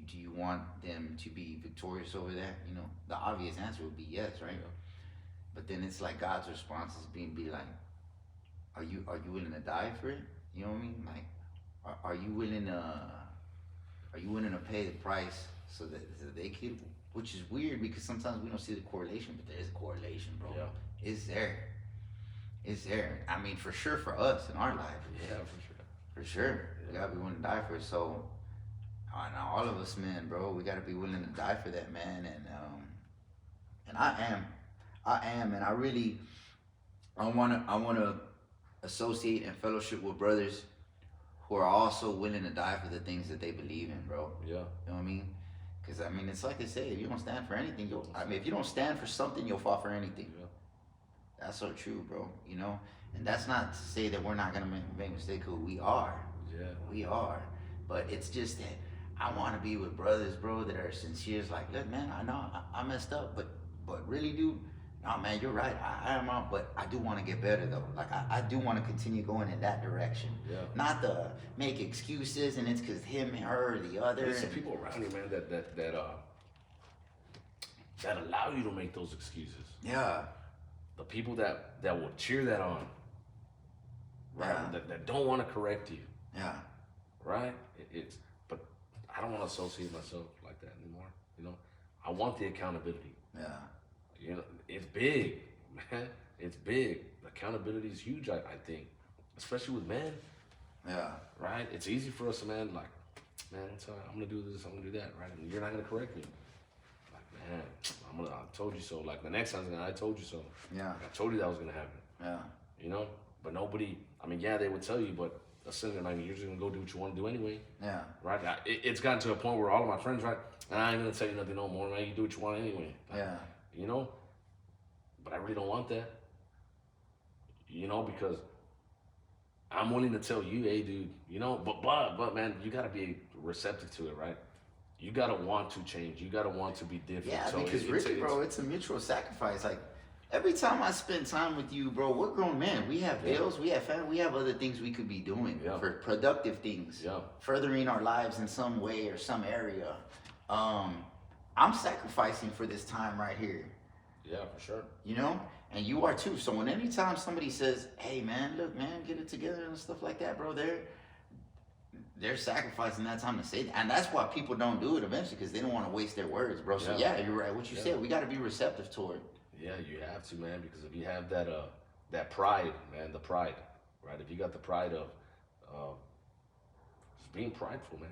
Do you want them to be victorious over that? You know, the obvious answer would be yes, right?
Yeah.
But then it's like God's response is be like, are you willing to die for it? You know what I mean? Like, are you willing to pay the price so that they could? Which is weird because sometimes we don't see the correlation, but there is a correlation, bro.
Yeah.
It's there. It's there. I mean, for sure for us in our life.
Yeah, for sure.
For sure.
Yeah.
We gotta be willing to die for it. So, now all of us, man, bro, we gotta be willing to die for that, man. And I am, and I wanna associate and fellowship with brothers who are also willing to die for the things that they believe in, bro.
Yeah.
You know what I mean? Because I mean, it's like they say, if you don't stand for anything, if you don't stand for something, you'll fall for anything.
Yeah.
That's so true, bro. You know, and that's not to say that we're not gonna make mistakes. Cause we are.
Yeah.
We are. But it's just that I want to be with brothers, bro, that are sincere. It's like, look, man, I know I messed up, but really, dude, no, man, you're right. I am out, but I do want to get better though. Like I do want to continue going in that direction.
Yeah.
Not to make excuses and it's because him, her, or the other.
There's some people around you, man, that allow you to make those excuses.
Yeah.
The people that will cheer that on, right?
Yeah.
That don't want to correct you,
Yeah.
right? But I don't want to associate myself like that anymore. You know, I want the accountability.
Yeah.
You know, it's big, man. It's big. Accountability is huge, I think, especially with men,
Yeah.
right? It's easy for us, man. Like, man, it's all right. I'm gonna do this. I'm gonna do that, right? And you're not gonna correct me. Like, man, I told you so. Like the next time, I told you so.
Yeah.
I told you that was gonna happen.
Yeah.
You know, but nobody. I mean, yeah, they would tell you, but assuming, I mean, you're just gonna go do what you want to do anyway,
Yeah.
right? It's gotten to a point where all of my friends, right? And I ain't gonna tell you nothing no more, man. You do what you want anyway.
Yeah.
You know, but I really don't want that. You know, because I'm willing to tell you, hey, dude. You know, but man, you gotta be receptive to it, right? You gotta want to change. You gotta want to be different.
Yeah,
so
because really, bro, it's a mutual sacrifice. Like every time I spend time with you, bro, we're grown men. We have bills, we have family, we have other things we could be doing for productive things, furthering our lives in some way or some area. I'm sacrificing for this time right here.
Yeah, for sure.
You know, and you are too. So when anytime somebody says, "Hey, man, look, man, get it together" and stuff like that, bro, they're sacrificing that time to say that. And that's why people don't do it eventually, because they don't want to waste their words, bro. So yeah, you're right. What you said, we got to be receptive toward.
Yeah, you have to, man, because if you have that pride, man, the pride, right? If you got the pride of just being prideful, man,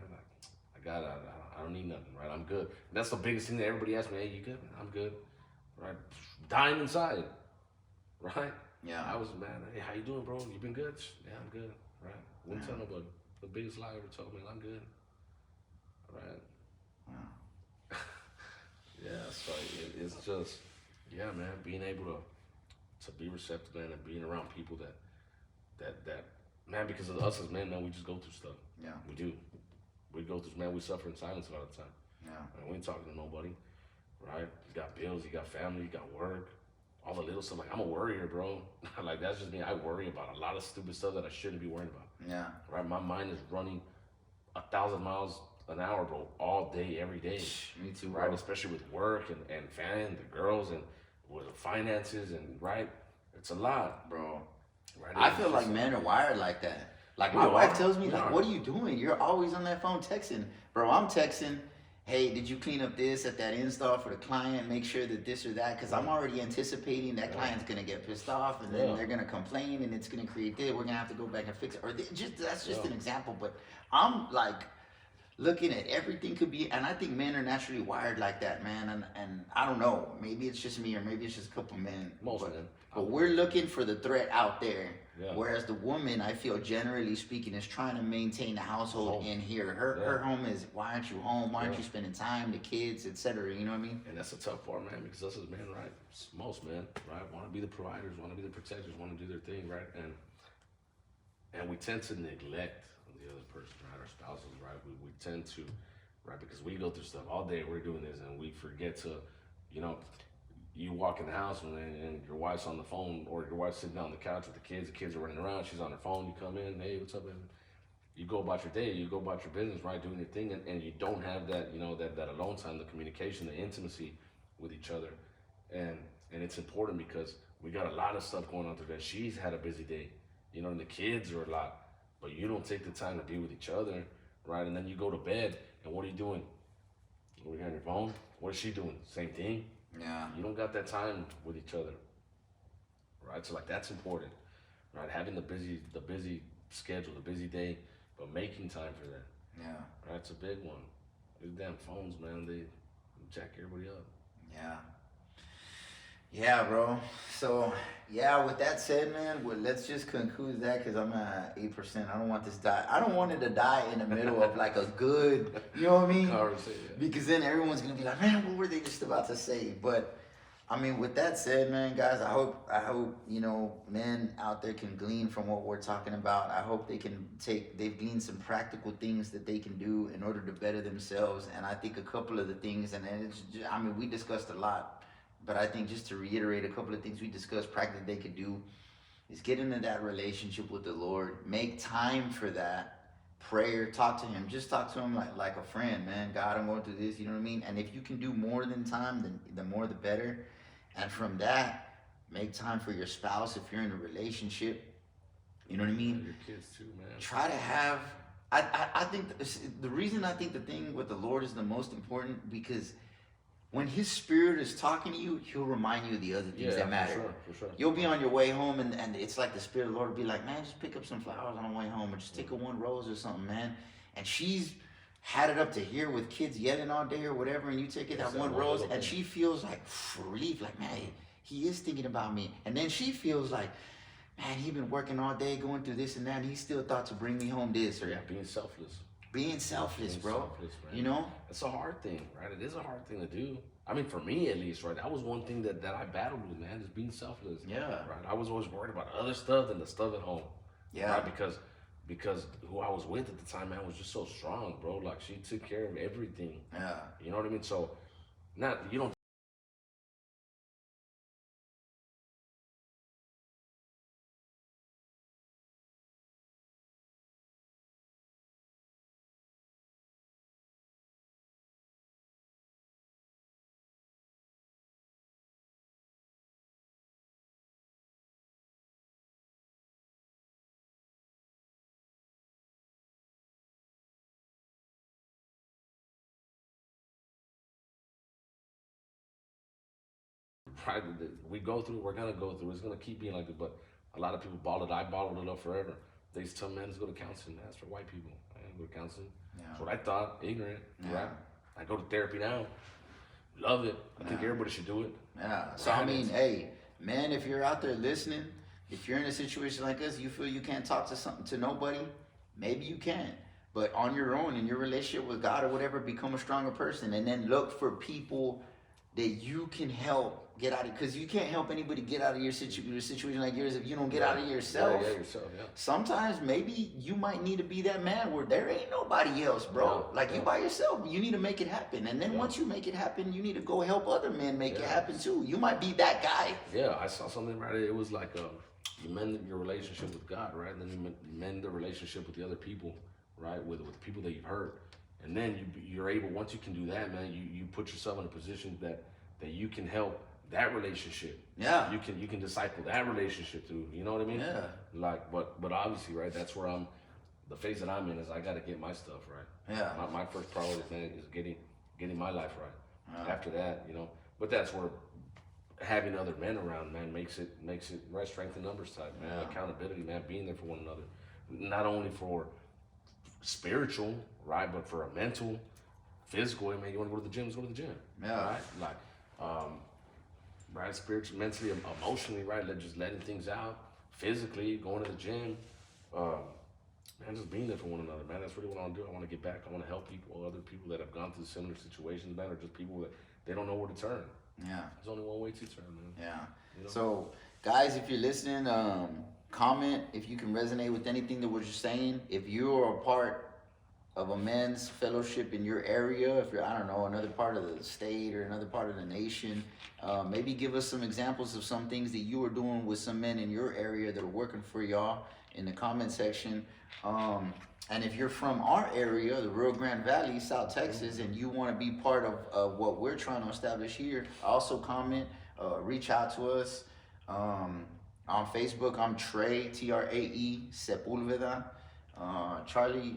like I don't need nothing, right? I'm good. And that's the biggest thing that everybody asks me. Hey, you good? Man, I'm good. right? Dying inside, right?
Yeah.
I was, man, hey, how you doing, bro? You been good? Yeah, I'm good, right? Wouldn't tell nobody. The biggest lie I ever told me, I'm good, right?
Wow.
Yeah, so it's just, yeah, man, being able to be receptive, man, and being around people that, man, because of us as men, man, we just go through stuff.
Yeah.
We do. We go through, man, we suffer in silence a lot of the time.
Yeah.
Man, we ain't talking to nobody, right? You got bills, you got family, you got work, all the little stuff. Like, I'm a worrier, bro. Like, that's just me. I worry about a lot of stupid stuff that I shouldn't be worrying about.
Yeah.
Right? My mind is running 1,000 miles an hour, bro, all day, every day.
Me too,
right?
bro.
Especially with work and family, the girls, and with the finances, and right, it's a lot,
Bro.
right?
I feel like men are wired like that. Like, my
We
wife
are.
tells me,
We
like,
are.
what are you doing? You're always on that phone texting. Bro, I'm texting, hey, did you clean up this at that install for the client? Make sure that this or that, because I'm already anticipating that client's going to get pissed off, and then they're going to complain, and it's going to create this. We're going to have to go back and fix it. Or that's just an example, but I'm, like, looking at everything could be, and I think men are naturally wired like that, man. And I don't know, maybe it's just me, or maybe it's just a couple men.
Most
but,
men.
But we're looking for the threat out there.
Yeah.
Whereas the woman, I feel, generally speaking, is trying to maintain the household in here. Her home is, why aren't you home? Why aren't you spending time, the kids, etc. You know what I mean?
And that's a tough part, man, because us as men, right? Most men, right, want to be the providers, want to be the protectors, want to do their thing, right? And we tend to neglect the other person, right? Our spouses, right? We tend to, right? Because we go through stuff all day. We're doing this, and we forget to, you know, you walk in the house and your wife's on the phone, or your wife's sitting down on the couch with the kids are running around, she's on her phone, you come in, hey, what's up, man? You go about your day, you go about your business, right, doing your thing, and you don't have that, you know, that alone time, the communication, the intimacy with each other. And it's important because we got a lot of stuff going on today. She's had a busy day, you know, and the kids are a lot, but you don't take the time to be with each other, right? And then you go to bed, and what are you doing? Are you on your phone? What is she doing? Same thing.
Yeah.
You don't got that time with each other, right? So like that's important, right? Having the busy schedule, the busy day, but making time for that.
Yeah.
Right? It's a big one. These damn phones, man, they jack everybody up.
Yeah. Yeah, bro. So, yeah, with that said, man, let's just conclude that, because I'm at 8%. I don't want this die. I don't want it to die in the middle of like a good, you know what I mean?
Conversation.
Because then everyone's going to be like, man, what were they just about to say? But, I mean, with that said, man, guys, I hope, you know, men out there can glean from what we're talking about. I hope they've gleaned some practical things that they can do in order to better themselves. And I think a couple of the things, and it's just, I mean, we discussed a lot. But I think just to reiterate a couple of things we discussed, practically they could do, is get into that relationship with the Lord. Make time for that. Prayer, talk to him. Just talk to him like a friend, man. God, I'm going through this, you know what I mean? And if you can do more than time, then the more the better. And from that, make time for your spouse if you're in a relationship. You know what I mean?
Your kids too, man.
Try to have, I think the reason I think the thing with the Lord is the most important, because when his spirit is talking to you, he'll remind you of the other things that matter.
For sure.
You'll be on your way home, and it's like the spirit of the Lord will be like, man, just pick up some flowers on the way home, or just take a one rose or something, man. And she's had it up to here with kids yelling all day or whatever, and you take it that one rose, and she feels like relief, like, man, he is thinking about me. And then she feels like, man, he's been working all day, going through this and that, and he still thought to bring me home this, or
being selfless.
Being selfless, bro.
Selfless, man.
You know?
It's a hard thing, right? It is a hard thing to do. I mean, for me at least, right? That was one thing that I battled with, man, is being selfless.
Yeah.
Right? I was always worried about other stuff than the stuff at home.
Yeah.
Right? Because who I was with at the time, man, was just so strong, bro. Like, she took care of everything.
Yeah.
You know what I mean? So, you don't right? We go through, we're gonna go through. It's gonna keep being like this. But a lot of people bottle it. I bottled it up forever. They just tell men, let's go to counseling. That's for white people. I didn't go to counseling.
Yeah.
That's what I thought, ignorant,
Yeah.
right? I go to therapy now. love it. I think
Yeah.
everybody should do it.
Yeah. So
Right.
I mean, hey, man, if you're out there listening, if you're in a situation like this, you feel you can't talk to nobody, maybe you can. But on your own, in your relationship with God or whatever, become a stronger person, and then look for people that you can help get out of. Because you can't help anybody get out of your situation like yours if you don't get out of yourself.
Yeah, yourself. Yeah.
Sometimes maybe you might need to be that man where there ain't nobody else, bro.
Yeah,
Like
yeah.
you by yourself. You need to make it happen. And then
Yeah.
once you make it happen, you need to go help other men make it
Yeah.
happen too. You might be that guy.
Yeah, I saw something right. It was like you mend your relationship with God, right? And then you mend the relationship with the other people, right? With people that you've hurt, and then you're able. Once you can do that, man, you put yourself in a position that you can help that relationship.
Yeah.
You can disciple that relationship too. You know what I mean?
Yeah.
Like, but obviously, right? That's where the phase that I'm in is I got to get my stuff right.
Yeah.
My first priority, man, is getting my life right.
Yeah.
After that, but that's where having other men around, man, makes it right, strength in numbers type, man.
Yeah.
Accountability, man, being there for one another, not only for spiritual, right, but for a mental, physical. Man, you want to go to the gym? Let's go to the gym.
Yeah.
Right, like, right, spiritually, mentally, emotionally, right, just letting things out, physically, going to the gym, man, just being there for one another, man. That's really what I want to do. I want to get back. I want to help people, other people that have gone through similar situations, man, or just people that they don't know where to turn.
Yeah.
There's only one way to turn, man.
Yeah.
You know?
So, guys, if you're listening, comment if you can resonate with anything that we're just saying. If you're a part of a men's fellowship in your area, if you're, I don't know, another part of the state or another part of the nation, maybe give us some examples of some things that you are doing with some men in your area that are working for y'all in the comment section. And if you're from our area, the Rio Grande Valley, South Texas, and you want to be part of what we're trying to establish here, also comment, reach out to us. On Facebook, I'm Trae, Trae Sepulveda. Charlie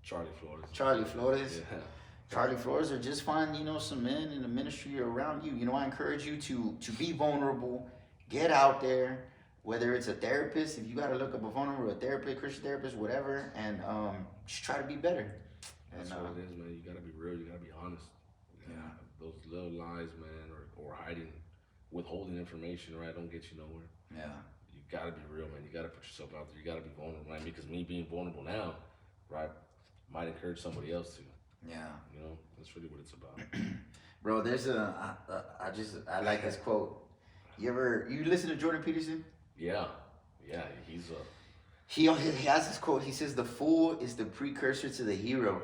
Flores. Yeah.
Charlie Flores, or just find, some men in the ministry around you. I encourage you to be vulnerable, get out there, whether it's a therapist, if you got to look up a phone number, a therapist, Christian therapist, whatever, and just try to be better.
That's what it is, man. You got to be real. You got to be honest.
Yeah.
Those little lies, man, or hiding, withholding information, right, don't get you nowhere.
Yeah.
You got to be real, man. You got to put yourself out there. You got to be vulnerable, man, because me being vulnerable now, right, might encourage somebody else to.
Yeah.
That's really what it's about.
Bro, there's I like this quote. You listen to Jordan Peterson?
Yeah, he's
He has this quote. He says, "The fool is the precursor to the hero."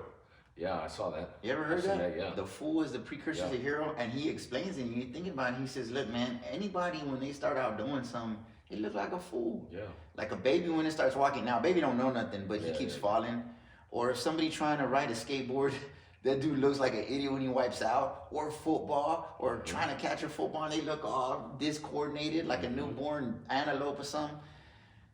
yeah, I saw that.
You ever heard
I've seen
that?
Yeah.
The fool is the precursor to the hero, and he explains it. And you think about it. He says, "Look, man, anybody when they start out doing something, they look like a fool.
Yeah.
Like a baby when it starts walking. Now, baby don't know nothing, but he keeps
yeah.
falling. Or if somebody trying to ride a skateboard." That dude looks like an idiot when he wipes out, or football, or trying to catch a football, and they look all discoordinated like a newborn antelope or something.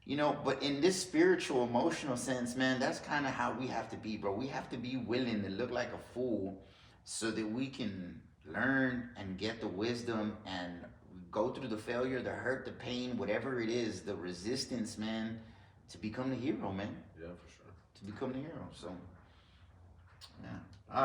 But in this spiritual, emotional sense, man, that's kind of how we have to be, bro. We have to be willing to look like a fool so that we can learn and get the wisdom and go through the failure, the hurt, the pain, whatever it is, the resistance, man, to become the hero, man.
Yeah, for sure.
To become the hero. So, yeah. All right.